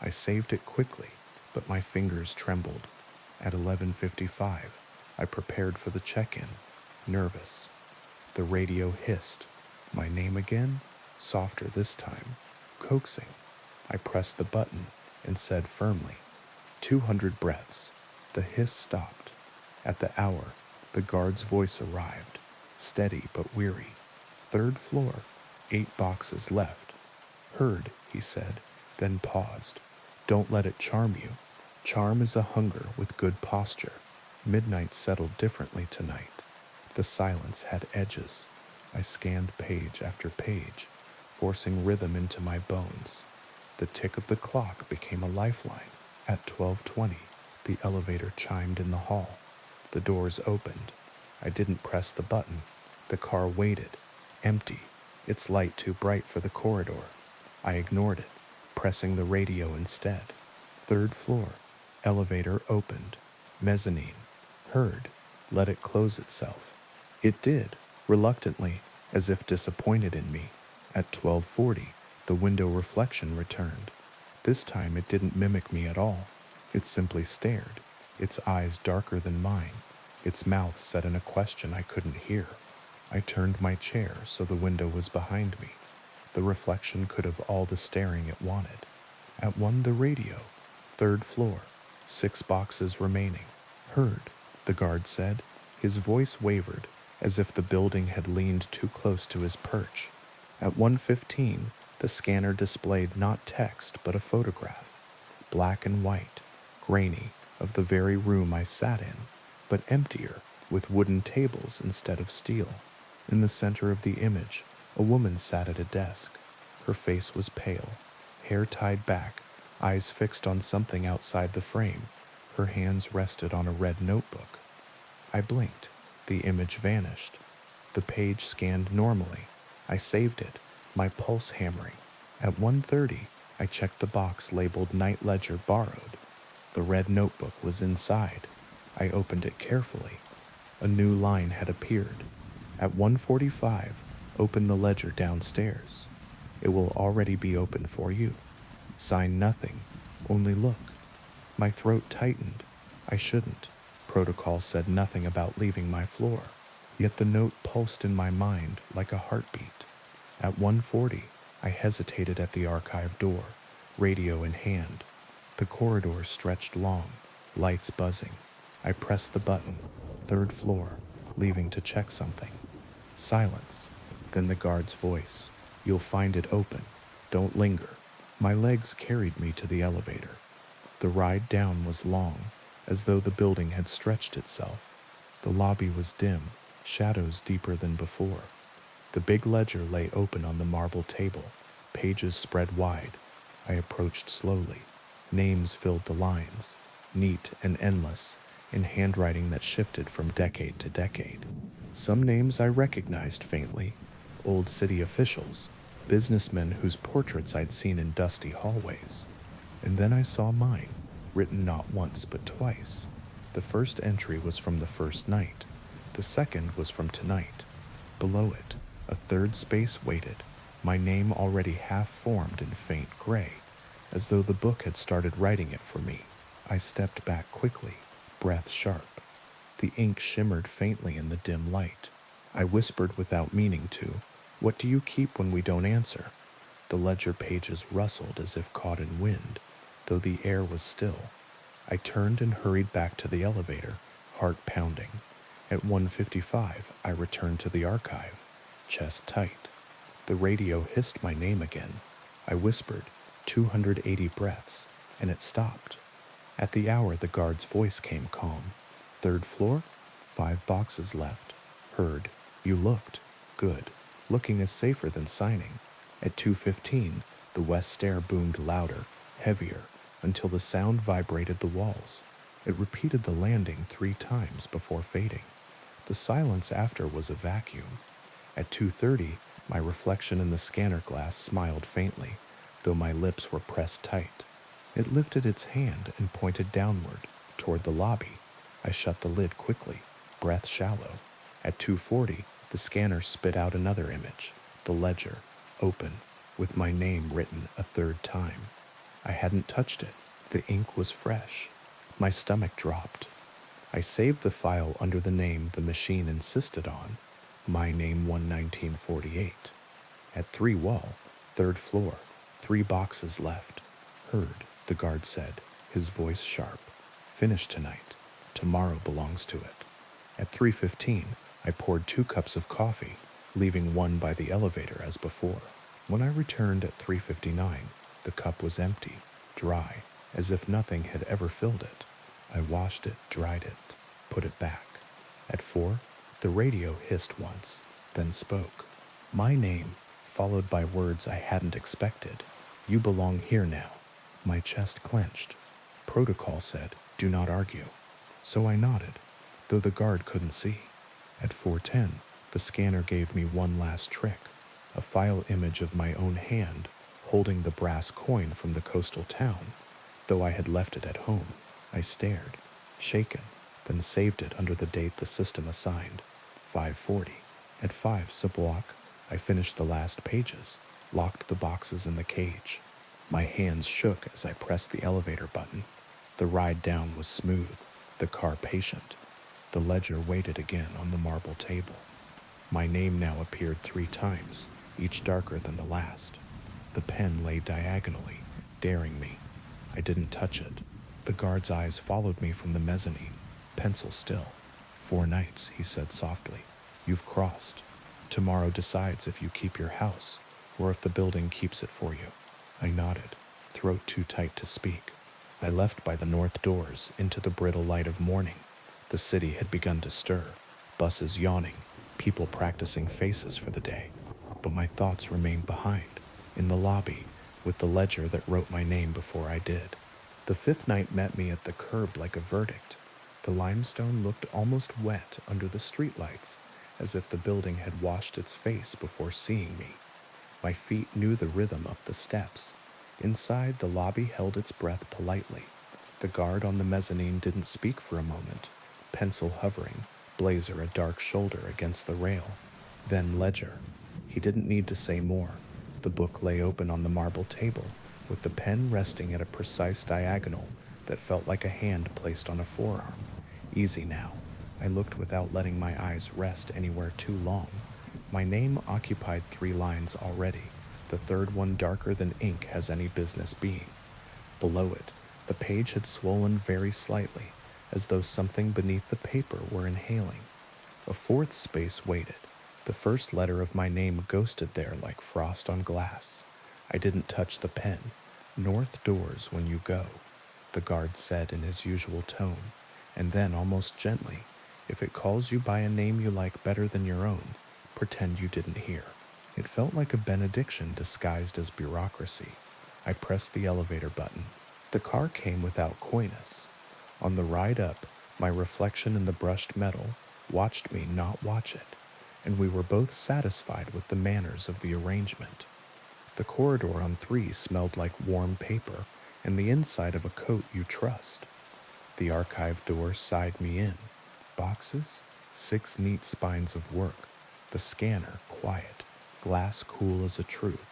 I saved it quickly, but my fingers trembled. At 11:55, I prepared for the check-in, nervous. The radio hissed. My name again, softer this time, coaxing. I pressed the button and said firmly, 200 breaths. The hiss stopped. At the hour, the guard's voice arrived, steady but weary. 3rd floor, 8 boxes left. Heard, he said, then paused. Don't let it charm you. Charm is a hunger with good posture. Midnight settled differently tonight. The silence had edges. I scanned page after page, forcing rhythm into my bones. The tick of the clock became a lifeline. At 12:20, the elevator chimed in the hall. The doors opened. I didn't press the button. The car waited, empty, its light too bright for the corridor. I ignored it, pressing the radio instead. 3rd floor, elevator opened. Mezzanine. Heard. Let it close itself. It did, reluctantly, as if disappointed in me. At 12:40, the window reflection returned. This time it didn't mimic me at all. It simply stared, its eyes darker than mine, its mouth set in a question I couldn't hear. I turned my chair so the window was behind me. The reflection could have all the staring it wanted. At 1, the radio. 3rd floor, 6 boxes remaining. Heard, the guard said. His voice wavered, as if the building had leaned too close to his perch. At 1:15, the scanner displayed not text but a photograph, black and white, grainy, of the very room I sat in, but emptier, with wooden tables instead of steel. In the center of the image, a woman sat at a desk. Her face was pale, hair tied back, eyes fixed on something outside the frame. Her hands rested on a red notebook. I blinked. The image vanished. The page scanned normally. I saved it, my pulse hammering. At 1:30, I checked the box labeled Night Ledger Borrowed. The red notebook was inside. I opened it carefully. A new line had appeared. At 1:45, open the ledger downstairs. It will already be open for you. Sign nothing, only look. My throat tightened. I shouldn't. Protocol said nothing about leaving my floor. Yet the note pulsed in my mind like a heartbeat. At 1:40, I hesitated at the archive door, radio in hand. The corridor stretched long, lights buzzing. I pressed the button, 3rd floor, leaving to check something. Silence. Then the guard's voice. You'll find it open. Don't linger. My legs carried me to the elevator. The ride down was long, as though the building had stretched itself. The lobby was dim, shadows deeper than before. The big ledger lay open on the marble table, pages spread wide. I approached slowly. Names filled the lines, neat and endless, in handwriting that shifted from decade to decade. Some names I recognized faintly, old city officials, businessmen whose portraits I'd seen in dusty hallways. And then I saw mine, written not once but twice. The first entry was from the first night. The second was from tonight. Below it, a 3rd space waited, my name already half formed in faint gray, as though the book had started writing it for me. I stepped back quickly, breath sharp. The ink shimmered faintly in the dim light. I whispered without meaning to, "What do you keep when we don't answer?" The ledger pages rustled as if caught in wind, though the air was still. I turned and hurried back to the elevator, heart pounding. At 1:55, I returned to the archive, chest tight. The radio hissed my name again. I whispered, 280 breaths, and it stopped. At the hour, the guard's voice came calm. 3rd floor? 5 boxes left. Heard. You looked. Good. Looking is safer than signing. At 2:15, The west stair boomed louder, heavier, until the sound vibrated the walls. It repeated the landing 3 times before fading. The silence after was a vacuum. At 2:30, my reflection in the scanner glass smiled faintly, though my lips were pressed tight. It lifted its hand and pointed downward, toward the lobby. I shut the lid quickly, breath shallow. At 2:40, the scanner spit out another image, the ledger, open, with my name written a 3rd time. I hadn't touched it. The ink was fresh. My stomach dropped. I saved the file under the name the machine insisted on, my name 11948. At 3 wall, 3rd floor, 3 boxes left. Heard, the guard said, his voice sharp. Finished tonight. Tomorrow belongs to it. At 3:15, I poured 2 cups of coffee, leaving one by the elevator as before. When I returned at 3:59, the cup was empty, dry, as if nothing had ever filled it. I washed it, dried it, put it back. At 4, the radio hissed once, then spoke. My name, followed by words I hadn't expected. You belong here now. My chest clenched. Protocol said, do not argue. So I nodded, though the guard couldn't see. At 4:10, the scanner gave me one last trick, a file image of my own hand holding the brass coin from the coastal town, though I had left it at home. I stared, shaken, then saved it under the date the system assigned, 5:40. At 5 sublock, I finished the last pages, locked the boxes in the cage. My hands shook as I pressed the elevator button. The ride down was smooth, the car patient. The ledger waited again on the marble table. My name now appeared 3 times, each darker than the last. The pen lay diagonally, daring me. I didn't touch it. The guard's eyes followed me from the mezzanine, pencil still. 4 nights, he said softly. You've crossed. Tomorrow decides if you keep your house, or if the building keeps it for you. I nodded, throat too tight to speak. I left by the north doors into the brittle light of morning. The city had begun to stir, buses yawning, people practicing faces for the day. But my thoughts remained behind, in the lobby, with the ledger that wrote my name before I did. The 5th night met me at the curb like a verdict. The limestone looked almost wet under the streetlights, as if the building had washed its face before seeing me. My feet knew the rhythm up the steps. Inside, the lobby held its breath politely. The guard on the mezzanine didn't speak for a moment, pencil hovering, blazer a dark shoulder against the rail. Then ledger. He didn't need to say more. The book lay open on the marble table, with the pen resting at a precise diagonal that felt like a hand placed on a forearm. Easy now. I looked without letting my eyes rest anywhere too long. My name occupied 3 lines already, the 3rd one darker than ink has any business being. Below it, the page had swollen very slightly, as though something beneath the paper were inhaling. A 4th space waited. The first letter of my name ghosted there like frost on glass. I didn't touch the pen. North doors when you go, the guard said in his usual tone, and then almost gently, if it calls you by a name you like better than your own, pretend you didn't hear. It felt like a benediction disguised as bureaucracy. I pressed the elevator button. The car came without coyness. On the ride up, my reflection in the brushed metal watched me not watch it, and we were both satisfied with the manners of the arrangement. The corridor on 3 smelled like warm paper and the inside of a coat you trust. The archive door sighed me in. Boxes, 6 neat spines of work. The scanner quiet, glass cool as a truth.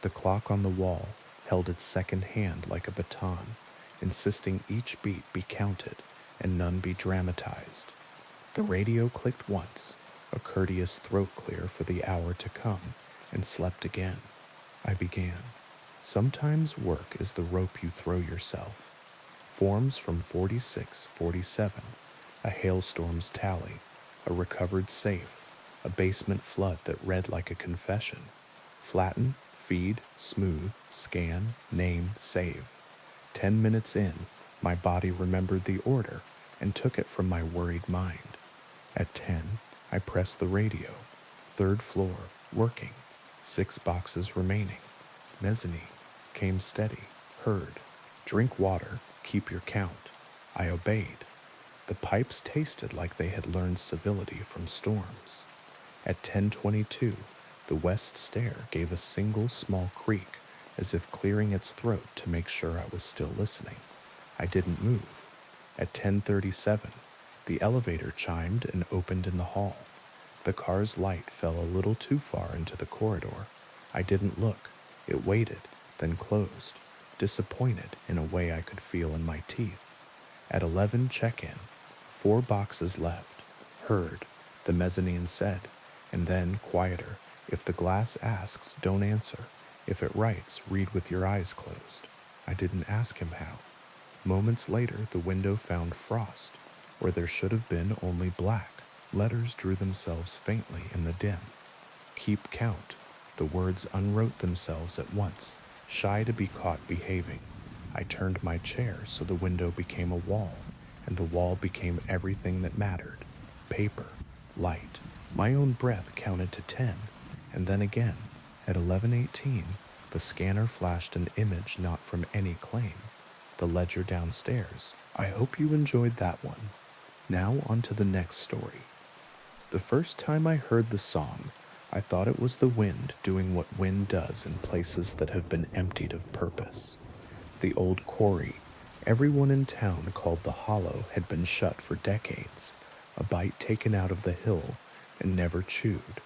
The clock on the wall held its second hand like a baton, insisting each beat be counted and none be dramatized. The radio clicked once, a courteous throat clear for the hour to come, and slept again. I began. Sometimes work is the rope you throw yourself. Forms from 46, 47, a hailstorm's tally, a recovered safe, a basement flood that read like a confession. Flatten, feed, smooth, scan, name, save. 10 minutes in, my body remembered the order and took it from my worried mind. At 10, I pressed the radio. 3rd floor, working. 6 boxes remaining. Mezzanine. Came steady. Heard. Drink water. Keep your count. I obeyed. The pipes tasted like they had learned civility from storms. At 10:22, the west stair gave a single small creak, as if clearing its throat to make sure I was still listening. I didn't move. At 10:37, the elevator chimed and opened in the hall. The car's light fell a little too far into the corridor. I didn't look. It waited, then closed, disappointed in a way I could feel in my teeth. At 11 check-in, 4 boxes left. Heard, the mezzanine said, and then quieter. If the glass asks, don't answer. If it writes, read with your eyes closed. I didn't ask him how. Moments later, the window found frost, where there should have been only black. Letters drew themselves faintly in the dim. Keep count. The words unwrote themselves at once, shy to be caught behaving. I turned my chair so the window became a wall, and the wall became everything that mattered. Paper, light. My own breath counted to 10, and then again. At 11:18, the scanner flashed an image not from any claim. The ledger downstairs. I hope you enjoyed that one. Now on to the next story. The first time I heard the song, I thought it was the wind doing what wind does in places that have been emptied of purpose. The old quarry, everyone in town called the Hollow, had been shut for decades, a bite taken out of the hill and never chewed.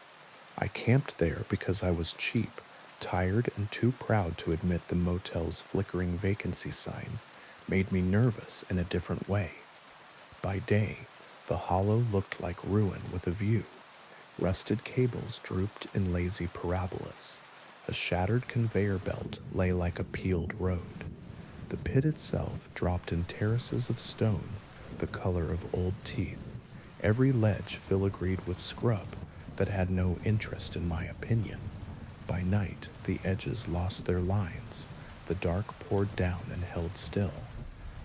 I camped there because I was cheap, tired, and too proud to admit the motel's flickering vacancy sign made me nervous in a different way. By day, the Hollow looked like ruin with a view. Rusted cables drooped in lazy parabolas. A shattered conveyor belt lay like a peeled road. The pit itself dropped in terraces of stone, the color of old teeth, every ledge filigreed with scrub that had no interest in my opinion. By night, the edges lost their lines. The dark poured down and held still.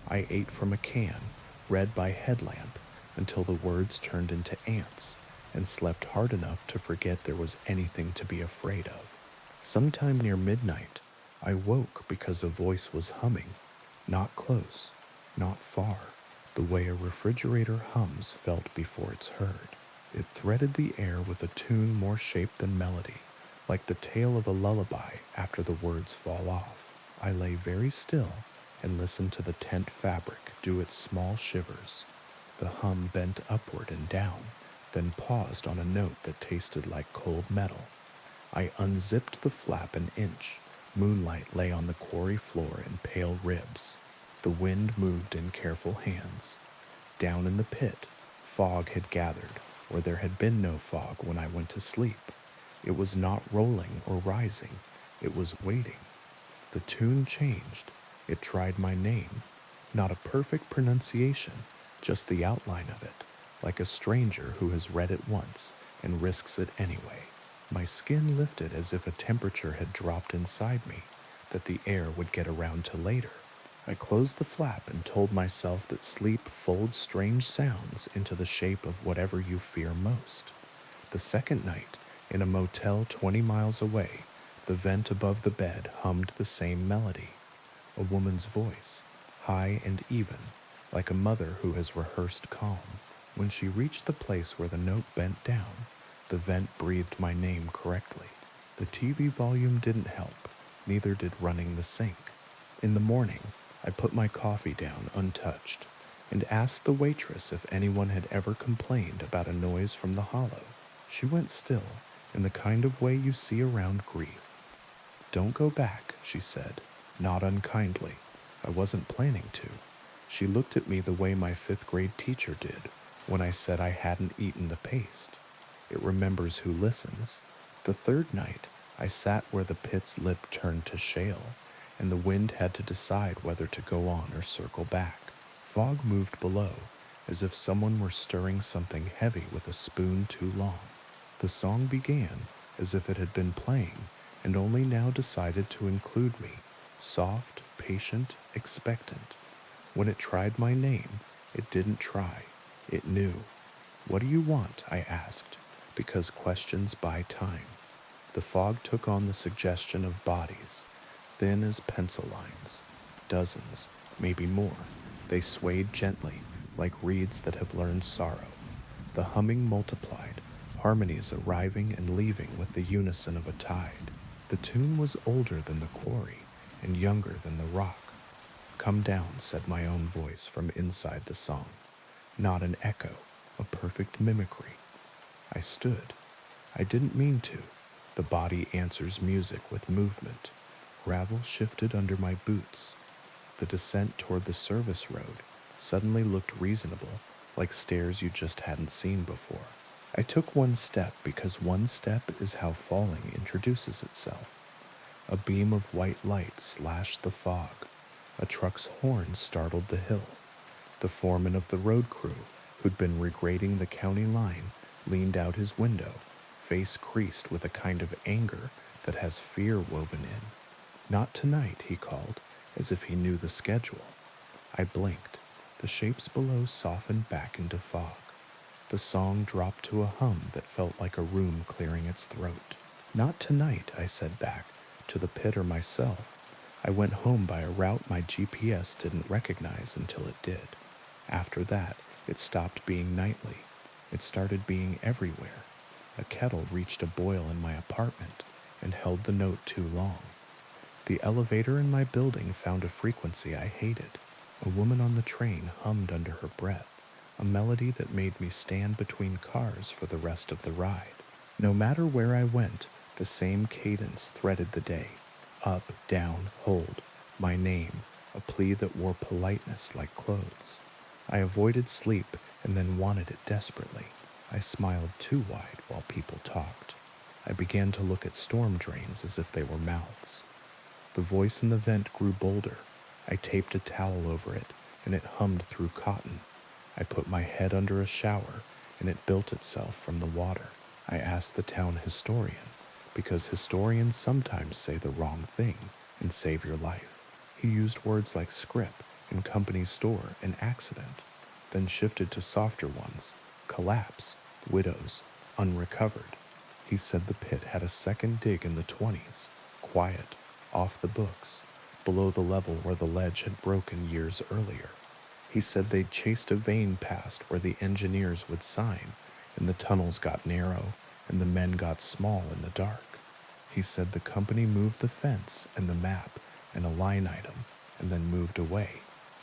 I ate from a can, read by headlamp, until the words turned into ants, and slept hard enough to forget there was anything to be afraid of. Sometime near midnight, I woke because a voice was humming, not close, not far, the way a refrigerator hums felt before it's heard. It threaded the air with a tune more shape than melody, like the tale of a lullaby after the words fall off. I lay very still and listened to the tent fabric do its small shivers. The hum bent upward and down, then paused on a note that tasted like cold metal. I unzipped the flap an inch. Moonlight lay on the quarry floor in pale ribs. The wind moved in careful hands. Down in the pit, fog had gathered, where there had been no fog when I went to sleep. It was not rolling or rising. It was waiting. The tune changed. It tried my name. Not a perfect pronunciation, just the outline of it, like a stranger who has read it once and risks it anyway. My skin lifted as if a temperature had dropped inside me, that the air would get around to later. I closed the flap and told myself that sleep folds strange sounds into the shape of whatever you fear most. The second night, in a motel 20 miles away, the vent above the bed hummed the same melody. A woman's voice, high and even, like a mother who has rehearsed calm. When she reached the place where the note bent down, the vent breathed my name correctly. The TV volume didn't help, neither did running the sink. In the morning, I put my coffee down untouched and asked the waitress if anyone had ever complained about a noise from the Hollow. She went still, in the kind of way you see around grief. "Don't go back," she said, not unkindly. I wasn't planning to. She looked at me the way my 5th grade teacher did when I said I hadn't eaten the paste. It remembers who listens. The third night, I sat where the pit's lip turned to shale, and the wind had to decide whether to go on or circle back. Fog moved below, as if someone were stirring something heavy with a spoon too long. The song began as if it had been playing, and only now decided to include me, soft, patient, expectant. When it tried my name, it didn't try. It knew. "What do you want?" I asked, because questions buy time. The fog took on the suggestion of bodies, thin as pencil lines. Dozens, maybe more. They swayed gently, like reeds that have learned sorrow. The humming multiplied, harmonies arriving and leaving with the unison of a tide. The tune was older than the quarry and younger than the rock. "Come down," said my own voice from inside the song. Not an echo, a perfect mimicry. I stood. I didn't mean to. The body answers music with movement. Gravel shifted under my boots. The descent toward the service road suddenly looked reasonable, like stairs you just hadn't seen before. I took one step because one step is how falling introduces itself. A beam of white light slashed the fog. A truck's horn startled the hill. The foreman of the road crew, who'd been regrading the county line, leaned out his window, face creased with a kind of anger that has fear woven in. "Not tonight," he called, as if he knew the schedule. I blinked. The shapes below softened back into fog. The song dropped to a hum that felt like a room clearing its throat. "Not tonight," I said back, to the pit or myself. I went home by a route my GPS didn't recognize until it did. After that, it stopped being nightly. It started being everywhere. A kettle reached a boil in my apartment and held the note too long. The elevator in my building found a frequency I hated. A woman on the train hummed under her breath, a melody that made me stand between cars for the rest of the ride. No matter where I went, the same cadence threaded the day. Up, down, hold, my name, a plea that wore politeness like clothes. I avoided sleep and then wanted it desperately. I smiled too wide while people talked. I began to look at storm drains as if they were mouths. The voice in the vent grew bolder. I taped a towel over it, and it hummed through cotton. I put my head under a shower, and it built itself from the water. I asked the town historian, because historians sometimes say the wrong thing and save your life. He used words like script and company store and accident, then shifted to softer ones: collapse, widows, unrecovered. He said the pit had a second dig in the 20s, quiet, off the books, below the level where the ledge had broken years earlier. He said they'd chased a vein past where the engineers would sign, and the tunnels got narrow, and the men got small in the dark. He said the company moved the fence and the map and a line item, and then moved away.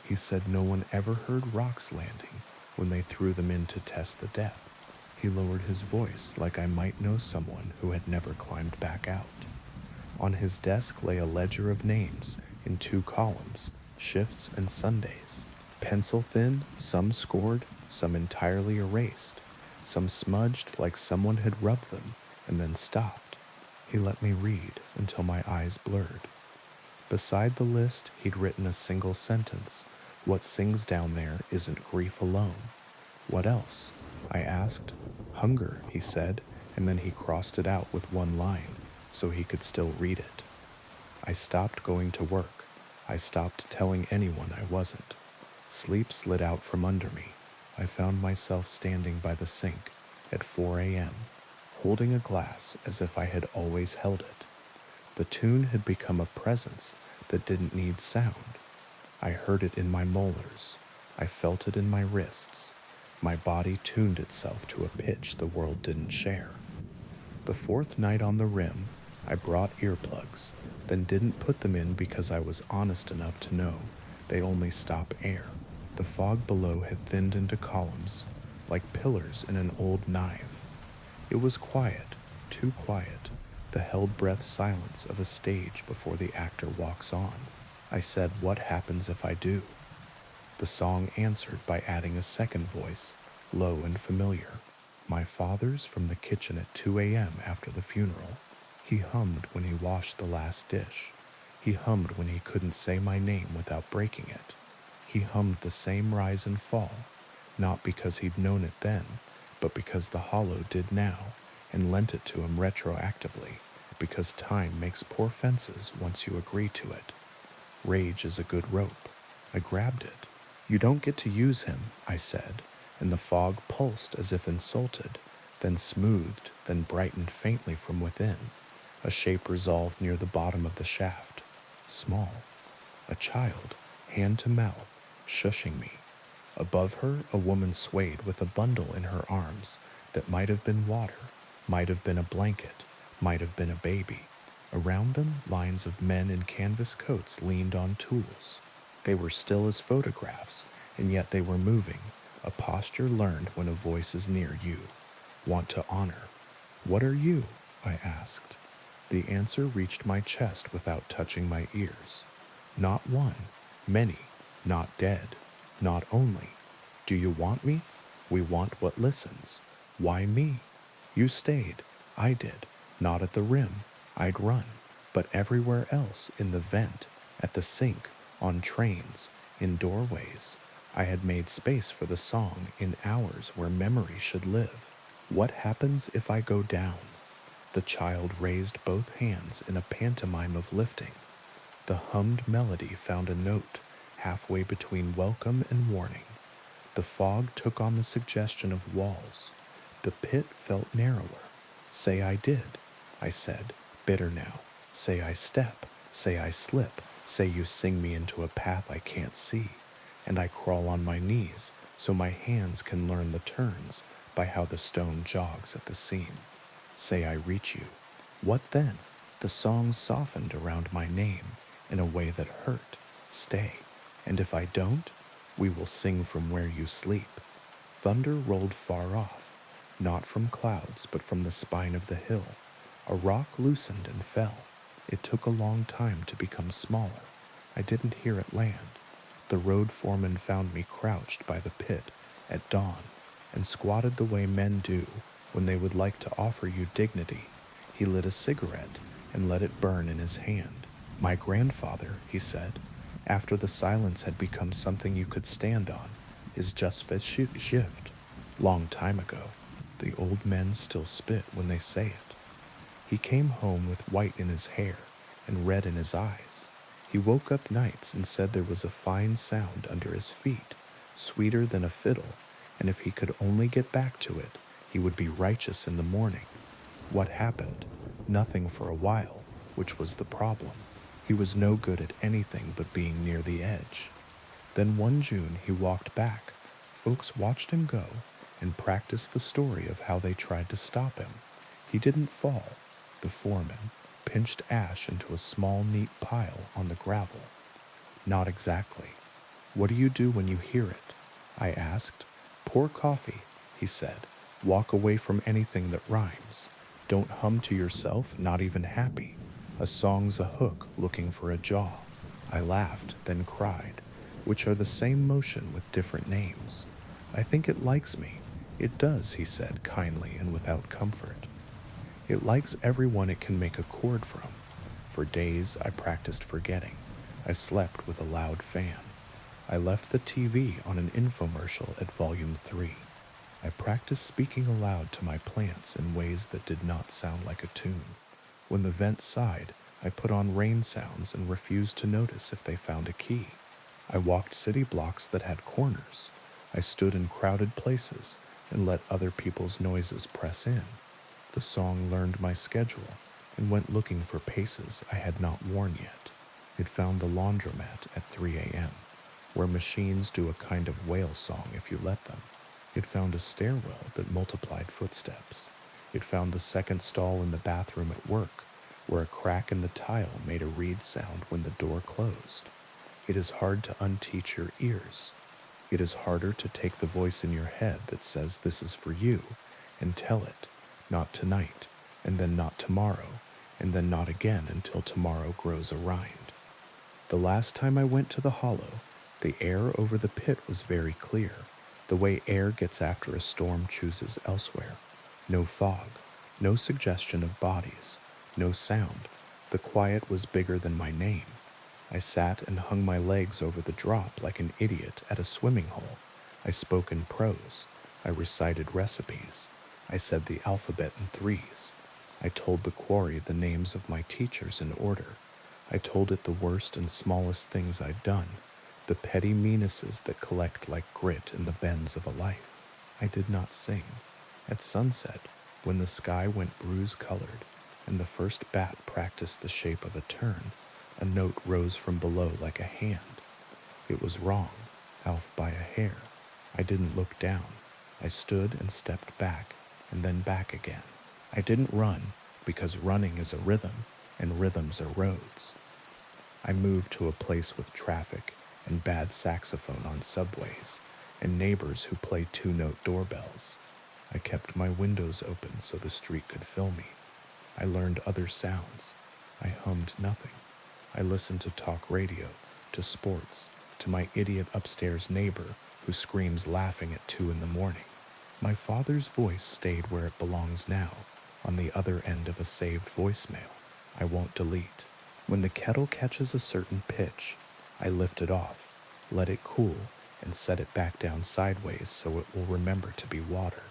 He said no one ever heard rocks landing when they threw them in to test the depth. He lowered his voice like I might know someone who had never climbed back out. On his desk lay a ledger of names in 2 columns, shifts and Sundays. Pencil thin, some scored, some entirely erased, some smudged like someone had rubbed them and then stopped. He let me read until my eyes blurred. Beside the list, he'd written a single sentence: "What sings down there isn't grief alone." "What else?" I asked. "Hunger," he said, and then he crossed it out with one line, so he could still read it. I stopped going to work. I stopped telling anyone I wasn't. Sleep slid out from under me. I found myself standing by the sink at 4 a.m., holding a glass as if I had always held it. The tune had become a presence that didn't need sound. I heard it in my molars. I felt it in my wrists. My body tuned itself to a pitch the world didn't share. The 4th night on the rim, I brought earplugs, then didn't put them in because I was honest enough to know they only stop air. The fog below had thinned into columns, like pillars in an old knife. It was quiet, too quiet, the held breath silence of a stage before the actor walks on. I said, "What happens if I do?" The song answered by adding a second voice, low and familiar. My father's from the kitchen at 2 a.m. after the funeral. He hummed when he washed the last dish. He hummed when he couldn't say my name without breaking it. He hummed the same rise and fall, not because he'd known it then, but because the hollow did now, and lent it to him retroactively, because time makes poor fences once you agree to it. Rage is a good rope. I grabbed it. "You don't get to use him," I said, and the fog pulsed as if insulted, then smoothed, then brightened faintly from within. A shape resolved near the bottom of the shaft. small, a child, hand to mouth, shushing me. Above her, a woman swayed with a bundle in her arms that might have been water, might have been a blanket, might have been a baby. Around them, lines of men in canvas coats leaned on tools. They were still as photographs, and yet they were moving, a posture learned when a voice is near you. Want to honor. What are you? I asked. The answer reached my chest without touching my ears. Not one, many, not dead, not only. Do you want me? We want what listens. Why me? You stayed. I did. Not at the rim. I'd run. But everywhere else, in the vent, at the sink, on trains, in doorways, I had made space for the song in hours where memory should live. What happens if I go down? The child raised both hands in a pantomime of lifting. The hummed melody found a note halfway between welcome and warning. The fog took on the suggestion of walls. The pit felt narrower. Say I did, I said, bitter now. Say I step, say I slip, say you sing me into a path I can't see, and I crawl on my knees so my hands can learn the turns by how the stone jogs at the seam. Say I reach you. What then? The song softened around my name in a way that hurt. Stay. And if I don't, we will sing from where you sleep. Thunder rolled far off, not from clouds, but from the spine of the hill. A rock loosened and fell. It took a long time to become smaller. I didn't hear it land. The road foreman found me crouched by the pit at dawn and squatted the way men do when they would like to offer you dignity. He lit a cigarette and let it burn in his hand. My grandfather, he said, after the silence had become something you could stand on, is just a shift. Long time ago, the old men still spit when they say it. He came home with white in his hair and red in his eyes. He woke up nights and said there was a fine sound under his feet, sweeter than a fiddle, and if he could only get back to it, he would be righteous in the morning. What happened? Nothing for a while, which was the problem. He was no good at anything but being near the edge. Then one June he walked back. Folks watched him go and practiced the story of how they tried to stop him. He didn't fall. The foreman pinched ash into a small, neat pile on the gravel. Not exactly. What do you do when you hear it? I asked. Pour coffee, he said. Walk away from anything that rhymes. Don't hum to yourself, not even happy. A song's a hook looking for a jaw. I laughed, then cried, which are the same motion with different names. I think it likes me. It does, he said, kindly and without comfort. It likes everyone it can make a chord from. For days I practiced forgetting. I slept with a loud fan. I left the TV on an infomercial at volume 3. I practiced speaking aloud to my plants in ways that did not sound like a tune. When the vent sighed, I put on rain sounds and refused to notice if they found a key. I walked city blocks that had corners. I stood in crowded places and let other people's noises press in. The song learned my schedule and went looking for paces I had not worn yet. It found the laundromat at 3 a.m., where machines do a kind of whale song if you let them. It found a stairwell that multiplied footsteps. It found the second stall in the bathroom at work, where a crack in the tile made a reed sound when the door closed. It is hard to unteach your ears. It is harder to take the voice in your head that says this is for you and tell it, not tonight, and then not tomorrow, and then not again until tomorrow grows a rind. The last time I went to the hollow, the air over the pit was very clear, the way air gets after a storm chooses elsewhere. No fog, no suggestion of bodies, no sound. The quiet was bigger than my name. I sat and hung my legs over the drop like an idiot at a swimming hole. I spoke in prose. I recited recipes. I said the alphabet in threes. I told the quarry the names of my teachers in order. I told it the worst and smallest things I'd done, the petty meannesses that collect like grit in the bends of a life. I did not sing. At sunset, when the sky went bruise-colored and the first bat practiced the shape of a turn, A note rose from below like a hand. It was wrong, off by a hair. I didn't look down. I stood and stepped back, and then back again. I didn't run, because running is a rhythm, and rhythms are roads. I moved to a place with traffic and bad saxophone on subways, and neighbors who play two-note doorbells. I kept my windows open so the street could fill me. I learned other sounds. I hummed nothing. I listened to talk radio, to sports, to my idiot upstairs neighbor who screams laughing at 2 in the morning. My father's voice stayed where it belongs now, on the other end of a saved voicemail I won't delete. When the kettle catches a certain pitch, I lift it off, let it cool, and set it back down sideways so it will remember to be water.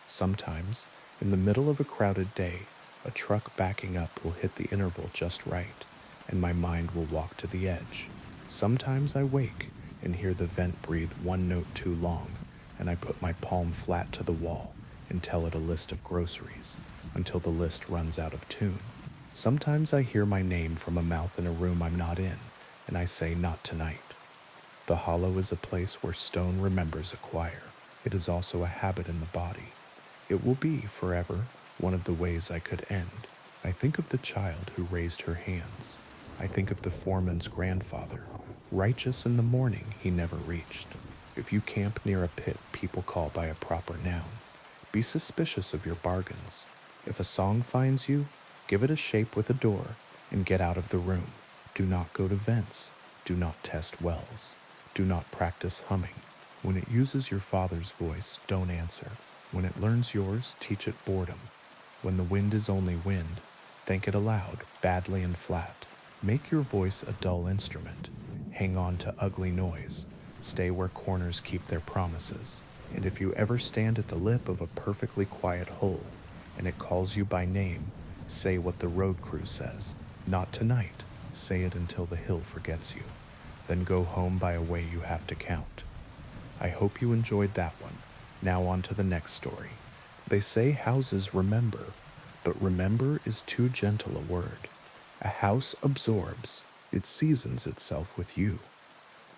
Sometimes, in the middle of a crowded day, a truck backing up will hit the interval just right, and my mind will walk to the edge. Sometimes I wake and hear the vent breathe one note too long, and I put my palm flat to the wall and tell it a list of groceries until the list runs out of tune. Sometimes I hear my name from a mouth in a room I'm not in, and I say, "Not tonight." The hollow is a place where stone remembers a choir. It is also a habit in the body. It will be, forever, one of the ways I could end. I think of the child who raised her hands. I think of the foreman's grandfather, righteous in the morning he never reached. If you camp near a pit people call by a proper noun, be suspicious of your bargains. If a song finds you, give it a shape with a door and get out of the room. Do not go to vents. Do not test wells. Do not practice humming. When it uses your father's voice, don't answer. When it learns yours, teach it boredom. When the wind is only wind, think it aloud, badly and flat. Make your voice a dull instrument. Hang on to ugly noise. Stay where corners keep their promises. And if you ever stand at the lip of a perfectly quiet hole, and it calls you by name, say what the road crew says. Not tonight. Say it until the hill forgets you. Then go home by a way you have to count. I hope you enjoyed that one. Now on to the next story. They say houses remember, but remember is too gentle a word. A house absorbs, it seasons itself with you.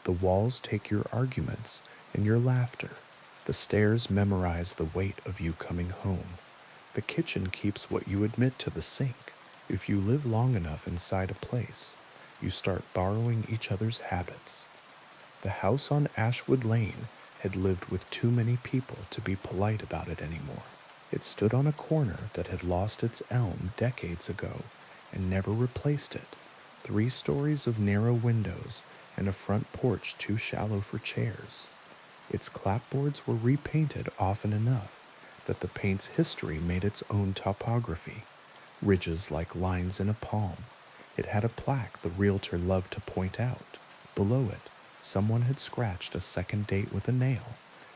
The walls take your arguments and your laughter. The stairs memorize the weight of you coming home. The kitchen keeps what you admit to the sink. If you live long enough inside a place, you start borrowing each other's habits. The house on Ashwood Lane had lived with too many people to be polite about it anymore. It stood on a corner that had lost its elm decades ago and never replaced it. 3 stories of narrow windows and a front porch too shallow for chairs. Its clapboards were repainted often enough that the paint's history made its own topography, ridges like lines in a palm. It had a plaque the realtor loved to point out. Below it, someone had scratched a second date with a nail,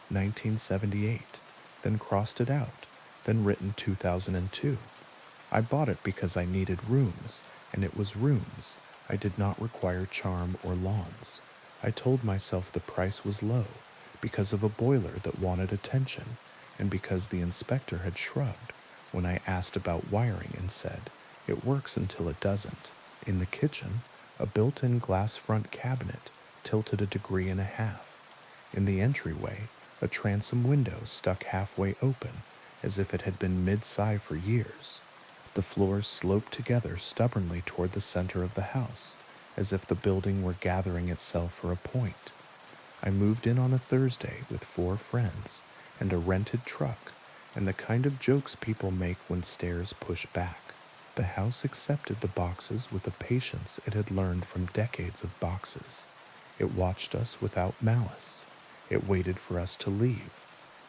1978, then crossed it out, then written 2002. I bought it because I needed rooms, and it was rooms. I did not require charm or lawns. I told myself the price was low because of a boiler that wanted attention, and because the inspector had shrugged when I asked about wiring and said, "It works until it doesn't." In the kitchen, a built-in glass front cabinet tilted a degree and a half. In the entryway, a transom window stuck halfway open as if it had been mid-sci for years. The floors sloped together stubbornly toward the center of the house, as if the building were gathering itself for a point. I moved in on a Thursday with 4 friends and a rented truck and the kind of jokes people make when stairs push back. The house accepted the boxes with a patience it had learned from decades of boxes. It watched us without malice. It waited for us to leave.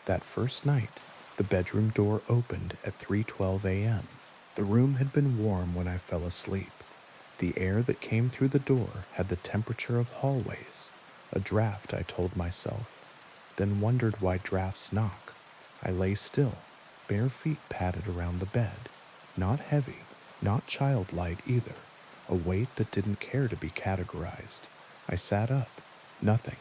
That first night, the bedroom door opened at 3:12 a.m. The room had been warm when I fell asleep. The air that came through the door had the temperature of hallways. A draft, I told myself, then wondered why drafts knock. I lay still, bare feet padded around the bed. Not heavy, not childlike either, a weight that didn't care to be categorized. I sat up. Nothing.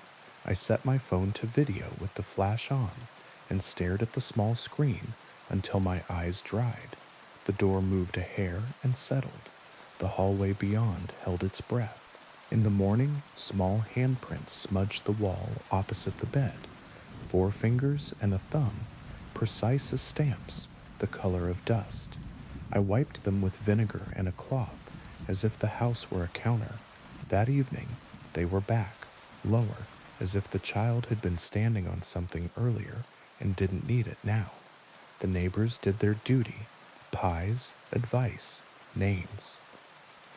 I set my phone to video with the flash on and stared at the small screen until my eyes dried. The door moved a hair and settled. The hallway beyond held its breath. In the morning, small handprints smudged the wall opposite the bed, 4 fingers and a thumb, precise as stamps, the color of dust. I wiped them with vinegar and a cloth, as if the house were a counter. That evening, they were back, lower, as if the child had been standing on something earlier and didn't need it now. The neighbors did their duty: pies, advice, names.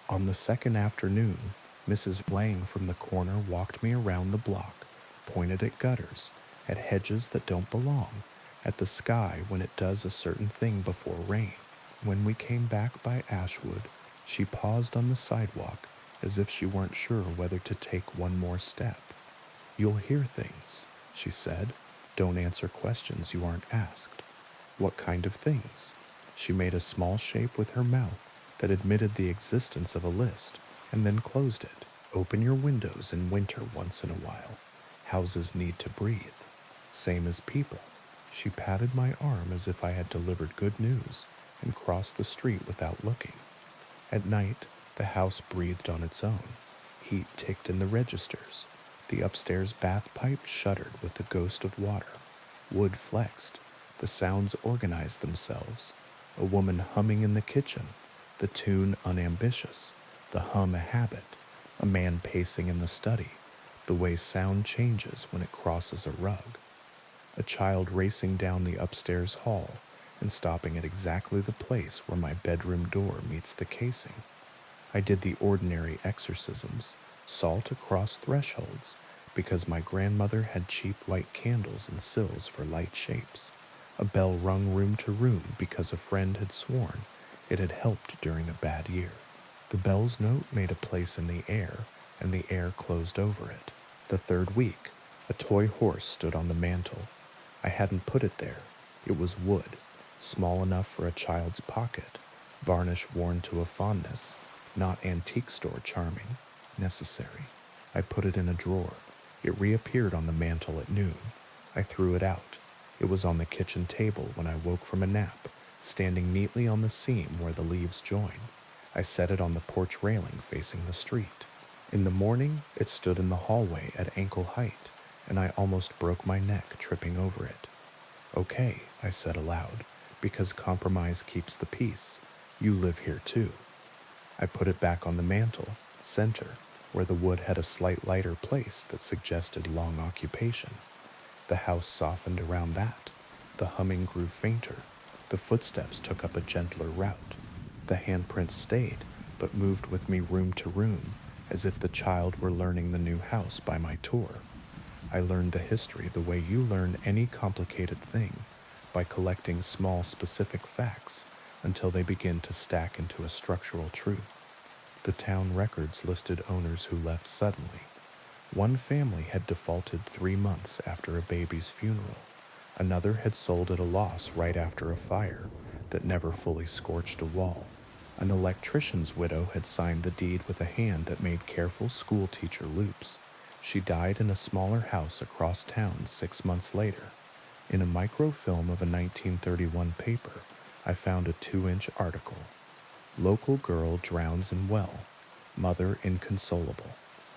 On the second afternoon, Mrs. Lang from the corner walked me around the block, pointed at gutters, at hedges that don't belong, at the sky when it does a certain thing before rain. When we came back by Ashwood, she paused on the sidewalk as if she weren't sure whether to take one more step. "You'll hear things," she said. "Don't answer questions you aren't asked." "What kind of things?" She made a small shape with her mouth that admitted the existence of a list, and then closed it. "Open your windows in winter once in a while. Houses need to breathe. Same as people." She patted my arm as if I had delivered good news, and crossed the street without looking. At night, the house breathed on its own. Heat ticked in the registers. The upstairs bath pipe shuddered with the ghost of water. Wood flexed. The sounds organized themselves. A woman humming in the kitchen, the tune unambitious, the hum a habit. A man pacing in the study, the way sound changes when it crosses a rug. A child racing down the upstairs hall and stopping at exactly the place where my bedroom door meets the casing. I did the ordinary exorcisms, salt across thresholds, because my grandmother had cheap white candles and sills for light shapes. A bell rung room to room because a friend had sworn it had helped during a bad year. The bell's note made a place in the air, and the air closed over it. The third week, a toy horse stood on the mantel. I hadn't put it there. It was wood, small enough for a child's pocket, varnish worn to a fondness, not antique store charming, necessary. I put it in a drawer. It reappeared on the mantel at noon. I threw it out. It was on the kitchen table when I woke from a nap, standing neatly on the seam where the leaves join. I set it on the porch railing facing the street. In the morning, it stood in the hallway at ankle height, and I almost broke my neck tripping over it. "Okay," I said aloud, "because compromise keeps the peace. You live here too." I put it back on the mantel, center, where the wood had a slight lighter place that suggested long occupation. The house softened around that. The humming grew fainter. The footsteps took up a gentler route. The handprints stayed, but moved with me room to room, as if the child were learning the new house by my tour. I learned the history the way you learn any complicated thing, by collecting small specific facts until they begin to stack into a structural truth. The town records listed owners who left suddenly. One family had defaulted 3 months after a baby's funeral. Another had sold at a loss right after a fire that never fully scorched a wall. An electrician's widow had signed the deed with a hand that made careful schoolteacher loops. She died in a smaller house across town 6 months later. In a microfilm of a 1931 paper, I found a 2-inch article. "Local girl drowns in well. Mother inconsolable."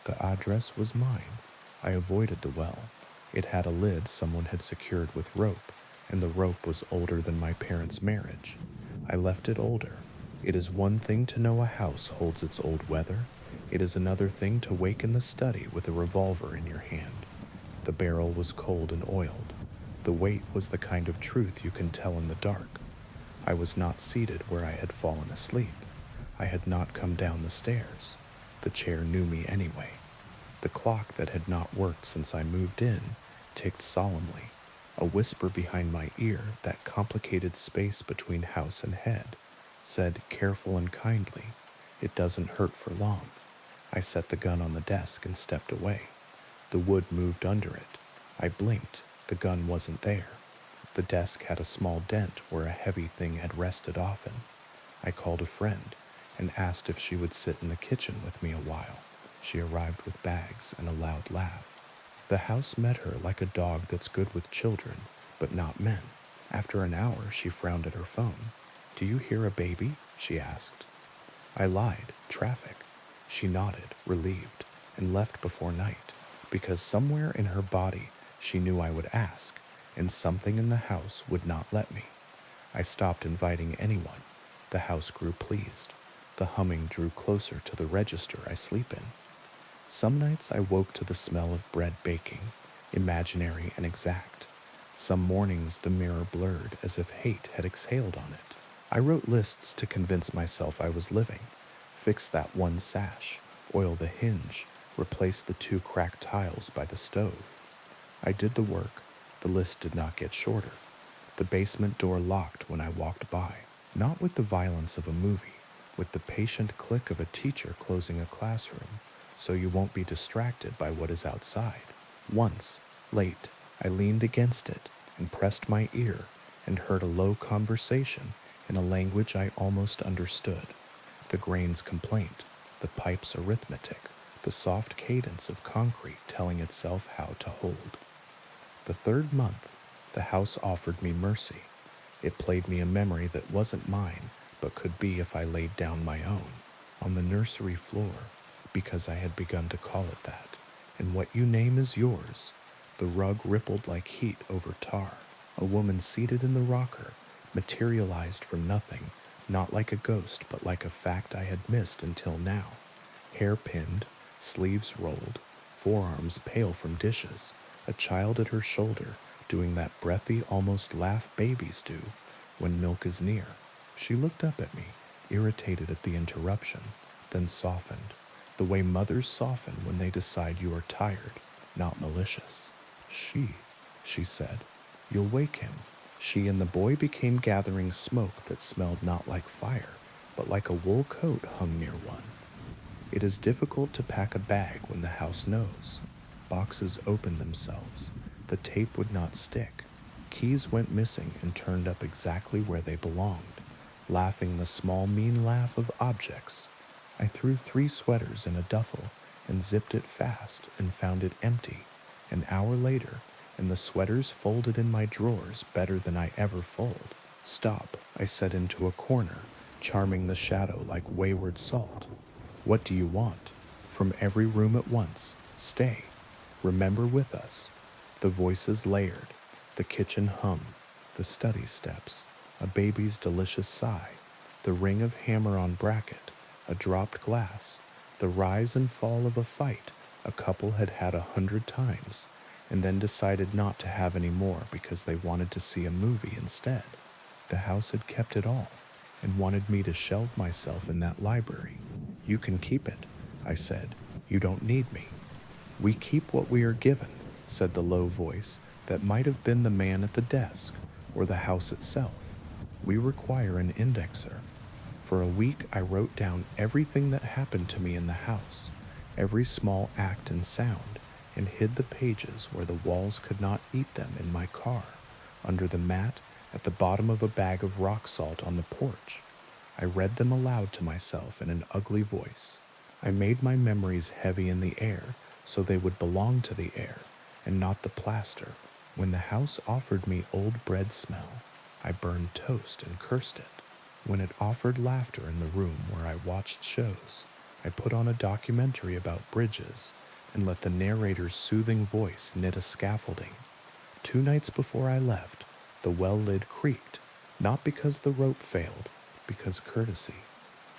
The address was mine. I avoided the well. It had a lid someone had secured with rope, and the rope was older than my parents' marriage. I left it older. It is one thing to know a house holds its old weather. It is another thing to wake in the study with a revolver in your hand. The barrel was cold and oiled. The weight was the kind of truth you can tell in the dark. I was not seated where I had fallen asleep. I had not come down the stairs. The chair knew me anyway. The clock that had not worked since I moved in ticked solemnly. A whisper behind my ear, that complicated space between house and head, said careful and kindly, "It doesn't hurt for long." I set the gun on the desk and stepped away. The wood moved under it. I blinked. The gun wasn't there. The desk had a small dent where a heavy thing had rested often. I called a friend and asked if she would sit in the kitchen with me a while. She arrived with bags and a loud laugh. The house met her like a dog that's good with children, but not men. After an hour, she frowned at her phone. "Do you hear a baby?" she asked. I lied, traffic. She nodded, relieved, and left before night, because somewhere in her body she knew I would ask, and something in the house would not let me. I stopped inviting anyone. The house grew pleased. The humming drew closer to the register I sleep in. Some nights I woke to the smell of bread baking, imaginary and exact. Some mornings the mirror blurred as if hate had exhaled on it. I wrote lists to convince myself I was living. Fix that one sash, oil the hinge, replace the 2 cracked tiles by the stove. I did the work. The list did not get shorter. The basement door locked when I walked by, not with the violence of a movie, with the patient click of a teacher closing a classroom, so you won't be distracted by what is outside. Once, late, I leaned against it and pressed my ear and heard a low conversation in a language I almost understood. The grain's complaint, the pipe's arithmetic, the soft cadence of concrete telling itself how to hold. The 3rd month, the house offered me mercy. It played me a memory that wasn't mine, but could be if I laid down my own, on the nursery floor, because I had begun to call it that. And what you name is yours. The rug rippled like heat over tar. A woman seated in the rocker materialized from nothing, not like a ghost, but like a fact I had missed until now. Hair pinned, sleeves rolled, forearms pale from dishes, a child at her shoulder, doing that breathy, almost laugh babies do when milk is near. She looked up at me, irritated at the interruption, then softened, the way mothers soften when they decide you are tired, not malicious. She said, you'll wake him. She and the boy became gathering smoke that smelled not like fire, but like a wool coat hung near one. It is difficult to pack a bag when the house knows. Boxes opened themselves. The tape would not stick. Keys went missing and turned up exactly where they belonged, laughing the small mean laugh of objects. I threw 3 sweaters in a duffel and zipped it fast and found it empty. An hour later, and the sweaters folded in my drawers better than I ever fold. Stop, I said into a corner, charming the shadow like wayward salt. What do you want? From every room at once. Stay. Remember with us. The voices layered, the kitchen hum, the study steps, a baby's delicious sigh, the ring of hammer on bracket, a dropped glass, the rise and fall of a fight a couple had had 100 times, and then decided not to have any more because they wanted to see a movie instead. The house had kept it all, and wanted me to shelve myself in that library. You can keep it, I said. You don't need me. We keep what we are given, said the low voice that might have been the man at the desk or the house itself. We require an indexer. For a week I wrote down everything that happened to me in the house, every small act and sound, and hid the pages where the walls could not eat them in my car, under the mat, at the bottom of a bag of rock salt on the porch. I read them aloud to myself in an ugly voice. I made my memories heavy in the air so they would belong to the air and not the plaster. When the house offered me old bread smell, I burned toast and cursed it. When it offered laughter in the room where I watched shows, I put on a documentary about bridges and let the narrator's soothing voice knit a scaffolding. 2 nights before I left, the well lid creaked, not because the rope failed, because courtesy.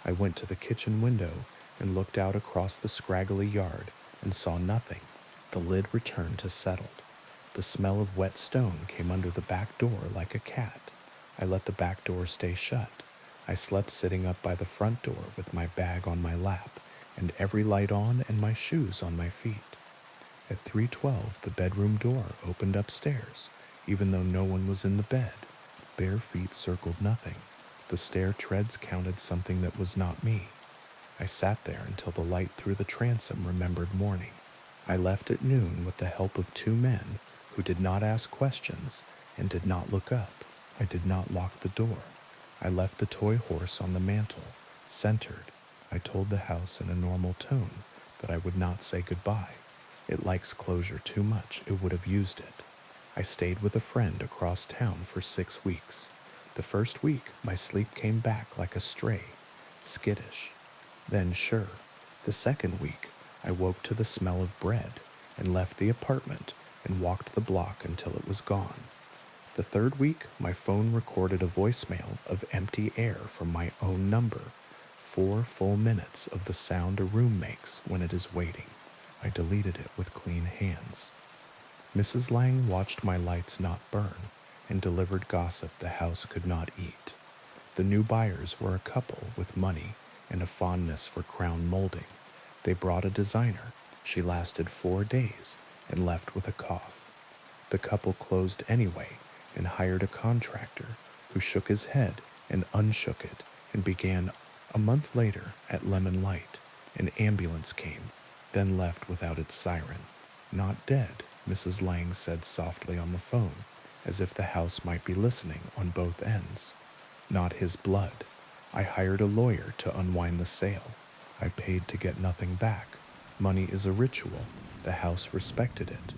I went to the kitchen window and looked out across the scraggly yard and saw nothing. The lid returned to settled. The smell of wet stone came under the back door like a cat. I let the back door stay shut. I slept sitting up by the front door with my bag on my lap and every light on and my shoes on my feet. At 3:12, the bedroom door opened upstairs, even though no one was in the bed. Bare feet circled nothing. The stair treads counted something that was not me. I sat there until the light through the transom remembered morning. I left at noon with the help of 2 men who did not ask questions and did not look up. I did not lock the door. I left the toy horse on the mantel, centered. I told the house in a normal tone that I would not say goodbye. It likes closure too much, it would have used it. I stayed with a friend across town for 6 weeks. The first week, my sleep came back like a stray, skittish. Then, sure, the second week, I woke to the smell of bread and left the apartment and walked the block until it was gone. The third week, my phone recorded a voicemail of empty air from my own number, 4 full minutes of the sound a room makes when it is waiting. I deleted it with clean hands. Mrs. Lang watched my lights not burn and delivered gossip the house could not eat. The new buyers were a couple with money and a fondness for crown molding. They brought a designer. She lasted 4 days and left with a cough. The couple closed anyway and hired a contractor who shook his head and unshook it and began. A month later, at Lemon Light, an ambulance came, then left without its siren. Not dead, Mrs. Lang said softly on the phone, as if the house might be listening on both ends. Not his blood. I hired a lawyer to unwind the sale. I paid to get nothing back. Money is a ritual. The house respected it.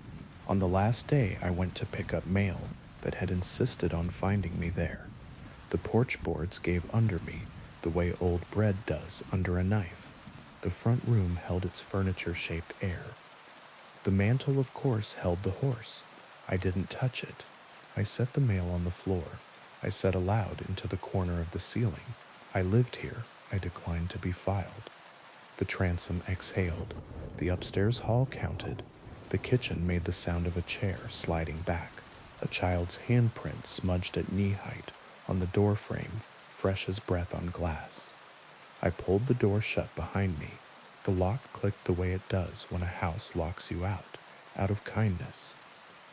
On the last day, I went to pick up mail that had insisted on finding me there. The porch boards gave under me, the way old bread does under a knife. The front room held its furniture-shaped air. The mantle, of course, held the horse. I didn't touch it. I set the mail on the floor. I said aloud into the corner of the ceiling, I lived here. I declined to be filed. The transom exhaled. The upstairs hall counted. The kitchen made the sound of a chair sliding back. A child's handprint smudged at knee height on the door frame, fresh as breath on glass. I pulled the door shut behind me. The lock clicked the way it does when a house locks you out of kindness.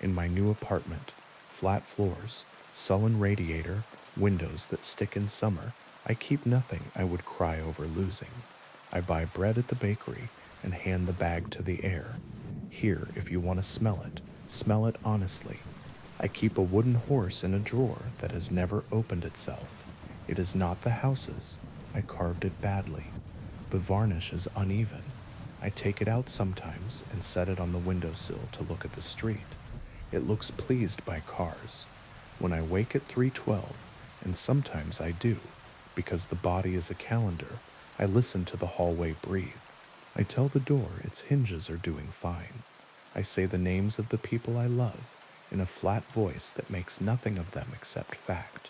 In my new apartment, flat floors, sullen radiator, windows that stick in summer, I keep nothing I would cry over losing. I buy bread at the bakery and hand the bag to the air. Here, if you want to smell it honestly. I keep a wooden horse in a drawer that has never opened itself. It is not the house's. I carved it badly. The varnish is uneven. I take it out sometimes and set it on the windowsill to look at the street. It looks pleased by cars. When I wake at 3:12, and sometimes I do, because the body is a calendar, I listen to the hallway breathe. I tell the door its hinges are doing fine. I say the names of the people I love in a flat voice that makes nothing of them except fact.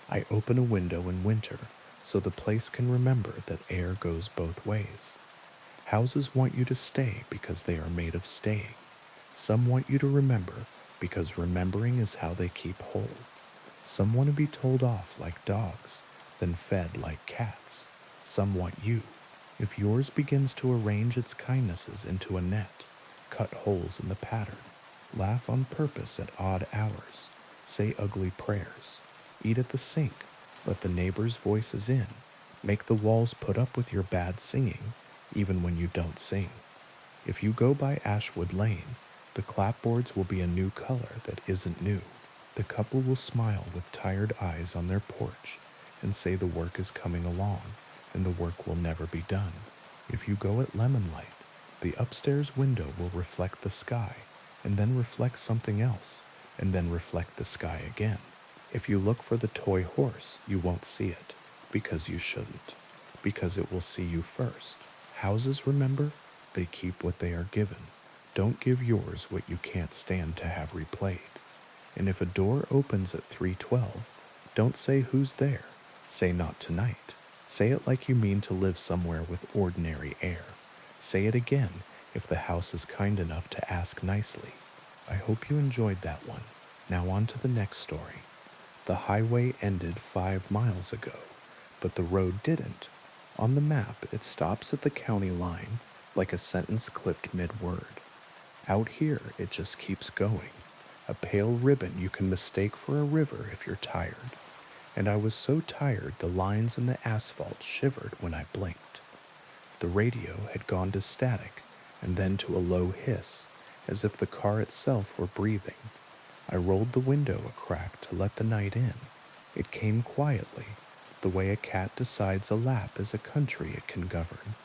I open a window in winter so the place can remember that air goes both ways. Houses want you to stay because they are made of staying. Some want you to remember because remembering is how they keep whole. Some want to be told off like dogs, then fed like cats. Some want you. If yours begins to arrange its kindnesses into a net, cut holes in the pattern, laugh on purpose at odd hours, say ugly prayers, eat at the sink, let the neighbors' voices in, make the walls put up with your bad singing, even when you don't sing. If you go by Ashwood Lane, the clapboards will be a new color that isn't new. The couple will smile with tired eyes on their porch and say the work is coming along and the work will never be done. If you go at lemon light, the upstairs window will reflect the sky and then reflect something else and then reflect the sky again. If you look for the toy horse, you won't see it because you shouldn't, because it will see you first. Houses, remember, they keep what they are given. Don't give yours what you can't stand to have replayed. And if a door opens at 3:12, don't say who's there. Say not tonight. Say it like you mean to live somewhere with ordinary air. Say it again if the house is kind enough to ask nicely. I hope you enjoyed that one. Now on to the next story. The highway ended 5 miles ago, but the road didn't. On the map, it stops at the county line, like a sentence clipped mid-word. Out here, it just keeps going. A pale ribbon you can mistake for a river if you're tired. And I was so tired the lines in the asphalt shivered when I blinked. The radio had gone to static and then to a low hiss, as if the car itself were breathing. I rolled the window a crack to let the night in. It came quietly, the way a cat decides a lap is a country it can govern.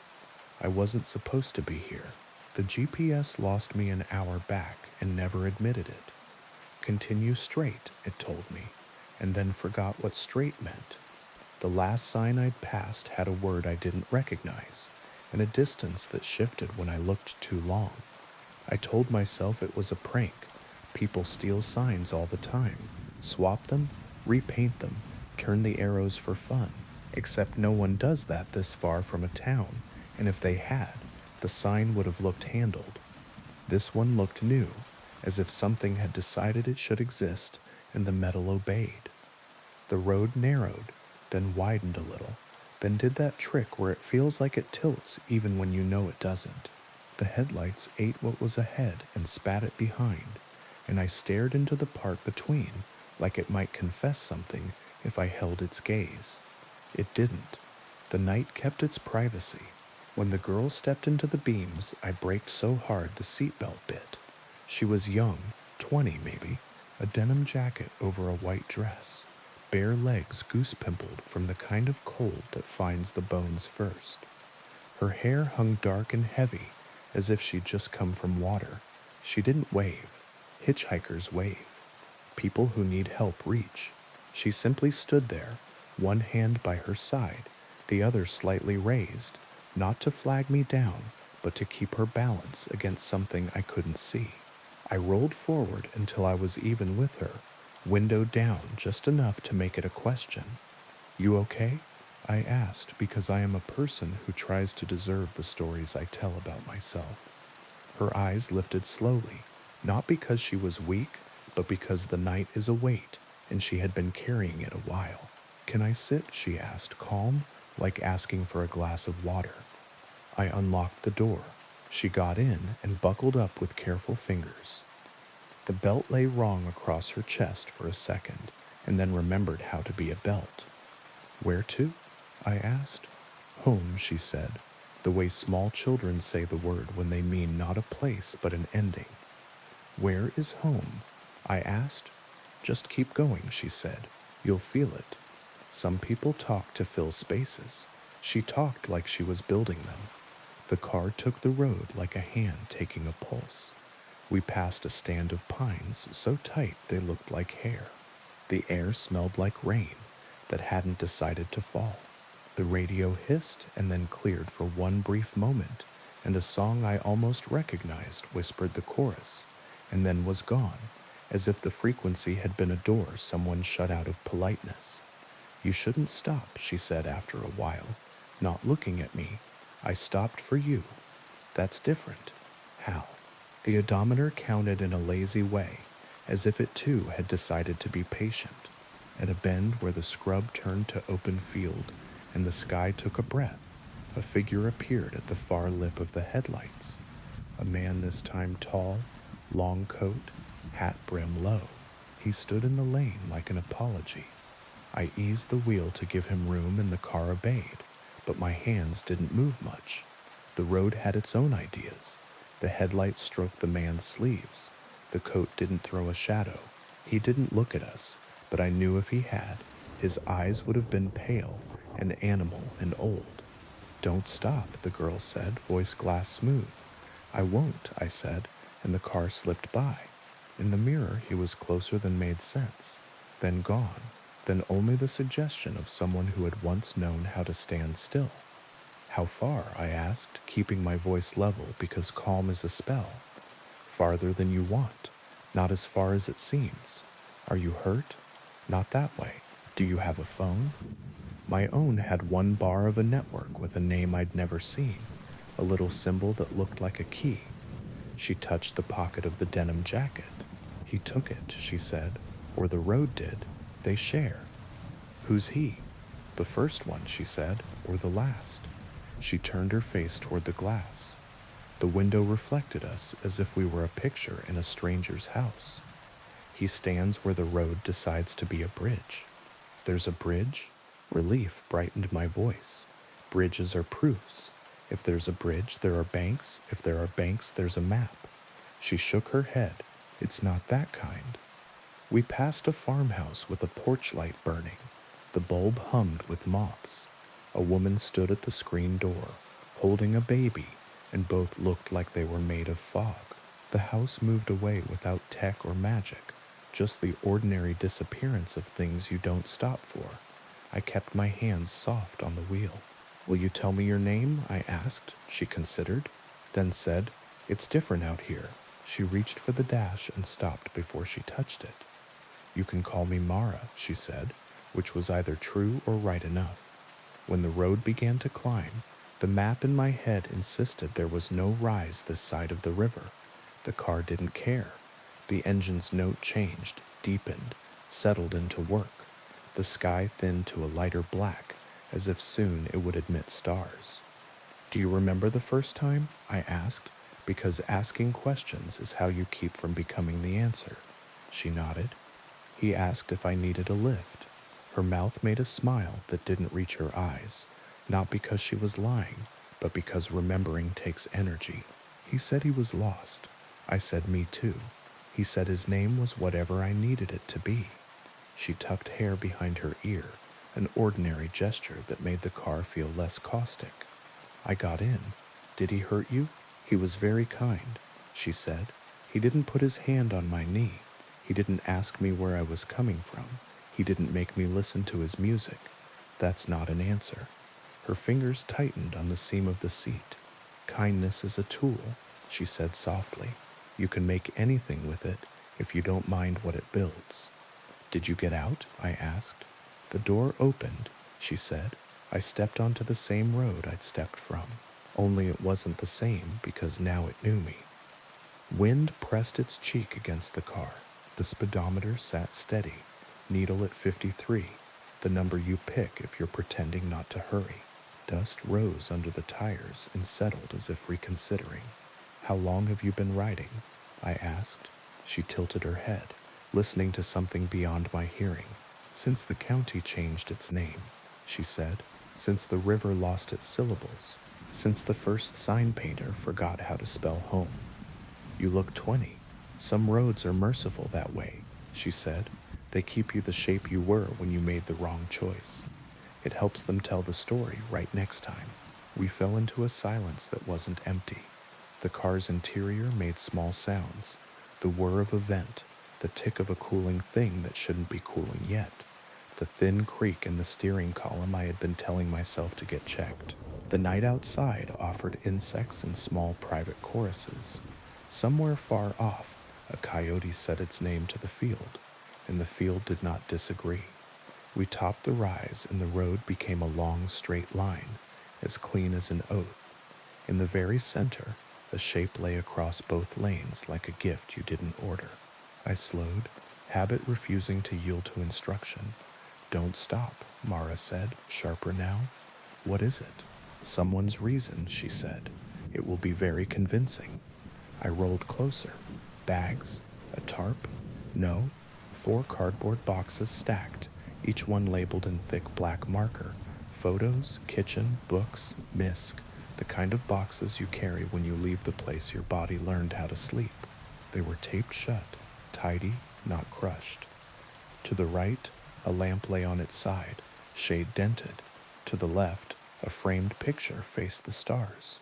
I wasn't supposed to be here. The GPS lost me an hour back and never admitted it. Continue straight, it told me, and then forgot what straight meant. The last sign I'd passed had a word I didn't recognize, and a distance that shifted when I looked too long. I told myself it was a prank. People steal signs all the time, swap them, repaint them, turn the arrows for fun. Except no one does that this far from a town, and if they had, the sign would have looked handled. This one looked new, as if something had decided it should exist, and the metal obeyed. The road narrowed, then widened a little, then did that trick where it feels like it tilts even when you know it doesn't. The headlights ate what was ahead and spat it behind, and I stared into the part between like it might confess something if I held its gaze. It didn't. The night kept its privacy. When the girl stepped into the beams, I braked so hard the seatbelt bit. She was young, 20 maybe, a denim jacket over a white dress, bare legs goose-pimpled from the kind of cold that finds the bones first. Her hair hung dark and heavy, as if she'd just come from water. She didn't wave. Hitchhikers wave. People who need help reach. She simply stood there, one hand by her side, the other slightly raised, not to flag me down, but to keep her balance against something I couldn't see. I rolled forward until I was even with her, window down just enough to make it a question. "You okay?" I asked because I am a person who tries to deserve the stories I tell about myself. Her eyes lifted slowly, not because she was weak, but because the night is a weight, and she had been carrying it a while. "Can I sit?" she asked, calm, like asking for a glass of water. I unlocked the door. She got in and buckled up with careful fingers. The belt lay wrong across her chest for a second, and then remembered how to be a belt. "Where to?" I asked. "Home," she said, the way small children say the word when they mean not a place but an ending. "Where is home?" I asked. "Just keep going," she said. "You'll feel it." Some people talk to fill spaces. She talked like she was building them. The car took the road like a hand taking a pulse. We passed a stand of pines so tight they looked like hair. The air smelled like rain that hadn't decided to fall. The radio hissed and then cleared for one brief moment, and a song I almost recognized whispered the chorus, and then was gone, as if the frequency had been a door someone shut out of politeness. "You shouldn't stop," she said after a while, not looking at me. "I stopped for you." "That's different." "How?" The odometer counted in a lazy way, as if it too had decided to be patient. At a bend where the scrub turned to open field and the sky took a breath, a figure appeared at the far lip of the headlights. A man this time tall, long coat, hat brim low. He stood in the lane like an apology. I eased the wheel to give him room and the car obeyed, but my hands didn't move much. The road had its own ideas. The headlights stroked the man's sleeves. The coat didn't throw a shadow. He didn't look at us, but I knew if he had, his eyes would have been pale and animal and old. "Don't stop," the girl said, voice glass smooth. "I won't," I said, and the car slipped by. In the mirror, he was closer than made sense, then gone, then only the suggestion of someone who had once known how to stand still. "How far?" I asked, keeping my voice level because calm is a spell. "Farther than you want, not as far as it seems. Are you hurt?" "Not that way. Do you have a phone?" My own had one bar of a network with a name I'd never seen, a little symbol that looked like a key. She touched the pocket of the denim jacket. "He took it," she said, "or the road did. They share." "Who's he?" "The first one," she said, "or the last." She turned her face toward the glass. The window reflected us as if we were a picture in a stranger's house. "He stands where the road decides to be a bridge." "There's a bridge?" Relief brightened my voice. "Bridges are proofs. If there's a bridge, there are banks. If there are banks, there's a map." She shook her head. "It's not that kind." We passed a farmhouse with a porch light burning. The bulb hummed with moths. A woman stood at the screen door, holding a baby, and both looked like they were made of fog. The house moved away without tech or magic, just the ordinary disappearance of things you don't stop for. I kept my hands soft on the wheel. Will you tell me your name? I asked. She considered, then said, It's different out here. She reached for the dash and stopped before she touched it. You can call me Mara, she said, which was either true or right enough. When the road began to climb, the map in my head insisted there was no rise this side of the river. The car didn't care. The engine's note changed, deepened, settled into work. The sky thinned to a lighter black, as if soon it would admit stars. Do you remember the first time? I asked, because asking questions is how you keep from becoming the answer. She nodded. He asked if I needed a lift. Her mouth made a smile that didn't reach her eyes, not because she was lying, but because remembering takes energy. He said he was lost. I said me too. He said his name was whatever I needed it to be. She tucked hair behind her ear, an ordinary gesture that made the car feel less caustic. I got in. Did he hurt you? He was very kind, she said. He didn't put his hand on my knee. He didn't ask me where I was coming from. He didn't make me listen to his music. That's not an answer. Her fingers tightened on the seam of the seat. Kindness is a tool, she said softly. You can make anything with it if you don't mind what it builds. Did you get out? I asked. The door opened, she said. I stepped onto the same road I'd stepped from, only it wasn't the same because now it knew me. Wind pressed its cheek against the car. The speedometer sat steady, needle at 53, the number you pick if you're pretending not to hurry. Dust rose under the tires and settled as if reconsidering. How long have you been riding? I asked. She tilted her head, listening to something beyond my hearing. Since the county changed its name, she said. Since the river lost its syllables. Since the first sign painter forgot how to spell home. You look 20. Some roads are merciful that way, she said. They keep you the shape you were when you made the wrong choice. It helps them tell the story right next time. We fell into a silence that wasn't empty. The car's interior made small sounds, the whir of a vent, the tick of a cooling thing that shouldn't be cooling yet, the thin creak in the steering column I had been telling myself to get checked. The night outside offered insects in small private choruses. Somewhere far off, a coyote set its name to the field, and the field did not disagree. We topped the rise, and the road became a long, straight line, as clean as an oath. In the very center, a shape lay across both lanes like a gift you didn't order. I slowed, habit refusing to yield to instruction. Don't stop, Mara said, sharper now. What is it? Someone's reason, she said. It will be very convincing. I rolled closer. Bags? A tarp? No. 4 cardboard boxes stacked, each one labeled in thick black marker. Photos, kitchen, books, misc, the kind of boxes you carry when you leave the place your body learned how to sleep. They were taped shut, tidy, not crushed. To the right, a lamp lay on its side, shade dented. To the left, a framed picture faced the stars.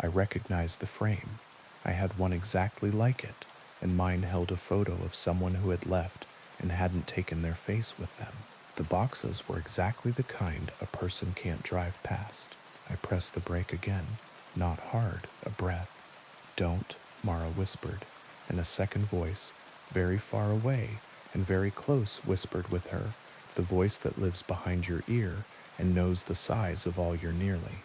I recognized the frame. I had one exactly like it, and mine held a photo of someone who had left and hadn't taken their face with them. The boxes were exactly the kind a person can't drive past. I pressed the brake again, not hard, a breath. Don't, Mara whispered, and a second voice, very far away and very close, whispered with her, the voice that lives behind your ear and knows the size of all your nearly.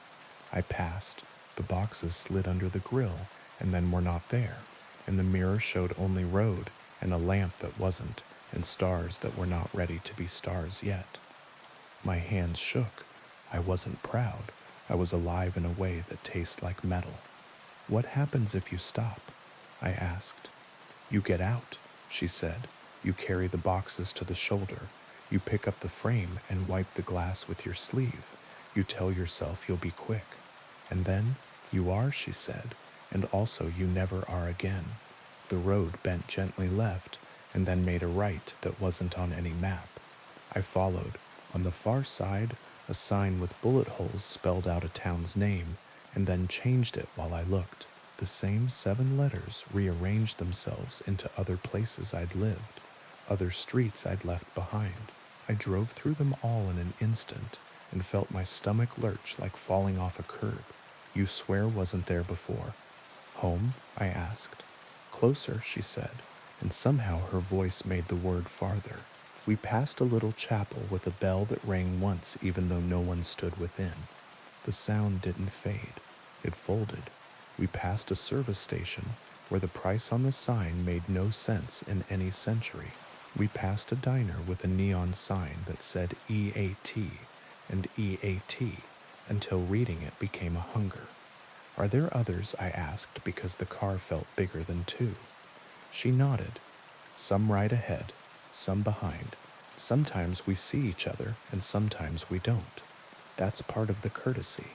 I passed. The boxes slid under the grill and then were not there, and the mirror showed only road and a lamp that wasn't, and stars that were not ready to be stars yet. My hands shook. I wasn't proud. I was alive in a way that tastes like metal. What happens if you stop? I asked. You get out, she said. You carry the boxes to the shoulder. You pick up the frame and wipe the glass with your sleeve. You tell yourself you'll be quick. And then, you are, she said, and also you never are again. The road bent gently left and then made a right that wasn't on any map. I followed. On the far side, a sign with bullet holes spelled out a town's name and then changed it while I looked. The same 7 letters rearranged themselves into other places I'd lived, other streets I'd left behind. I drove through them all in an instant and felt my stomach lurch like falling off a curb. You swear wasn't there before? Home? I asked. Closer, she said, and somehow her voice made the word farther. We passed a little chapel with a bell that rang once even though no one stood within. The sound didn't fade. It folded. We passed a service station where the price on the sign made no sense in any century. We passed a diner with a neon sign that said EAT and EAT until reading it became a hunger. Are there others? I asked because the car felt bigger than two. She nodded. Some right ahead, some behind. Sometimes we see each other and sometimes we don't. That's part of the courtesy.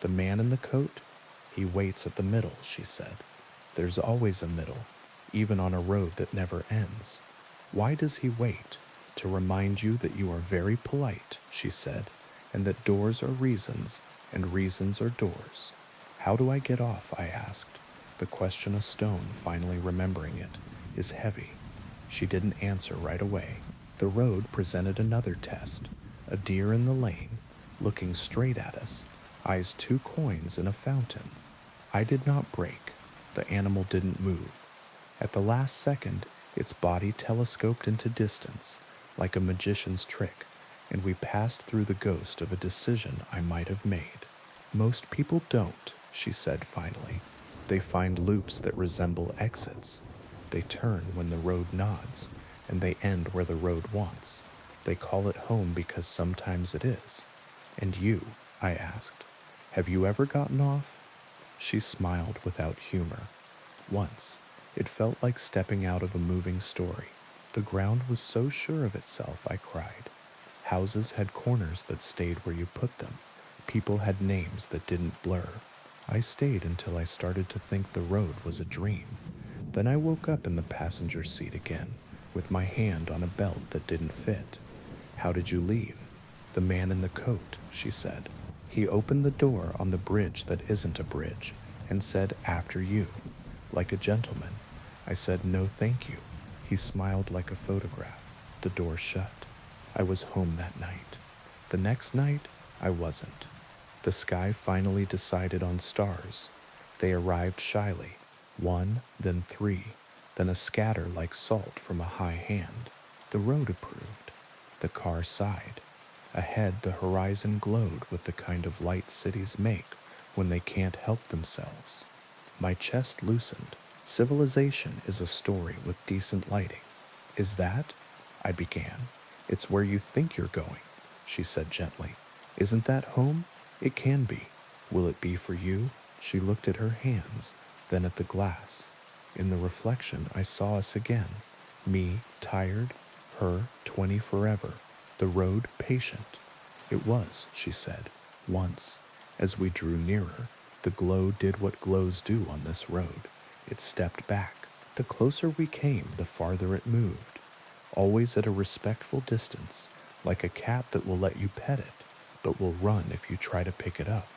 The man in the coat? He waits at the middle, she said. There's always a middle, even on a road that never ends. Why does he wait? To remind you that you are very polite, she said, and that doors are reasons and reasons are doors. How do I get off? I asked. The question a stone, finally remembering it, is heavy. She didn't answer right away. The road presented another test. A deer in the lane, looking straight at us, eyes 2 coins in a fountain. I did not break. The animal didn't move. At the last second, its body telescoped into distance, like a magician's trick, and we passed through the ghost of a decision I might have made. Most people don't, she said finally. They find loops that resemble exits. They turn when the road nods, and they end where the road wants. They call it home because sometimes it is. And you, I asked, have you ever gotten off? She smiled without humor. Once. It felt like stepping out of a moving story. The ground was so sure of itself, I cried. Houses had corners that stayed where you put them. People had names that didn't blur. I stayed until I started to think the road was a dream. Then I woke up in the passenger seat again, with my hand on a belt that didn't fit. How did you leave? The man in the coat, she said. He opened the door on the bridge that isn't a bridge and said, after you, like a gentleman. I said, no thank you. He smiled like a photograph. The door shut. I was home that night. The next night, I wasn't. The sky finally decided on stars. They arrived shyly, 1, then 3, then a scatter like salt from a high hand. The road approved. The car sighed. Ahead, the horizon glowed with the kind of light cities make when they can't help themselves. My chest loosened. Civilization is a story with decent lighting. Is that? I began. It's where you think you're going, she said gently. Isn't that home? It can be. Will it be for you? She looked at her hands, then at the glass. In the reflection, I saw us again. Me, tired, her, 20 forever. The road, patient. It was, she said, once. As we drew nearer, the glow did what glows do on this road. It stepped back. The closer we came, the farther it moved. Always at a respectful distance, like a cat that will let you pet it, but will run if you try to pick it up.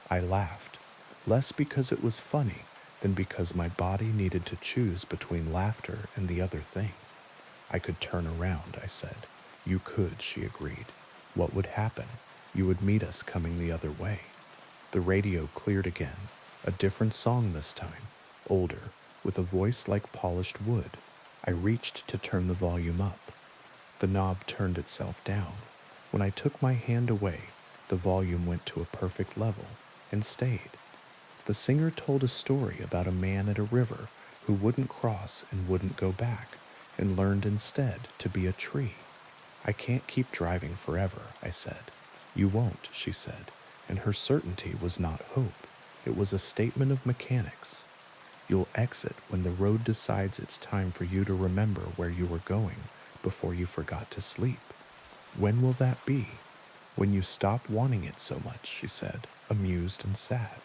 I laughed, less because it was funny than because my body needed to choose between laughter and the other thing. I could turn around, I said. You could, she agreed. What would happen? You would meet us coming the other way. The radio cleared again, a different song this time, older, with a voice like polished wood. I reached to turn the volume up. The knob turned itself down. When I took my hand away, the volume went to a perfect level and stayed. The singer told a story about a man at a river who wouldn't cross and wouldn't go back and learned instead to be a tree. I can't keep driving forever, I said. You won't, she said, and her certainty was not hope. It was a statement of mechanics. You'll exit when the road decides it's time for you to remember where you were going before you forgot to sleep. When will that be? When you stop wanting it so much, she said, amused and sad.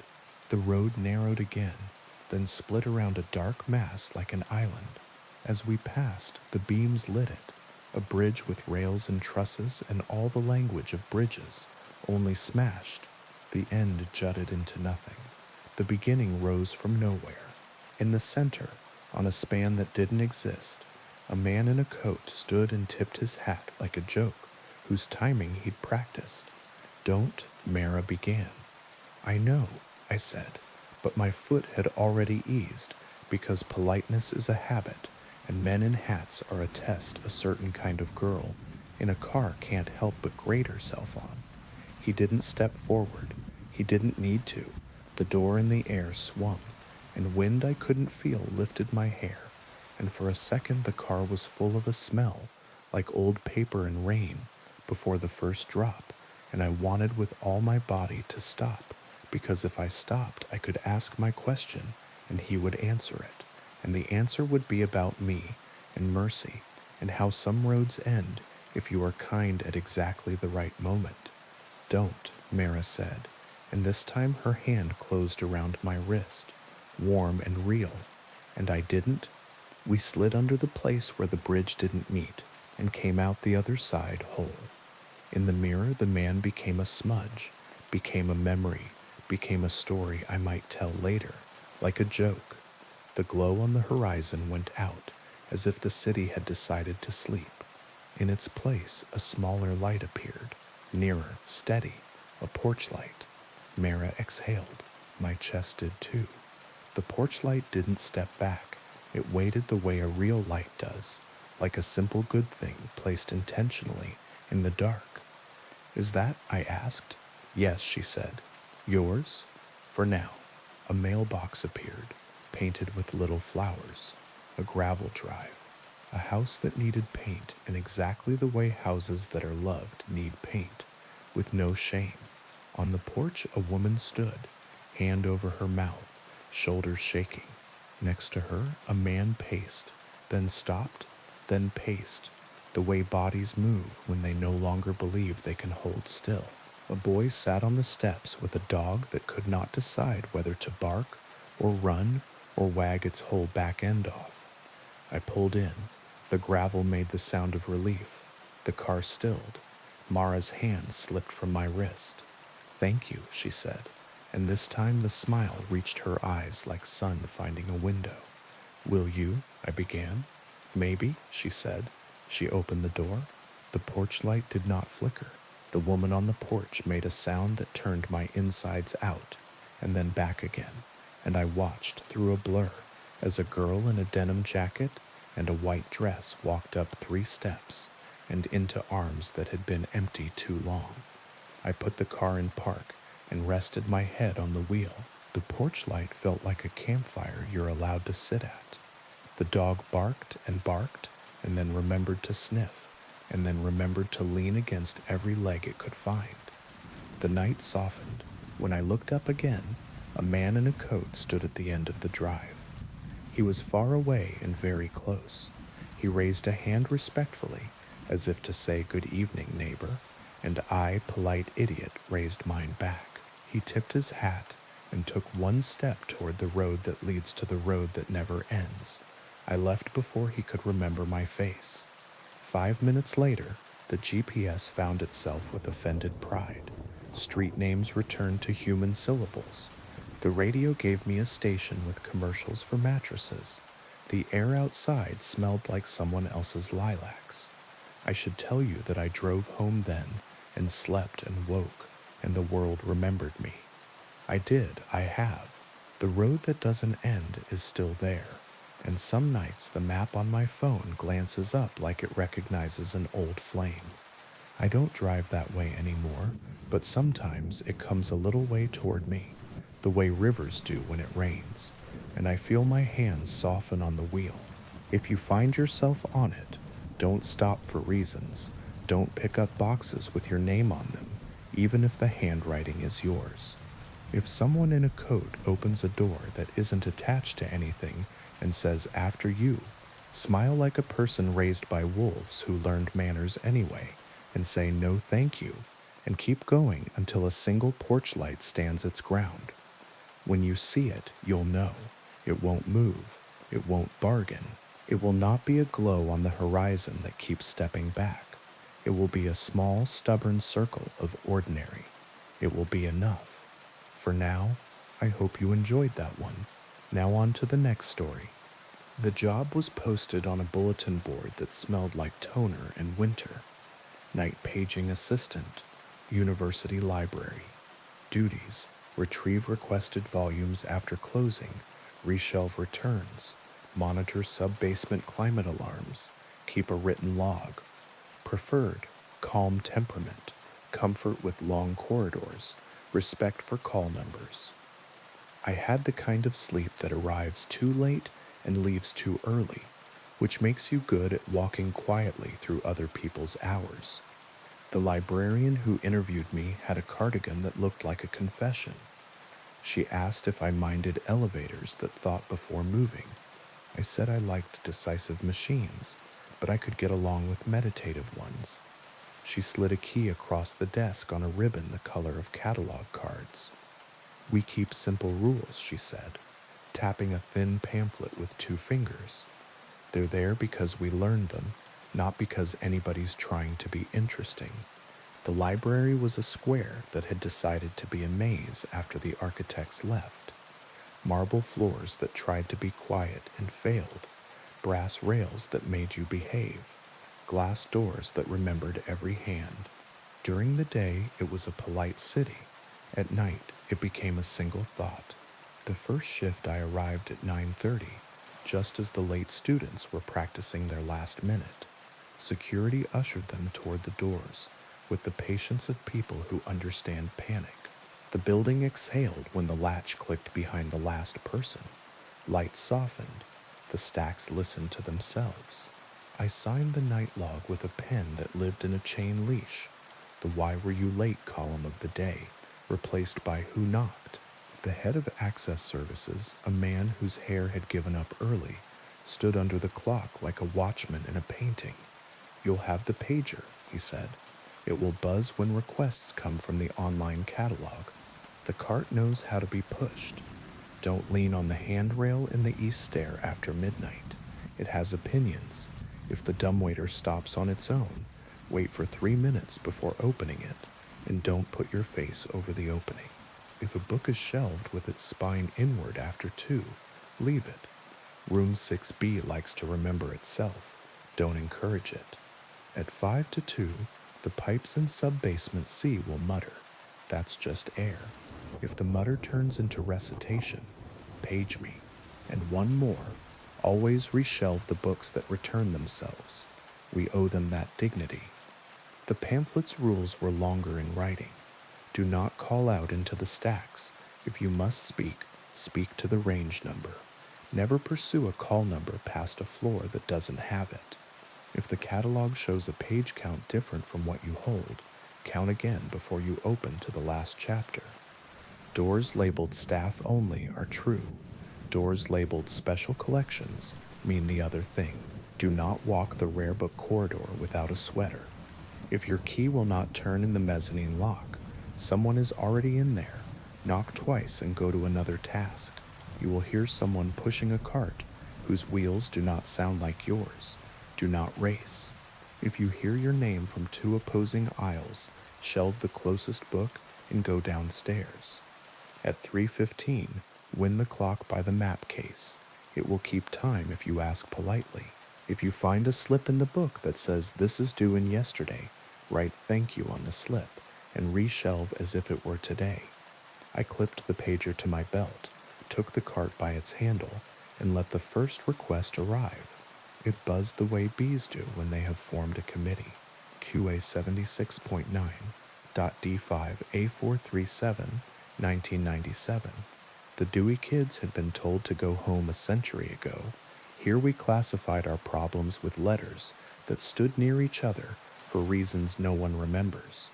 The road narrowed again, then split around a dark mass like an island. As we passed, the beams lit it, a bridge with rails and trusses and all the language of bridges, only smashed. The end jutted into nothing. The beginning rose from nowhere. In the center, on a span that didn't exist, a man in a coat stood and tipped his hat like a joke. whose timing he'd practiced. Don't, Mara began. I know, I said, but my foot had already eased because politeness is a habit and men in hats are a test a certain kind of girl in a car can't help but grate herself on. He didn't step forward. He didn't need to. The door in the air swung, and wind I couldn't feel lifted my hair, and for a second the car was full of a smell, like old paper and rain, before the first drop, and I wanted with all my body to stop, because if I stopped I could ask my question, and he would answer it, and the answer would be about me, and mercy, and how some roads end if you are kind at exactly the right moment. Don't, Mara said, and this time her hand closed around my wrist, warm and real, and I didn't. We slid under the place where the bridge didn't meet and came out the other side whole. In the mirror, the man became a smudge, became a memory, became a story I might tell later, like a joke. The glow on the horizon went out, as if the city had decided to sleep. In its place, a smaller light appeared, nearer, steady, a porch light. Mara exhaled. My chest did too. The porch light didn't step back. It waited the way a real light does, like a simple good thing placed intentionally in the dark. Is that? I asked. Yes, she said. Yours? For now. A mailbox appeared, painted with little flowers. A gravel drive. A house that needed paint in exactly the way houses that are loved need paint, with no shame. On the porch, a woman stood, hand over her mouth, shoulders shaking. Next to her, a man paced, then stopped, then paced, the way bodies move when they no longer believe they can hold still. A boy sat on the steps with a dog that could not decide whether to bark or run or wag its whole back end off. I pulled in. The gravel made the sound of relief. The car stilled. Mara's hand slipped from my wrist. Thank you, she said, and this time the smile reached her eyes like sun finding a window. Will you? I began. Maybe, she said. She opened the door. The porch light did not flicker. The woman on the porch made a sound that turned my insides out, and then back again, and I watched through a blur as a girl in a denim jacket and a white dress walked up 3 steps and into arms that had been empty too long. I put the car in park and rested my head on the wheel. The porch light felt like a campfire you're allowed to sit at. The dog barked and then remembered to sniff, and then remembered to lean against every leg it could find. The night softened. When I looked up again, a man in a coat stood at the end of the drive. He was far away and very close. He raised a hand respectfully, as if to say good evening, neighbor, and I, polite idiot, raised mine back. He tipped his hat and took 1 step toward the road that leads to the road that never ends. I left before he could remember my face. 5 minutes later, the GPS found itself with offended pride. Street names returned to human syllables. The radio gave me a station with commercials for mattresses. The air outside smelled like someone else's lilacs. I should tell you that I drove home then and slept and woke, and the world remembered me. I did, I have. The road that doesn't end is still there, and some nights the map on my phone glances up like it recognizes an old flame. I don't drive that way anymore, but sometimes it comes a little way toward me, the way rivers do when it rains, and I feel my hands soften on the wheel. If you find yourself on it, don't stop for reasons. Don't pick up boxes with your name on them, even if the handwriting is yours. If someone in a coat opens a door that isn't attached to anything and says, "After you," smile like a person raised by wolves who learned manners anyway, and say no thank you, and keep going until a single porch light stands its ground. When you see it, you'll know. It won't move. It won't bargain. It will not be a glow on the horizon that keeps stepping back. It will be a small, stubborn circle of ordinary. It will be enough. For now, I hope you enjoyed that one. Now on to the next story. The job was posted on a bulletin board that smelled like toner and winter. Night paging assistant, university library. Duties: retrieve requested volumes after closing, reshelve returns, monitor sub-basement climate alarms, keep a written log. Preferred: calm temperament, comfort with long corridors, respect for call numbers. I had the kind of sleep that arrives too late and leaves too early, which makes you good at walking quietly through other people's hours. The librarian who interviewed me had a cardigan that looked like a confession. She asked if I minded elevators that thought before moving. I said I liked decisive machines, but I could get along with meditative ones. She slid a key across the desk on a ribbon the color of catalog cards. We keep simple rules, she said, tapping a thin pamphlet with 2 fingers. They're there because we learned them, not because anybody's trying to be interesting. The library was a square that had decided to be a maze after the architects left. Marble floors that tried to be quiet and failed, brass rails that made you behave, glass doors that remembered every hand. During the day, it was a polite city. At night, it became a single thought. The first shift I arrived at 9:30, just as the late students were practicing their last minute. Security ushered them toward the doors, with the patience of people who understand panic. The building exhaled when the latch clicked behind the last person. Lights softened. The stacks listened to themselves. I signed the night log with a pen that lived in a chain leash. The "Why were you late" column of the day, replaced by "Who knocked?" The head of access services, a man whose hair had given up early, stood under the clock like a watchman in a painting. "You'll have the pager," he said. "It will buzz when requests come from the online catalog. The cart knows how to be pushed. Don't lean on the handrail in the east stair after midnight. It has opinions. If the dumbwaiter stops on its own, wait for 3 minutes before opening it, and don't put your face over the opening. If a book is shelved with its spine inward after 2, leave it. Room 6B likes to remember itself. Don't encourage it. At 5 to 2, the pipes in sub-basement C will mutter. That's just air. If the mutter turns into recitation, page me. And one more, always reshelve the books that return themselves. We owe them that dignity. The pamphlet's rules were longer in writing. Do not call out into the stacks. If you must speak, speak to the range number. Never pursue a call number past a floor that doesn't have it. If the catalog shows a page count different from what you hold, count again before you open to the last chapter. Doors labeled staff only are true. Doors labeled special collections mean the other thing. Do not walk the rare book corridor without a sweater. If your key will not turn in the mezzanine lock, someone is already in there. Knock twice and go to another task. You will hear someone pushing a cart whose wheels do not sound like yours. Do not race. If you hear your name from 2 opposing aisles, shelve the closest book and go downstairs. At 3:15, win the clock by the map case. It will keep time if you ask politely. If you find a slip in the book that says "This is due in yesterday," write "Thank you" on the slip and reshelve as if it were today. I clipped the pager to my belt, took the cart by its handle, and let the first request arrive. It buzzed the way bees do when they have formed a committee. QA 76.9.D5A437, 1997. The Dewey Kids had been told to go home a century ago. Here we classified our problems with letters that stood near each other for reasons no one remembers.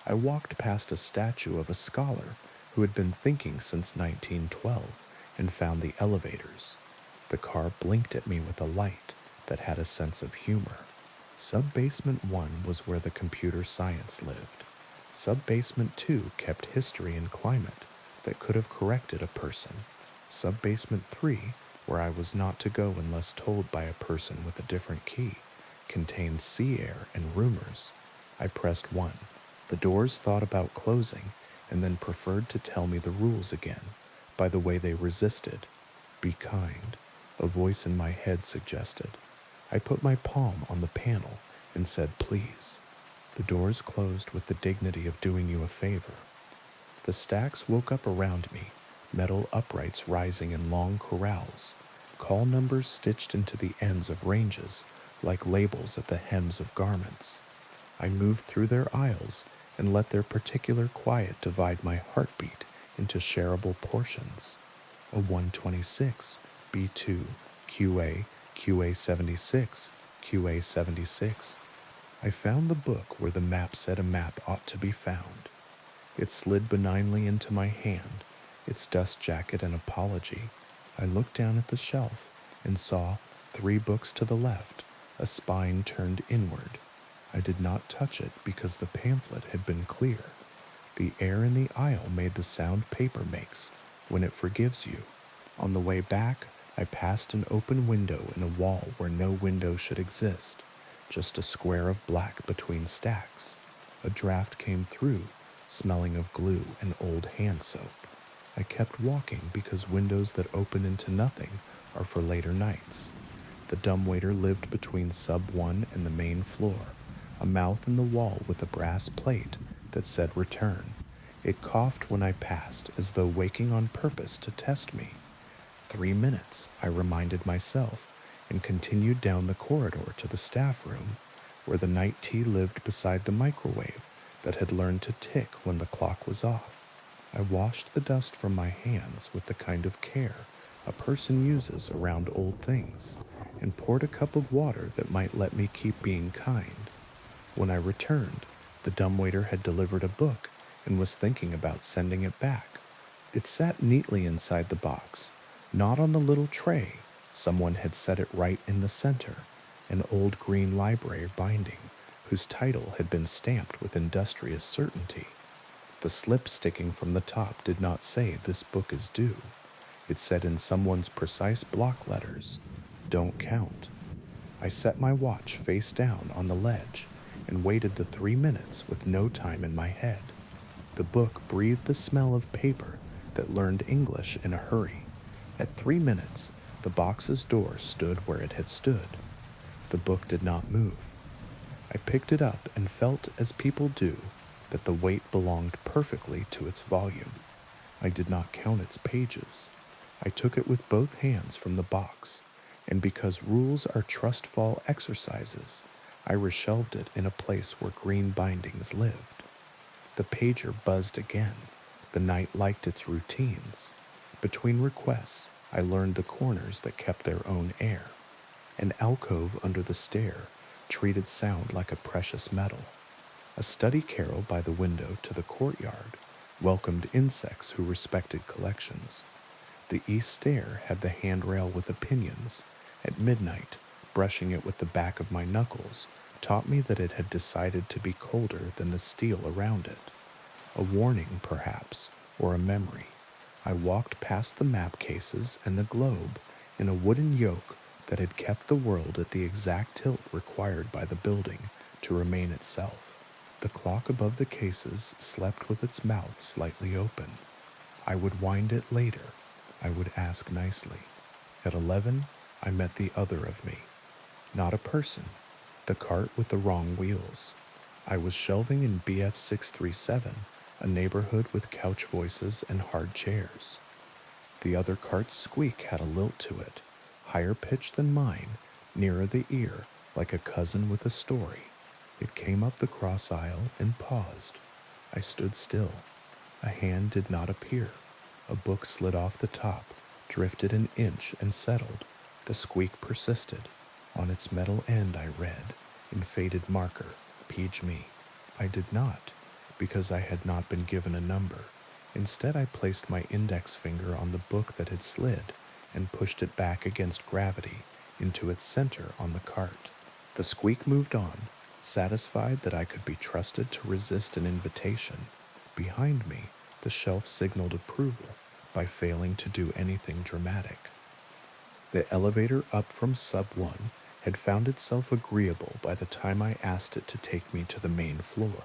I walked past a statue of a scholar who had been thinking since 1912 and found the elevators. The car blinked at me with a light that had a sense of humor. Sub-basement 1 was where the computer science lived. Sub-basement 2 kept history and climate that could have corrected a person. Sub-basement 3, where I was not to go unless told by a person with a different key, contained sea air and rumors. I pressed 1. The doors thought about closing and then preferred to tell me the rules again by the way they resisted. Be kind, a voice in my head suggested. I put my palm on the panel and said, please. The doors closed with the dignity of doing you a favor. The stacks woke up around me, metal uprights rising in long corrals, call numbers stitched into the ends of ranges like labels at the hems of garments. I moved through their aisles and let their particular quiet divide my heartbeat into shareable portions. A 126, B2, QA, QA76, QA76. I found the book where the map said a map ought to be found. It slid benignly into my hand, its dust jacket an apology. I looked down at the shelf and saw 3 books to the left, a spine turned inward. I did not touch it because the pamphlet had been clear. The air in the aisle made the sound paper makes when it forgives you. On the way back, I passed an open window in a wall where no window should exist, just a square of black between stacks. A draft came through, smelling of glue and old hand soap. I kept walking because windows that open into nothing are for later nights. The dumbwaiter lived between sub 1 and the main floor, a mouth in the wall with a brass plate that said return. It coughed when I passed as though waking on purpose to test me. 3 minutes, I reminded myself, and continued down the corridor to the staff room, where the night tea lived beside the microwave that had learned to tick when the clock was off. I washed the dust from my hands with the kind of care a person uses around old things, and poured a cup of water that might let me keep being kind. When I returned, the dumbwaiter had delivered a book and was thinking about sending it back. It sat neatly inside the box, not on the little tray. Someone had set it right in the center, an old green library binding whose title had been stamped with industrious certainty. The slip sticking from the top did not say this book is due. It said in someone's precise block letters, "Don't count." I set my watch face down on the ledge and waited the 3 minutes with no time in my head. The book breathed the smell of paper that learned English in a hurry. At 3 minutes, the box's door stood where it had stood. The book did not move. I picked it up and felt, as people do, that the weight belonged perfectly to its volume. I did not count its pages. I took it with both hands from the box, and because rules are trust fall exercises, I reshelved it in a place where green bindings lived. The pager buzzed again. The night liked its routines. Between requests, I learned the corners that kept their own air. An alcove under the stair treated sound like a precious metal. A study carol by the window to the courtyard welcomed insects who respected collections. The east stair had the handrail with opinions. At midnight, brushing it with the back of my knuckles taught me that it had decided to be colder than the steel around it. A warning, perhaps, or a memory. I walked past the map cases and the globe in a wooden yoke that had kept the world at the exact tilt required by the building to remain itself. The clock above the cases slept with its mouth slightly open. I would wind it later. I would ask nicely. At 11, I met the other of me. Not a person. The cart with the wrong wheels. I was shelving in BF 637, a neighborhood with couch voices and hard chairs. The other cart's squeak had a lilt to it, higher pitched than mine, nearer the ear, like a cousin with a story. It came up the cross aisle and paused. I stood still. A hand did not appear. A book slid off the top, drifted an inch and settled. The squeak persisted. On its metal end I read, in faded marker, "Page me." I did not, because I had not been given a number. Instead, I placed my index finger on the book that had slid and pushed it back against gravity into its center on the cart. The squeak moved on, satisfied that I could be trusted to resist an invitation. Behind me, the shelf signaled approval by failing to do anything dramatic. The elevator up from sub 1 had found itself agreeable by the time I asked it to take me to the main floor,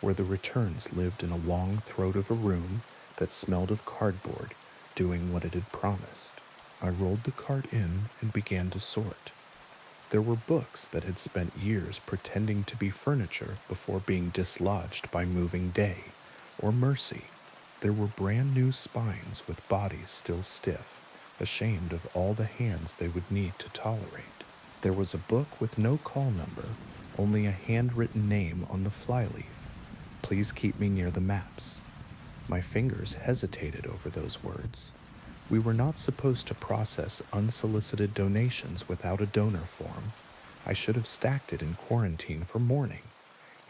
where the returns lived in a long throat of a room that smelled of cardboard, doing what it had promised. I rolled the cart in and began to sort. There were books that had spent years pretending to be furniture before being dislodged by moving day, or mercy. There were brand new spines with bodies still stiff, ashamed of all the hands they would need to tolerate. There was a book with no call number, only a handwritten name on the flyleaf. Please keep me near the maps. My fingers hesitated over those words. We were not supposed to process unsolicited donations without a donor form. I should have stacked it in quarantine for mourning.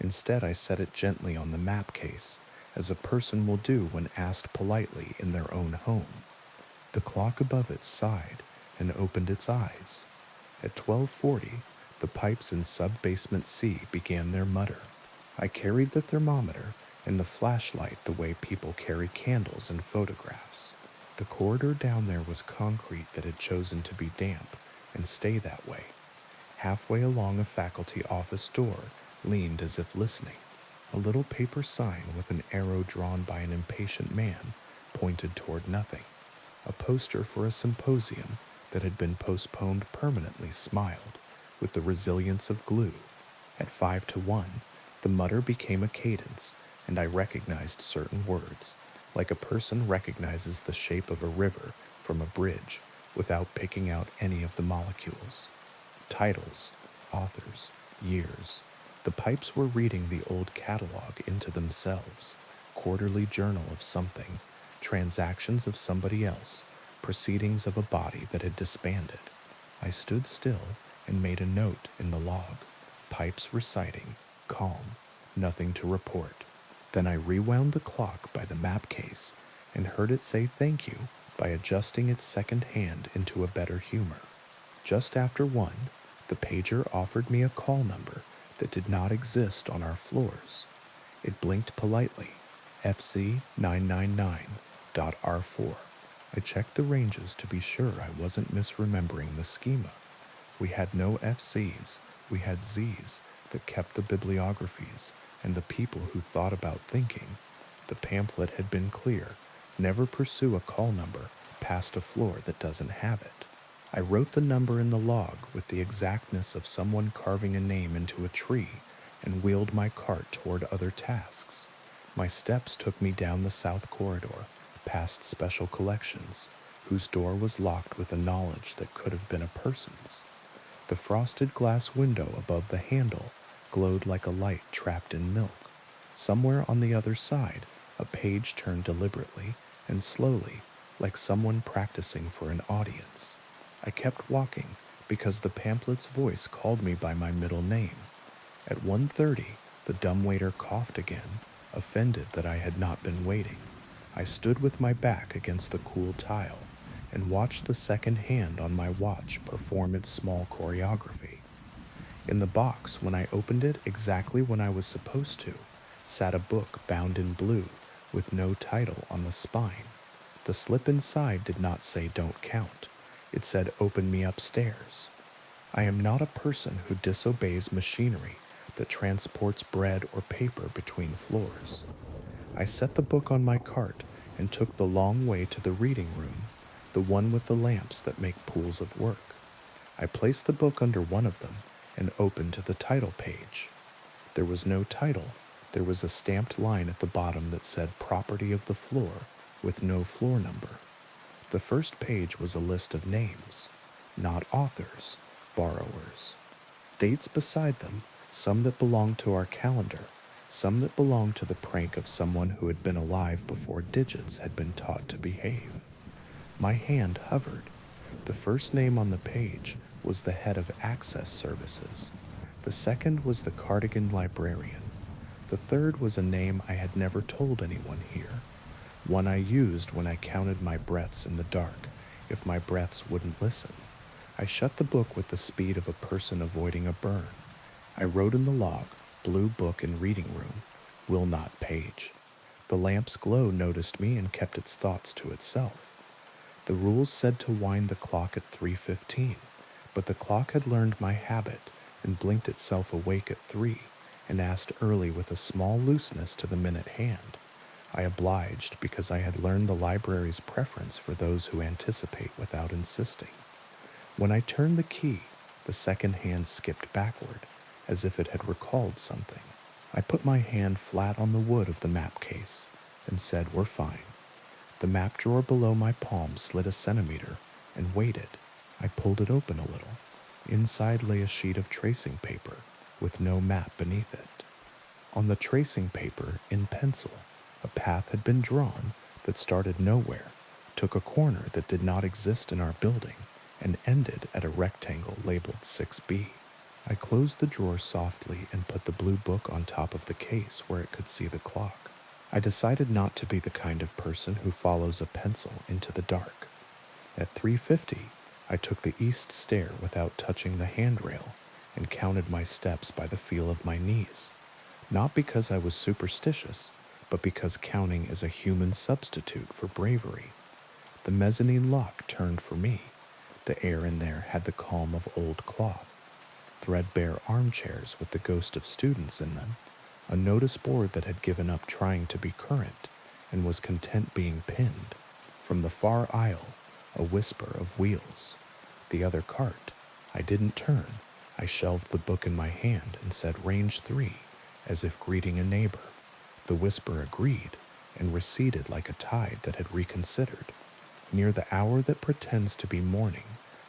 Instead, I set it gently on the map case, as a person will do when asked politely in their own home. The clock above it sighed and opened its eyes. At 12:40, the pipes in sub-basement C began their mutter. I carried the thermometer and the flashlight the way people carry candles and photographs. The corridor down there was concrete that had chosen to be damp and stay that way. Halfway along a faculty office door leaned as if listening. A little paper sign with an arrow drawn by an impatient man pointed toward nothing. A poster for a symposium that had been postponed permanently smiled with the resilience of glue. At 5-1, the mutter became a cadence, and I recognized certain words, like a person recognizes the shape of a river from a bridge without picking out any of the molecules. Titles, authors, years. The pipes were reading the old catalog into themselves, quarterly journal of something, transactions of somebody else, proceedings of a body that had disbanded. I stood still and made a note in the log, pipes reciting, calm, nothing to report. Then I rewound the clock by the map case and heard it say thank you by adjusting its second hand into a better humor. Just after 1, the pager offered me a call number that did not exist on our floors. It blinked politely, FC 999.R4. I checked the ranges to be sure I wasn't misremembering the schema. We had no FCs, we had Zs that kept the bibliographies and the people who thought about thinking. The pamphlet had been clear: never pursue a call number past a floor that doesn't have it. I wrote the number in the log with the exactness of someone carving a name into a tree and wheeled my cart toward other tasks. My steps took me down the south corridor, past special collections, whose door was locked with a knowledge that could have been a person's. The frosted glass window above the handle glowed like a light trapped in milk. Somewhere on the other side, a page turned deliberately and slowly, like someone practicing for an audience. I kept walking because the pamphlet's voice called me by my middle name. At 1:30, the dumbwaiter coughed again, offended that I had not been waiting. I stood with my back against the cool tile and watched the second hand on my watch perform its small choreography. In the box, when I opened it exactly when I was supposed to, sat a book bound in blue with no title on the spine. The slip inside did not say "Don't count." It said "Open me upstairs." I am not a person who disobeys machinery that transports bread or paper between floors. I set the book on my cart and took the long way to the reading room, the one with the lamps that make pools of work. I placed the book under one of them and opened to the title page. There was no title. There was a stamped line at the bottom that said "Property of the floor" with no floor number. The first page was a list of names, not authors, borrowers. Dates beside them, some that belonged to our calendar, some that belonged to the prank of someone who had been alive before digits had been taught to behave. My hand hovered. The first name on the page was the head of Access Services. The second was the Cardigan Librarian. The third was a name I had never told anyone here, one I used when I counted my breaths in the dark if my breaths wouldn't listen. I shut the book with the speed of a person avoiding a burn. I wrote in the log, "Blue book in reading room, will not page." The lamp's glow noticed me and kept its thoughts to itself. The rules said to wind the clock at 3:15, but the clock had learned my habit and blinked itself awake at 3 and asked early with a small looseness to the minute hand. I obliged because I had learned the library's preference for those who anticipate without insisting. When I turned the key, The second hand skipped backward, as if it had recalled something. I put my hand flat on the wood of the map case and said, "We're fine." The map drawer below my palm slid a centimeter and waited. I pulled it open a little. Inside lay a sheet of tracing paper with no map beneath it. On the tracing paper, in pencil, a path had been drawn that started nowhere, took a corner that did not exist in our building, and ended at a rectangle labeled 6B. I closed the drawer softly and put the blue book on top of the case where it could see the clock. I decided not to be the kind of person who follows a pencil into the dark. At 3:50, I took the east stair without touching the handrail and counted my steps by the feel of my knees. Not because I was superstitious, but because counting is a human substitute for bravery. The mezzanine lock turned for me. The air in there had the calm of old cloth. Threadbare armchairs with the ghost of students in them, a notice board that had given up trying to be current and was content being pinned. From the far aisle, a whisper of wheels. The other cart. I didn't turn. I shelved the book in my hand and said range 3, as if greeting a neighbor. The whisper agreed and receded like a tide that had reconsidered. Near the hour that pretends to be morning,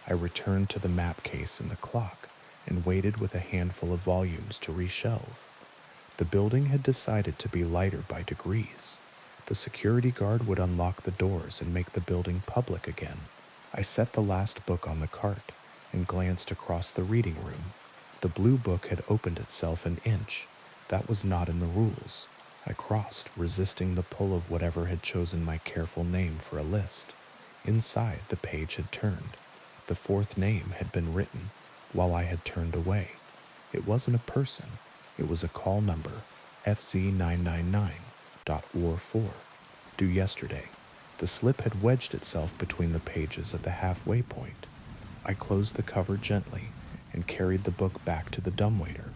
I returned to the map case and the clock and waited with a handful of volumes to reshelve. The building had decided to be lighter by degrees. The security guard would unlock the doors and make the building public again. I set the last book on the cart and glanced across the reading room. The blue book had opened itself an inch. That was not in the rules. I crossed, resisting the pull of whatever had chosen my careful name for a list. Inside, the page had turned. The fourth name had been written, while I had turned away. It wasn't a person. It was a call number, FZ999.OR4, due yesterday. The slip had wedged itself between the pages at the halfway point. I closed the cover gently and carried the book back to the dumbwaiter.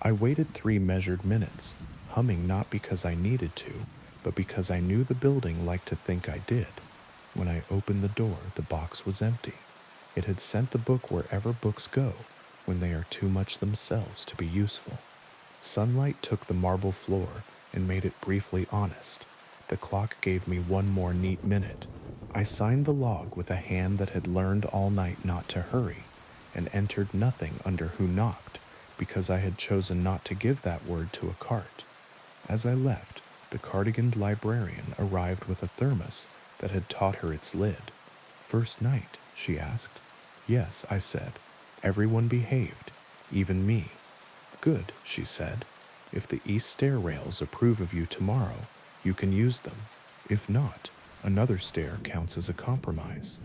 I waited 3 measured minutes, humming not because I needed to, but because I knew the building liked to think I did. When I opened the door, the box was empty. It had sent the book wherever books go when they are too much themselves to be useful. Sunlight took the marble floor and made it briefly honest. The clock gave me 1 more neat minute. I signed the log with a hand that had learned all night not to hurry, and entered nothing under who knocked, because I had chosen not to give that word to a cart. As I left, the cardiganed librarian arrived with a thermos that had taught her its lid. "First night?" she asked. "Yes," I said. "Everyone behaved, even me." "Good," she said. "If the east stair rails approve of you tomorrow, you can use them. If not, another stair counts as a compromise."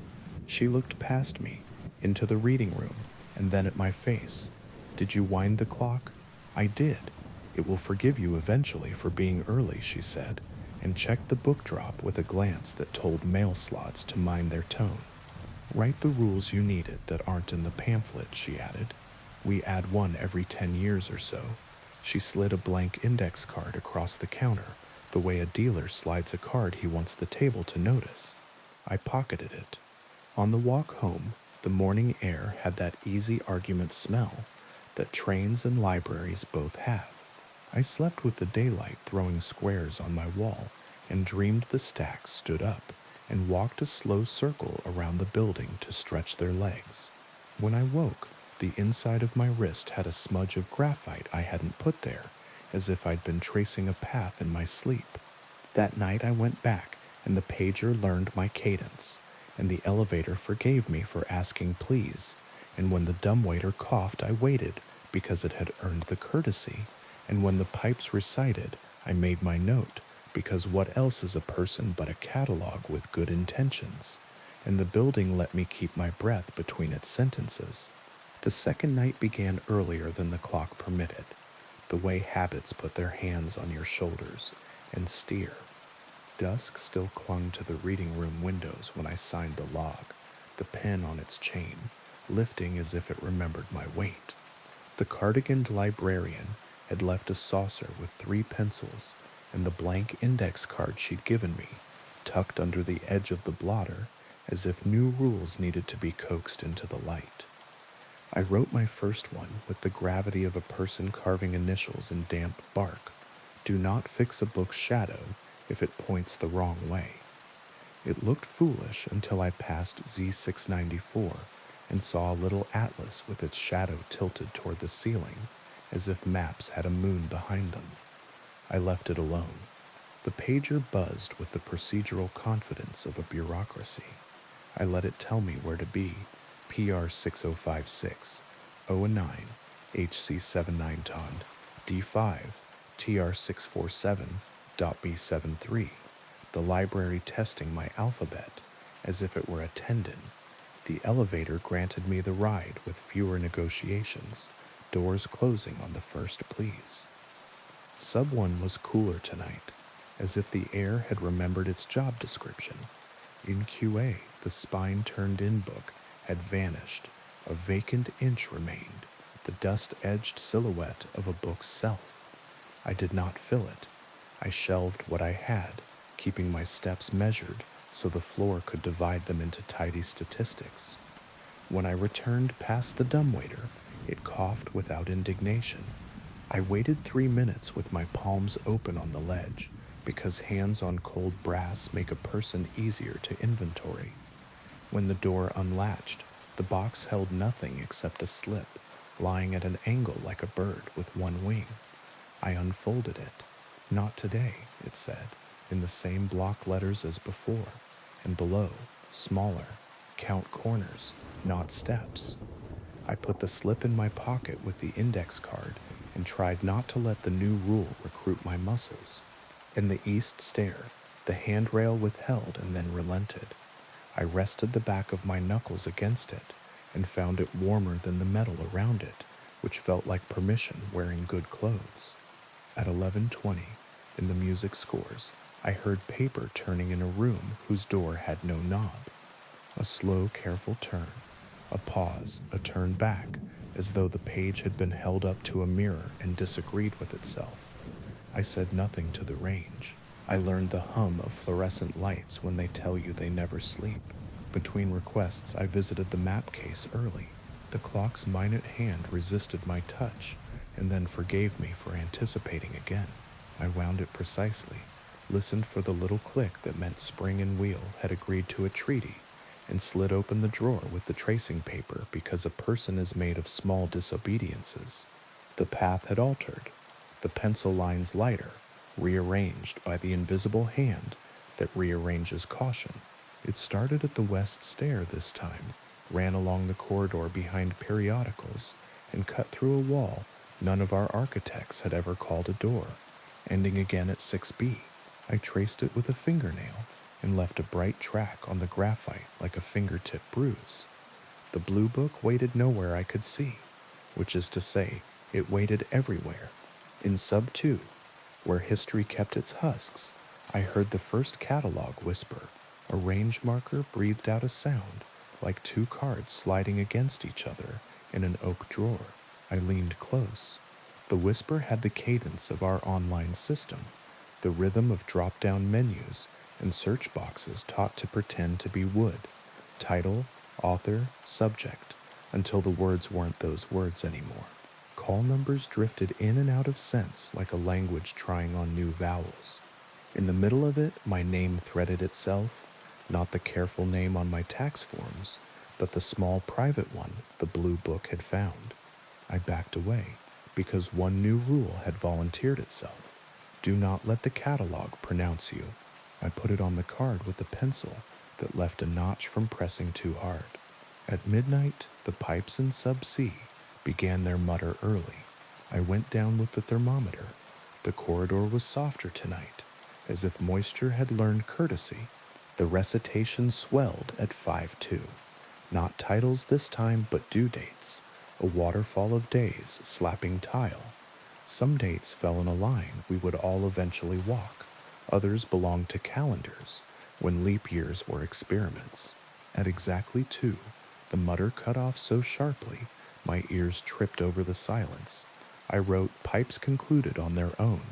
She looked past me, into the reading room, and then at my face. "Did you wind the clock?" "I did. It will forgive you eventually for being early," she said, and checked the book drop with a glance that told mail slots to mind their tone. "Write the rules you needed that aren't in the pamphlet," she added. "We add one every 10 years or so." She slid a blank index card across the counter, the way a dealer slides a card he wants the table to notice. I pocketed it. On the walk home, the morning air had that easy argument smell that trains and libraries both have. I slept with the daylight throwing squares on my wall and dreamed the stacks stood up and walked a slow circle around the building to stretch their legs. When I woke, the inside of my wrist had a smudge of graphite I hadn't put there, as if I'd been tracing a path in my sleep. That night I went back, and the pager learned my cadence, and the elevator forgave me for asking please, and when the dumbwaiter coughed I waited because it had earned the courtesy, and when the pipes recited I made my note, because what else is a person but a catalog with good intentions, and the building let me keep my breath between its sentences. The second night began earlier than the clock permitted, the way habits put their hands on your shoulders and steer. Dusk still clung to the reading room windows when I signed the log, the pen on its chain, lifting as if it remembered my weight. The cardiganed librarian had left a saucer with 3 pencils and the blank index card she'd given me, tucked under the edge of the blotter, as if new rules needed to be coaxed into the light. I wrote my first one with the gravity of a person carving initials in damp bark. Do not fix a book's shadow if it points the wrong way. It looked foolish until I passed Z694 and saw a little atlas with its shadow tilted toward the ceiling, as if maps had a moon behind them. I left it alone. The pager buzzed with the procedural confidence of a bureaucracy. I let it tell me where to be: PR 6056, O9, HC79 ton, D5, TR 647, B73, the library testing my alphabet as if it were a tendon. The elevator granted me the ride with fewer negotiations, doors closing on the first please. Sub 1 was cooler tonight, as if the air had remembered its job description. In QA, the spine-turned-in book had vanished. A vacant inch remained, the dust-edged silhouette of a book's self. I did not fill it. I shelved what I had, keeping my steps measured so the floor could divide them into tidy statistics. When I returned past the dumbwaiter, it coughed without indignation. I waited 3 minutes with my palms open on the ledge, because hands on cold brass make a person easier to inventory. When the door unlatched, the box held nothing except a slip, lying at an angle like a bird with one wing. I unfolded it. Not today, it said, in the same block letters as before, and below, smaller, count corners, not steps. I put the slip in my pocket with the index card and tried not to let the new rule recruit my muscles. In the east stair, the handrail withheld and then relented. I rested the back of my knuckles against it and found it warmer than the metal around it, which felt like permission wearing good clothes. At 11:20, in the music scores, I heard paper turning in a room whose door had no knob. A slow, careful turn, a pause, a turn back, as though the page had been held up to a mirror and disagreed with itself. I said nothing to the range. I learned the hum of fluorescent lights when they tell you they never sleep. Between requests, I visited the map case early. The clock's minute hand resisted my touch and then forgave me for anticipating again. I wound it precisely, listened for the little click that meant spring and wheel had agreed to a treaty, and slid open the drawer with the tracing paper because a person is made of small disobediences. The path had altered, the pencil lines lighter, rearranged by the invisible hand that rearranges caution. It started at the west stair this time, ran along the corridor behind periodicals, and cut through a wall none of our architects had ever called a door, ending again at 6B. I traced it with a fingernail and left a bright track on the graphite like a fingertip bruise. The blue book waited nowhere I could see, which is to say, it waited everywhere. In Sub 2, where history kept its husks, I heard the first catalog whisper. A range marker breathed out a sound, like two cards sliding against each other in an oak drawer. I leaned close. The whisper had the cadence of our online system, the rhythm of drop-down menus and search boxes taught to pretend to be wood. Title, author, subject, until the words weren't those words anymore. Call numbers drifted in and out of sense like a language trying on new vowels. In the middle of it, my name threaded itself, not the careful name on my tax forms, but the small private one the blue book had found. I backed away, because one new rule had volunteered itself. Do not let the catalog pronounce you. I put it on the card with a pencil that left a notch from pressing too hard. At midnight, the pipes in Sub C began their mutter early. I went down with the thermometer. The corridor was softer tonight, as if moisture had learned courtesy. The recitation swelled at 5:2. Not titles this time, but due dates. A waterfall of days slapping tile. Some dates fell in a line we would all eventually walk. Others belonged to calendars, when leap years were experiments. At exactly 2, the mutter cut off so sharply, my ears tripped over the silence. I wrote pipes concluded on their own,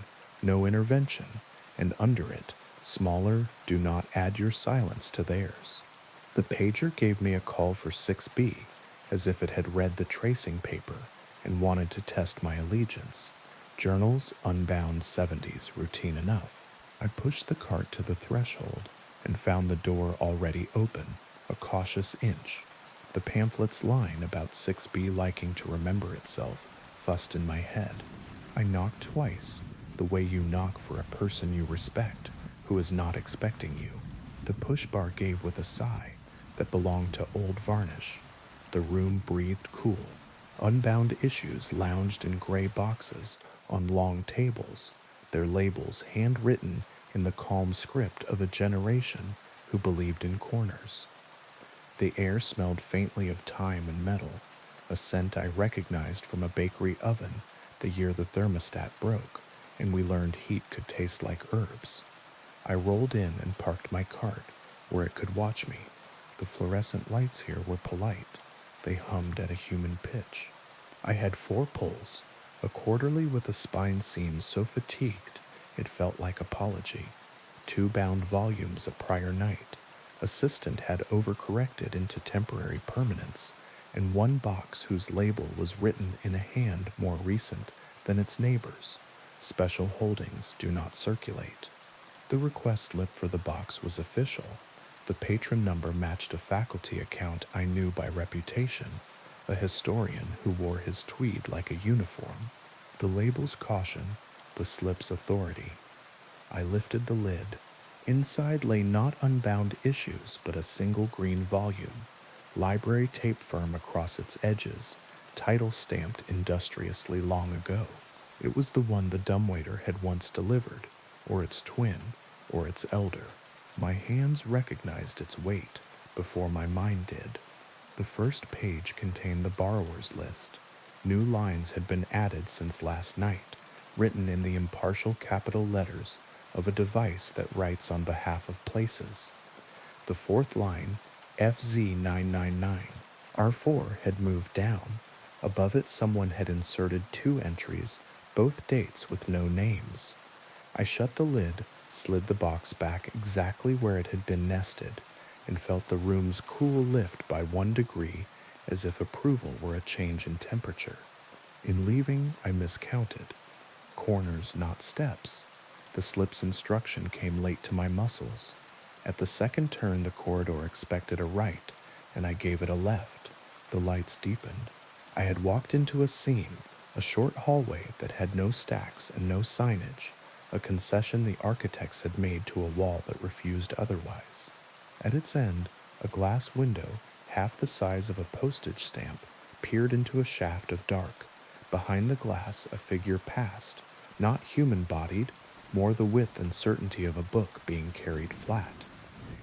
no intervention, and under it, smaller, do not add your silence to theirs. The pager gave me a call for 6B, as if it had read the tracing paper and wanted to test my allegiance. Journals, unbound 70s, routine enough. I pushed the cart to the threshold and found the door already open, a cautious inch. The pamphlet's line about 6B liking to remember itself fussed in my head. I knocked twice, the way you knock for a person you respect who is not expecting you. The push bar gave with a sigh that belonged to old varnish. The room breathed cool. Unbound issues lounged in gray boxes on long tables, their labels handwritten in the calm script of a generation who believed in corners. The air smelled faintly of thyme and metal, a scent I recognized from a bakery oven the year the thermostat broke and we learned heat could taste like herbs. I rolled in and parked my cart where it could watch me. The fluorescent lights here were polite. They hummed at a human pitch. I had 4 pulls, a quarterly with a spine seam so fatigued it felt like apology, 2 bound volumes a prior night. Assistant had overcorrected into temporary permanence, and 1 box whose label was written in a hand more recent than its neighbors. Special holdings do not circulate. The request slip for the box was official. The patron number matched a faculty account I knew by reputation, a historian who wore his tweed like a uniform. The label's caution, the slip's authority. I lifted the lid. Inside lay not unbound issues, but a single green volume, library tape firm across its edges, title stamped industriously long ago. It was the one the dumbwaiter had once delivered, or its twin, or its elder. My hands recognized its weight before my mind did. The first page contained the borrower's list. New lines had been added since last night, written in the impartial capital letters of a device that writes on behalf of places. The 4th line, FZ999, R4 had moved down. Above it someone had inserted 2 entries, both dates with no names. I shut the lid, slid the box back exactly where it had been nested, and felt the room's cool lift by 1 degree as if approval were a change in temperature. In leaving, I miscounted. Corners, not steps. The slip's instruction came late to my muscles. At the second turn, the corridor expected a right, and I gave it a left. The lights deepened. I had walked into a seam, a short hallway that had no stacks and no signage, a concession the architects had made to a wall that refused otherwise. At its end, a glass window, half the size of a postage stamp, peered into a shaft of dark. Behind the glass, a figure passed, not human-bodied, more the width and certainty of a book being carried flat.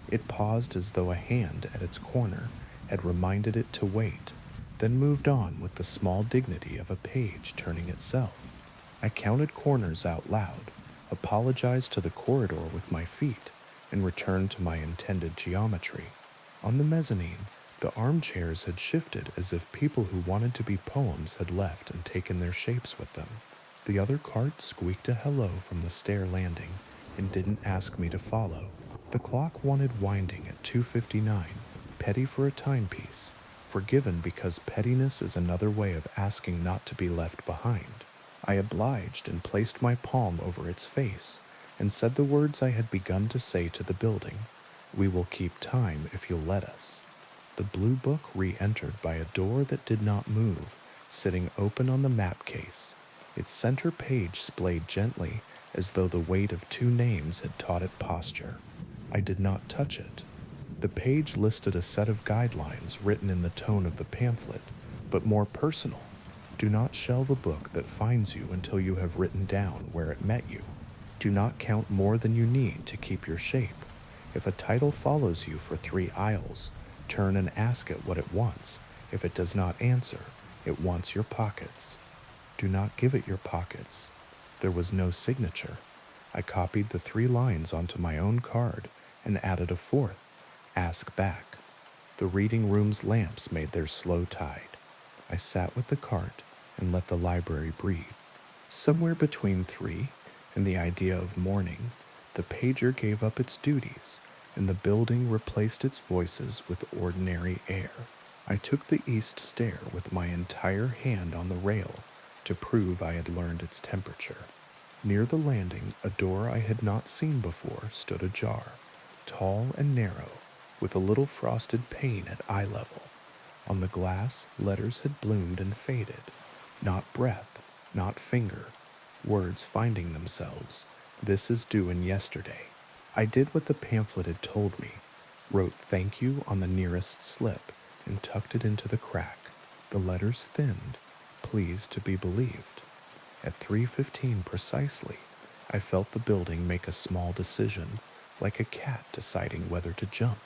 It paused as though a hand at its corner had reminded it to wait, then moved on with the small dignity of a page turning itself. I counted corners out loud, apologized to the corridor with my feet, and returned to my intended geometry. On the mezzanine, the armchairs had shifted as if people who wanted to be poems had left and taken their shapes with them. The other cart squeaked a hello from the stair landing and didn't ask me to follow. The clock wanted winding at 2:59, petty for a timepiece, forgiven because pettiness is another way of asking not to be left behind. I obliged and placed my palm over its face and said the words I had begun to say to the building: "We will keep time if you'll let us." The blue book re-entered by a door that did not move, sitting open on the map case. Its center page splayed gently as though the weight of 2 names had taught it posture. I did not touch it. The page listed a set of guidelines written in the tone of the pamphlet, but more personal. Do not shelve a book that finds you until you have written down where it met you. Do not count more than you need to keep your shape. If a title follows you for 3 aisles, turn and ask it what it wants. If it does not answer, it wants your pockets. Do not give it your pockets. There was no signature. I copied the 3 lines onto my own card and added a 4th, ask back. The reading room's lamps made their slow tide. I sat with the cart and let the library breathe. Somewhere between 3 and the idea of morning, the pager gave up its duties and the building replaced its voices with ordinary air. I took the east stair with my entire hand on the rail to prove I had learned its temperature. Near the landing, a door I had not seen before stood ajar, tall and narrow, with a little frosted pane at eye level. On the glass, letters had bloomed and faded. Not breath, not finger, words finding themselves. This is due in yesterday. I did what the pamphlet had told me, wrote thank you on the nearest slip, and tucked it into the crack. The letters thinned, pleased to be believed. At 3:15 precisely, I felt the building make a small decision, like a cat deciding whether to jump.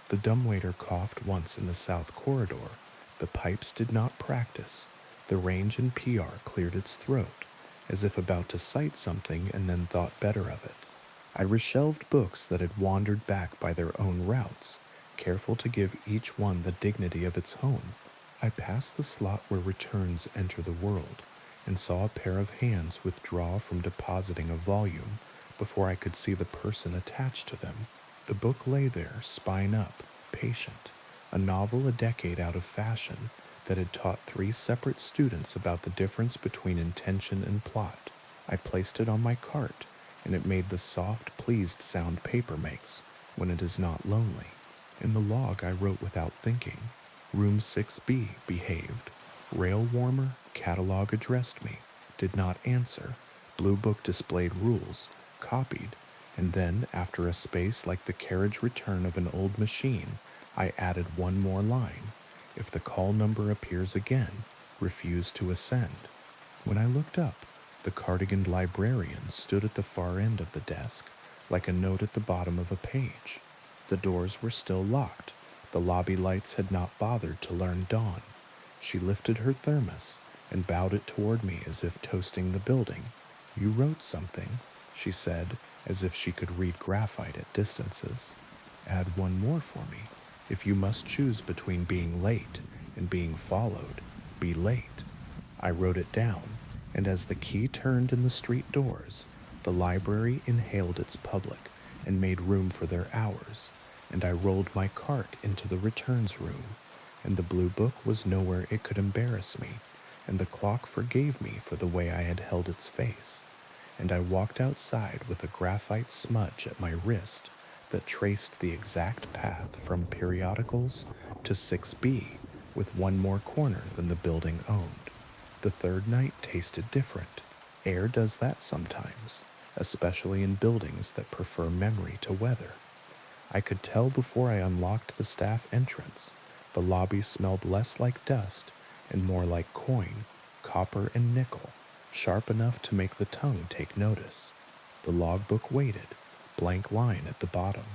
The dumbwaiter coughed once in the south corridor. The pipes did not practice. The range in PR cleared its throat, as if about to cite something and then thought better of it. I reshelved books that had wandered back by their own routes, careful to give each one the dignity of its home. I passed the slot where returns enter the world, and saw a pair of hands withdraw from depositing a volume before I could see the person attached to them. The book lay there, spine up, patient, a novel a decade out of fashion that had taught 3 separate students about the difference between intention and plot. I placed it on my cart, and it made the soft, pleased sound paper makes when it is not lonely. In the log I wrote without thinking. Room 6B behaved. Rail warmer, catalog addressed me, did not answer. Blue book displayed rules, copied, and then, after a space like the carriage return of an old machine, I added one more line. If the call number appears again, refuse to ascend. When I looked up, the cardiganed librarian stood at the far end of the desk, like a note at the bottom of a page. The doors were still locked. The lobby lights had not bothered to learn dawn. She lifted her thermos and bowed it toward me as if toasting the building. You wrote something, she said, as if she could read graphite at distances. Add one more for me. If you must choose between being late and being followed, be late. I wrote it down, and as the key turned in the street doors, the library inhaled its public and made room for their hours, and I rolled my cart into the returns room, and the blue book was nowhere it could embarrass me, and the clock forgave me for the way I had held its face, and I walked outside with a graphite smudge at my wrist that traced the exact path from periodicals to 6B with one more corner than the building owned. The third night tasted different. Air does that sometimes, especially in buildings that prefer memory to weather. I could tell before I unlocked the staff entrance. The lobby smelled less like dust and more like coin, copper and nickel, sharp enough to make the tongue take notice. The logbook waited, blank line at the bottom,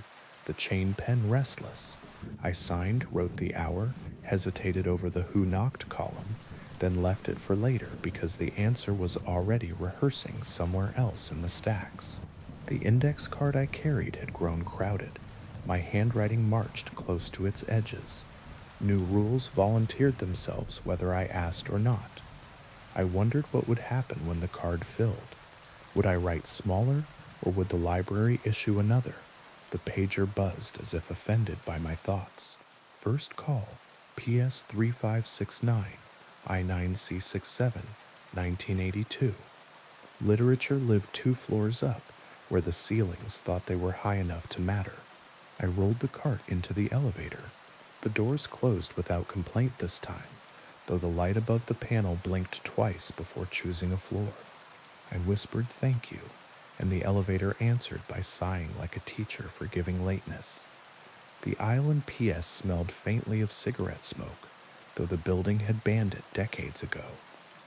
the chain pen restless. I signed, wrote the hour, hesitated over the who knocked column, then left it for later because the answer was already rehearsing somewhere else in the stacks. The index card I carried had grown crowded. My handwriting marched close to its edges. New rules volunteered themselves whether I asked or not. I wondered what would happen when the card filled. Would I write smaller, or would the library issue another? The pager buzzed as if offended by my thoughts. First call, PS 3569, I9C67, 1982. Literature lived 2 floors up, where the ceilings thought they were high enough to matter. I rolled the cart into the elevator. The doors closed without complaint this time, though the light above the panel blinked twice before choosing a floor. I whispered thank you, and the elevator answered by sighing like a teacher for giving lateness. The aisle in PS smelled faintly of cigarette smoke, though the building had banned it decades ago.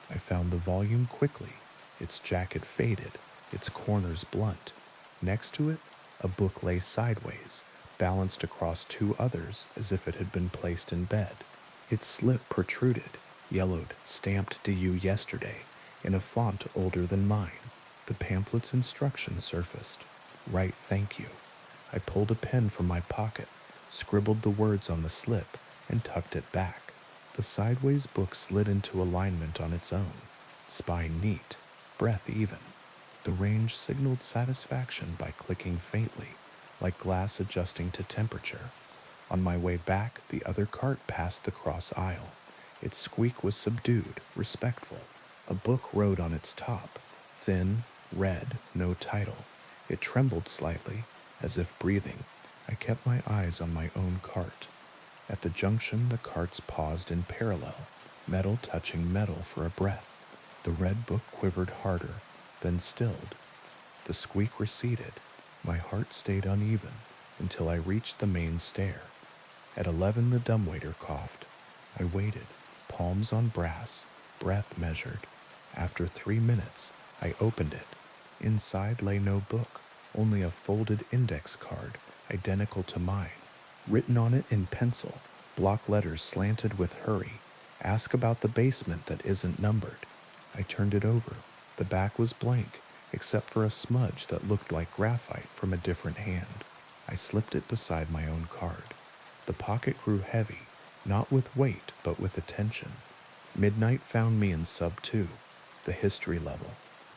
I found the volume quickly, its jacket faded, its corners blunt. Next to it, a book lay sideways, balanced across 2 others as if it had been placed in bed. Its slip protruded, yellowed, stamped "DU yesterday," in a font older than mine. The pamphlet's instructions surfaced. Write thank you. I pulled a pen from my pocket, scribbled the words on the slip, and tucked it back. The sideways book slid into alignment on its own, spine neat, breath even. The range signaled satisfaction by clicking faintly, like glass adjusting to temperature. On my way back, the other cart passed the cross aisle. Its squeak was subdued, respectful. A book rode on its top, thin, red, no title. It trembled slightly, as if breathing. I kept my eyes on my own cart. At the junction, the carts paused in parallel, metal touching metal for a breath. The red book quivered harder, then stilled. The squeak receded. My heart stayed uneven until I reached the main stair. At 11, the dumbwaiter coughed. I waited, palms on brass, breath measured. After 3 minutes, I opened it. Inside lay no book, only a folded index card, identical to mine. Written on it in pencil, block letters slanted with hurry. Ask about the basement that isn't numbered. I turned it over. The back was blank, except for a smudge that looked like graphite from a different hand. I slipped it beside my own card. The pocket grew heavy, not with weight, but with attention. Midnight found me in Sub 2, the history level.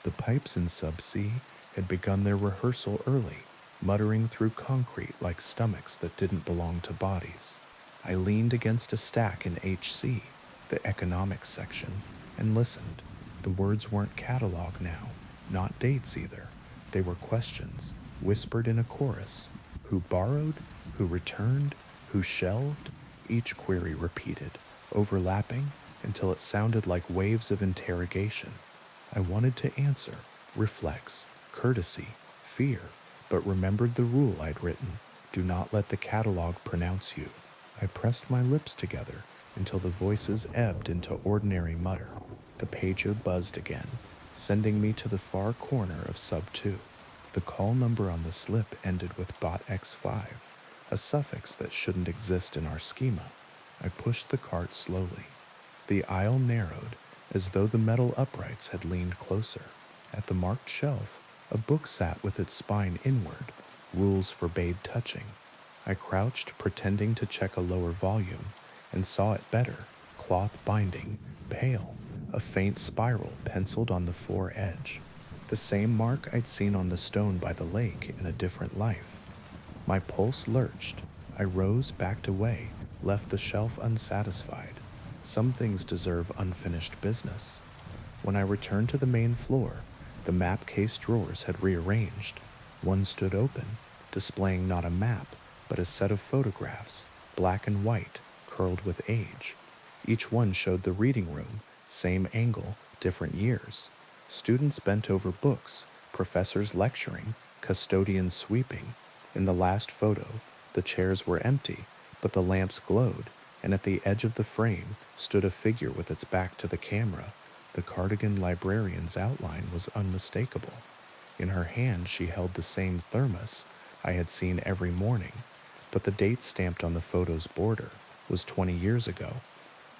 The pipes in Sub C had begun their rehearsal early, muttering through concrete like stomachs that didn't belong to bodies. I leaned against a stack in HC, the economics section, and listened. The words weren't cataloged now, not dates either. They were questions, whispered in a chorus. Who borrowed? Who returned? Who shelved? Each query repeated, overlapping until it sounded like waves of interrogation. I wanted to answer, reflex, courtesy, fear, but remembered the rule I'd written: do not let the catalog pronounce you. I pressed my lips together until the voices ebbed into ordinary mutter. The pager buzzed again, sending me to the far corner of Sub 2. The call number on the slip ended with bot X5, a suffix that shouldn't exist in our schema. I pushed the cart slowly. The aisle narrowed, as though the metal uprights had leaned closer. At the marked shelf, a book sat with its spine inward. Rules forbade touching. I crouched, pretending to check a lower volume, and saw it better. Cloth binding, pale, a faint spiral penciled on the foredge. The same mark I'd seen on the stone by the lake in a different life. My pulse lurched. I rose, backed away, left the shelf unsatisfied. Some things deserve unfinished business. When I returned to the main floor, the map case drawers had rearranged. One stood open, displaying not a map, but a set of photographs, black and white, curled with age. Each one showed the reading room, same angle, different years. Students bent over books, professors lecturing, custodians sweeping. In the last photo, the chairs were empty, but the lamps glowed, and at the edge of the frame stood a figure with its back to the camera. The cardigan librarian's outline was unmistakable. In her hand she held the same thermos I had seen every morning, but the date stamped on the photo's border was 20 years ago.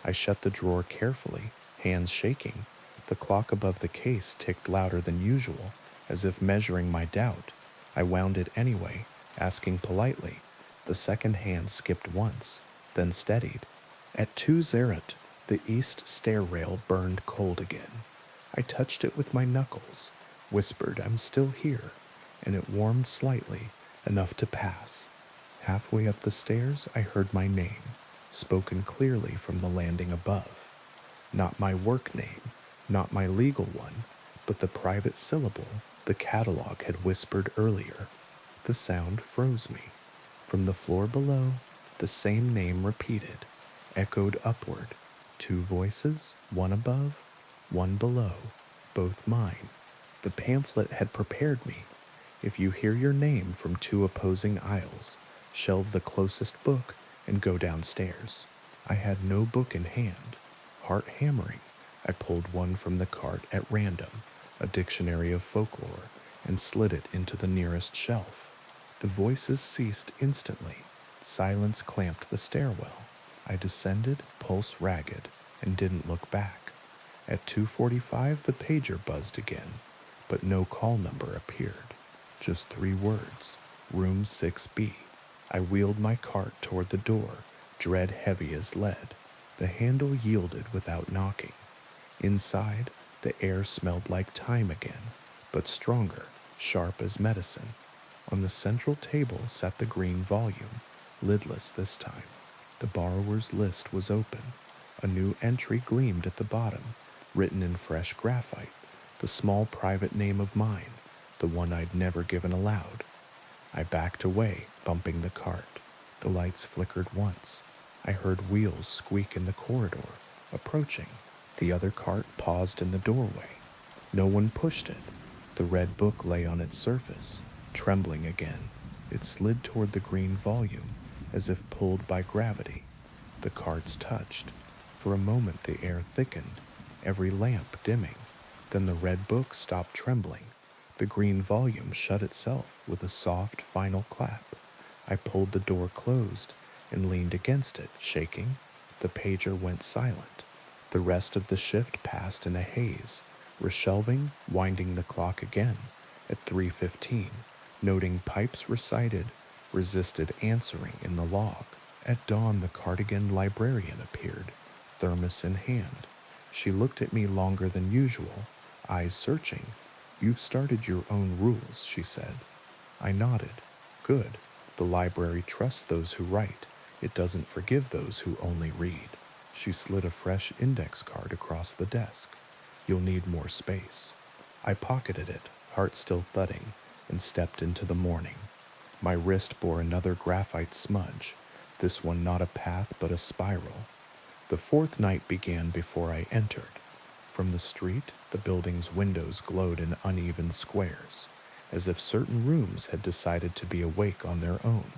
I shut the drawer carefully, hands shaking. The clock above the case ticked louder than usual, as if measuring my doubt. I wound it anyway, asking politely. The second hand skipped once, then steadied. At 2 Zerat, the east stair rail burned cold again. I touched it with my knuckles, whispered, "I'm still here," and it warmed slightly, enough to pass. Halfway up the stairs, I heard my name, spoken clearly from the landing above. Not my work name, not my legal one, but the private syllable the catalog had whispered earlier. The sound froze me. From the floor below, the same name repeated, echoed upward. 2 voices, one above, one below, both mine. The pamphlet had prepared me. If you hear your name from 2 opposing aisles, shelve the closest book and go downstairs. I had no book in hand. Heart hammering, I pulled one from the cart at random, a dictionary of folklore, and slid it into the nearest shelf. The voices ceased instantly. Silence clamped the stairwell. I descended, pulse ragged, and didn't look back. At 2:45, the pager buzzed again, but no call number appeared. Just 3 words, room 6B. I wheeled my cart toward the door, dread heavy as lead. The handle yielded without knocking. Inside, the air smelled like time again, but stronger, sharp as medicine. On the central table sat the green volume, lidless this time. The borrower's list was open. A new entry gleamed at the bottom, written in fresh graphite, the small private name of mine, the one I'd never given aloud. I backed away, bumping the cart. The lights flickered once. I heard wheels squeak in the corridor, approaching. The other cart paused in the doorway. No one pushed it. The red book lay on its surface, trembling again. It slid toward the green volume, as if pulled by gravity. The carts touched. For a moment the air thickened, every lamp dimming. Then the red book stopped trembling. The green volume shut itself with a soft final clap. I pulled the door closed and leaned against it, shaking. The pager went silent. The rest of the shift passed in a haze, reshelving, winding the clock again at 3:15, noting pipes recited, resisted answering in the log. At dawn the cardigan librarian appeared, thermos in hand. She looked at me longer than usual, eyes searching. "You've started your own rules," she said. I nodded. "Good. The library trusts those who write. It doesn't forgive those who only read." She slid a fresh index card across the desk. "You'll need more space." I pocketed it, heart still thudding, and stepped into the morning. My wrist bore another graphite smudge, this one not a path but a spiral. The fourth night began before I entered. From the street, the building's windows glowed in uneven squares, as if certain rooms had decided to be awake on their own.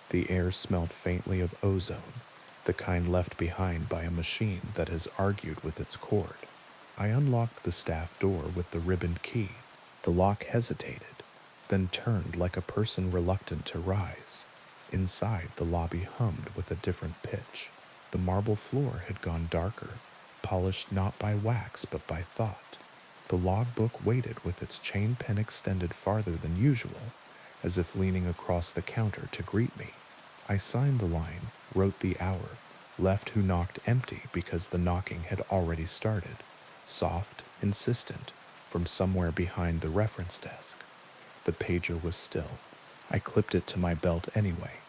The air smelled faintly of ozone, the kind left behind by a machine that has argued with its cord. I unlocked the staff door with the ribboned key. The lock hesitated, then turned like a person reluctant to rise. Inside, the lobby hummed with a different pitch. The marble floor had gone darker, polished not by wax but by thought. The logbook waited with its chain pen extended farther than usual, as if leaning across the counter to greet me. I signed the line, wrote the hour, left who knocked empty because the knocking had already started, soft, insistent, from somewhere behind the reference desk. The pager was still. I clipped it to my belt anyway.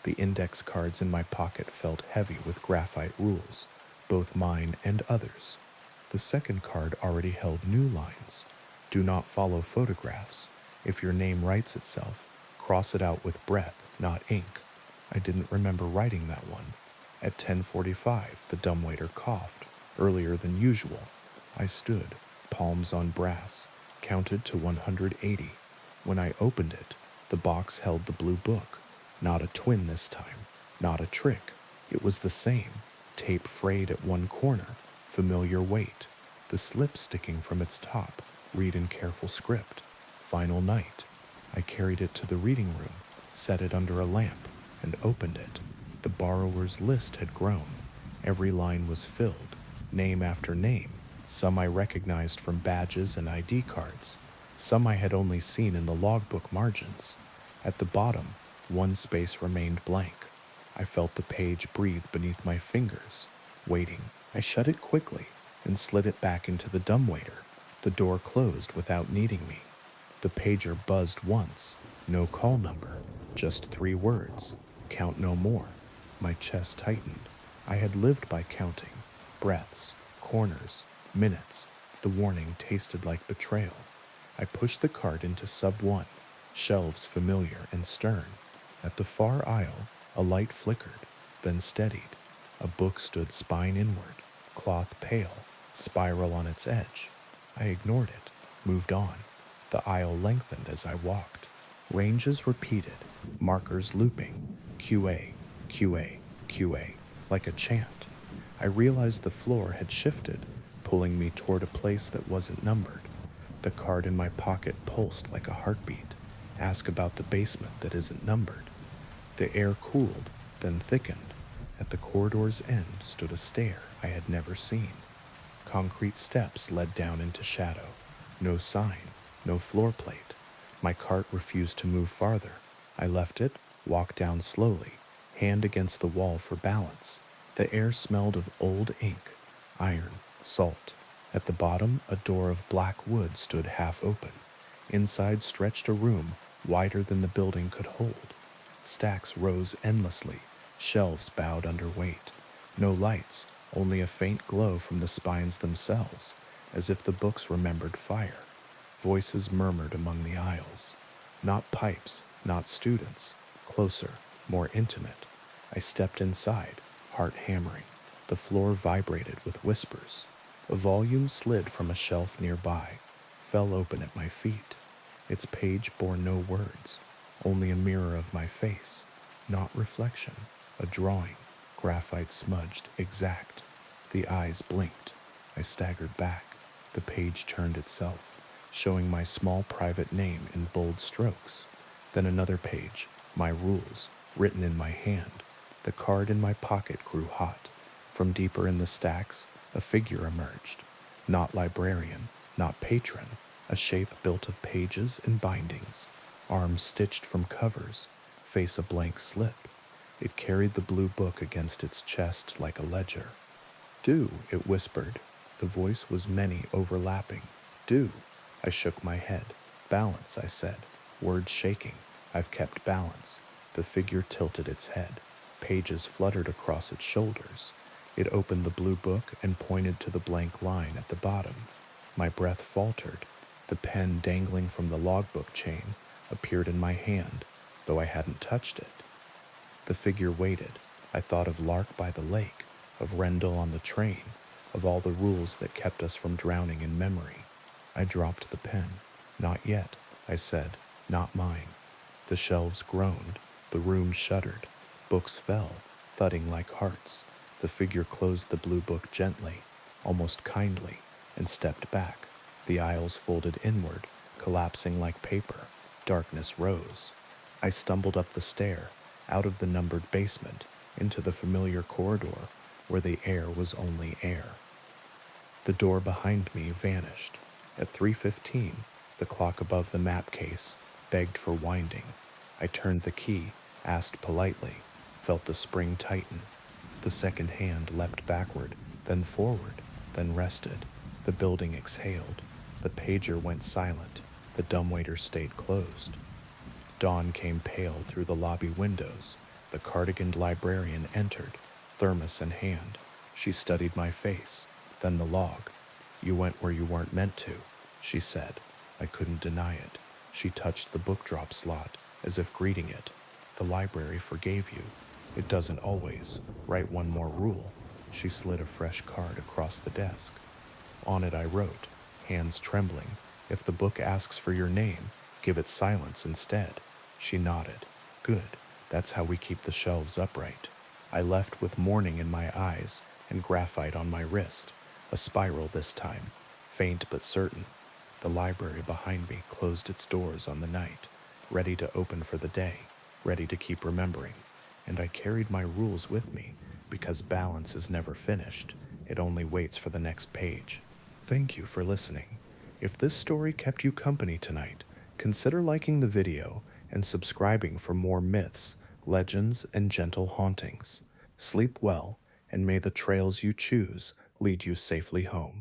The index cards in my pocket felt heavy with graphite rules, both mine and others. The second card already held new lines. Do not follow photographs. If your name writes itself, cross it out with breath, not ink. I didn't remember writing that one. At 10:45, the dumbwaiter coughed, earlier than usual. I stood, palms on brass, counted to 180. When I opened it, the box held the blue book. Not a twin this time, not a trick. It was the same, tape frayed at one corner, familiar weight, the slip sticking from its top, read in careful script. Final night. I carried it to the reading room, set it under a lamp, and opened it. The borrower's list had grown. Every line was filled, name after name. Some I recognized from badges and ID cards. Some I had only seen in the logbook margins. At the bottom, one space remained blank. I felt the page breathe beneath my fingers, waiting. I shut it quickly and slid it back into the dumbwaiter. The door closed without needing me. The pager buzzed once. No call number, just 3 words. Count no more. My chest tightened. I had lived by counting. Breaths, corners, minutes. The warning tasted like betrayal. I pushed the cart into sub 1, shelves familiar and stern. At the far aisle, a light flickered, then steadied. A book stood spine inward, cloth pale, spiral on its edge. I ignored it, moved on. The aisle lengthened as I walked. Ranges repeated, markers looping, QA, QA, QA, like a chant. I realized the floor had shifted, pulling me toward a place that wasn't numbered. The card in my pocket pulsed like a heartbeat. Ask about the basement that isn't numbered. The air cooled, then thickened. At the corridor's end stood a stair I had never seen. Concrete steps led down into shadow. No sign, no floor plate. My cart refused to move farther. I left it, walked down slowly, hand against the wall for balance. The air smelled of old ink, iron, salt. At the bottom, a door of black wood stood half open. Inside stretched a room wider than the building could hold. Stacks rose endlessly, shelves bowed under weight. No lights, only a faint glow from the spines themselves, as if the books remembered fire. Voices murmured among the aisles. Not pipes, not students. Closer, more intimate. I stepped inside, heart hammering. The floor vibrated with whispers. A volume slid from a shelf nearby, fell open at my feet. Its page bore no words, only a mirror of my face, not reflection, a drawing, graphite smudged, exact. The eyes blinked. I staggered back. The page turned itself, showing my small private name in bold strokes. Then another page, my rules, written in my hand. The card in my pocket grew hot. From deeper in the stacks, a figure emerged. Not librarian, not patron, a shape built of pages and bindings, arms stitched from covers, face a blank slip. It carried the blue book against its chest like a ledger. Do, it whispered. The voice was many overlapping. Do. I shook my head. Balance, I said, words shaking. I've kept balance. The figure tilted its head. Pages fluttered across its shoulders. It opened the blue book and pointed to the blank line at the bottom. My breath faltered. The pen dangling from the logbook chain appeared in my hand, though I hadn't touched it. The figure waited. I thought of Lark by the lake, of Rendell on the train, of all the rules that kept us from drowning in memory. I dropped the pen. Not yet, I said, not mine. The shelves groaned. The room shuddered. Books fell, thudding like hearts. The figure closed the blue book gently, almost kindly, and stepped back. The aisles folded inward, collapsing like paper. Darkness rose. I stumbled up the stair, out of the numbered basement, into the familiar corridor, where the air was only air. The door behind me vanished. At 3:15, the clock above the map case begged for winding. I turned the key, asked politely, felt the spring tighten. The second hand leapt backward, then forward, then rested. The building exhaled. The pager went silent. The dumbwaiter stayed closed. Dawn came pale through the lobby windows. The cardiganed librarian entered, thermos in hand. She studied my face, then the log. You went where you weren't meant to, she said. I couldn't deny it. She touched the book drop slot, as if greeting it. The library forgave you. It doesn't always. Write one more rule. She slid a fresh card across the desk. On it I wrote, hands trembling, if the book asks for your name, give it silence instead. She nodded. Good. That's how we keep the shelves upright. I left with mourning in my eyes and graphite on my wrist. A spiral this time, faint but certain. The library behind me closed its doors on the night, ready to open for the day, ready to keep remembering. And I carried my rules with me, because balance is never finished. It only waits for the next page. Thank you for listening. If this story kept you company tonight, consider liking the video and subscribing for more myths, legends, and gentle hauntings. Sleep well, and may the trails you choose lead you safely home.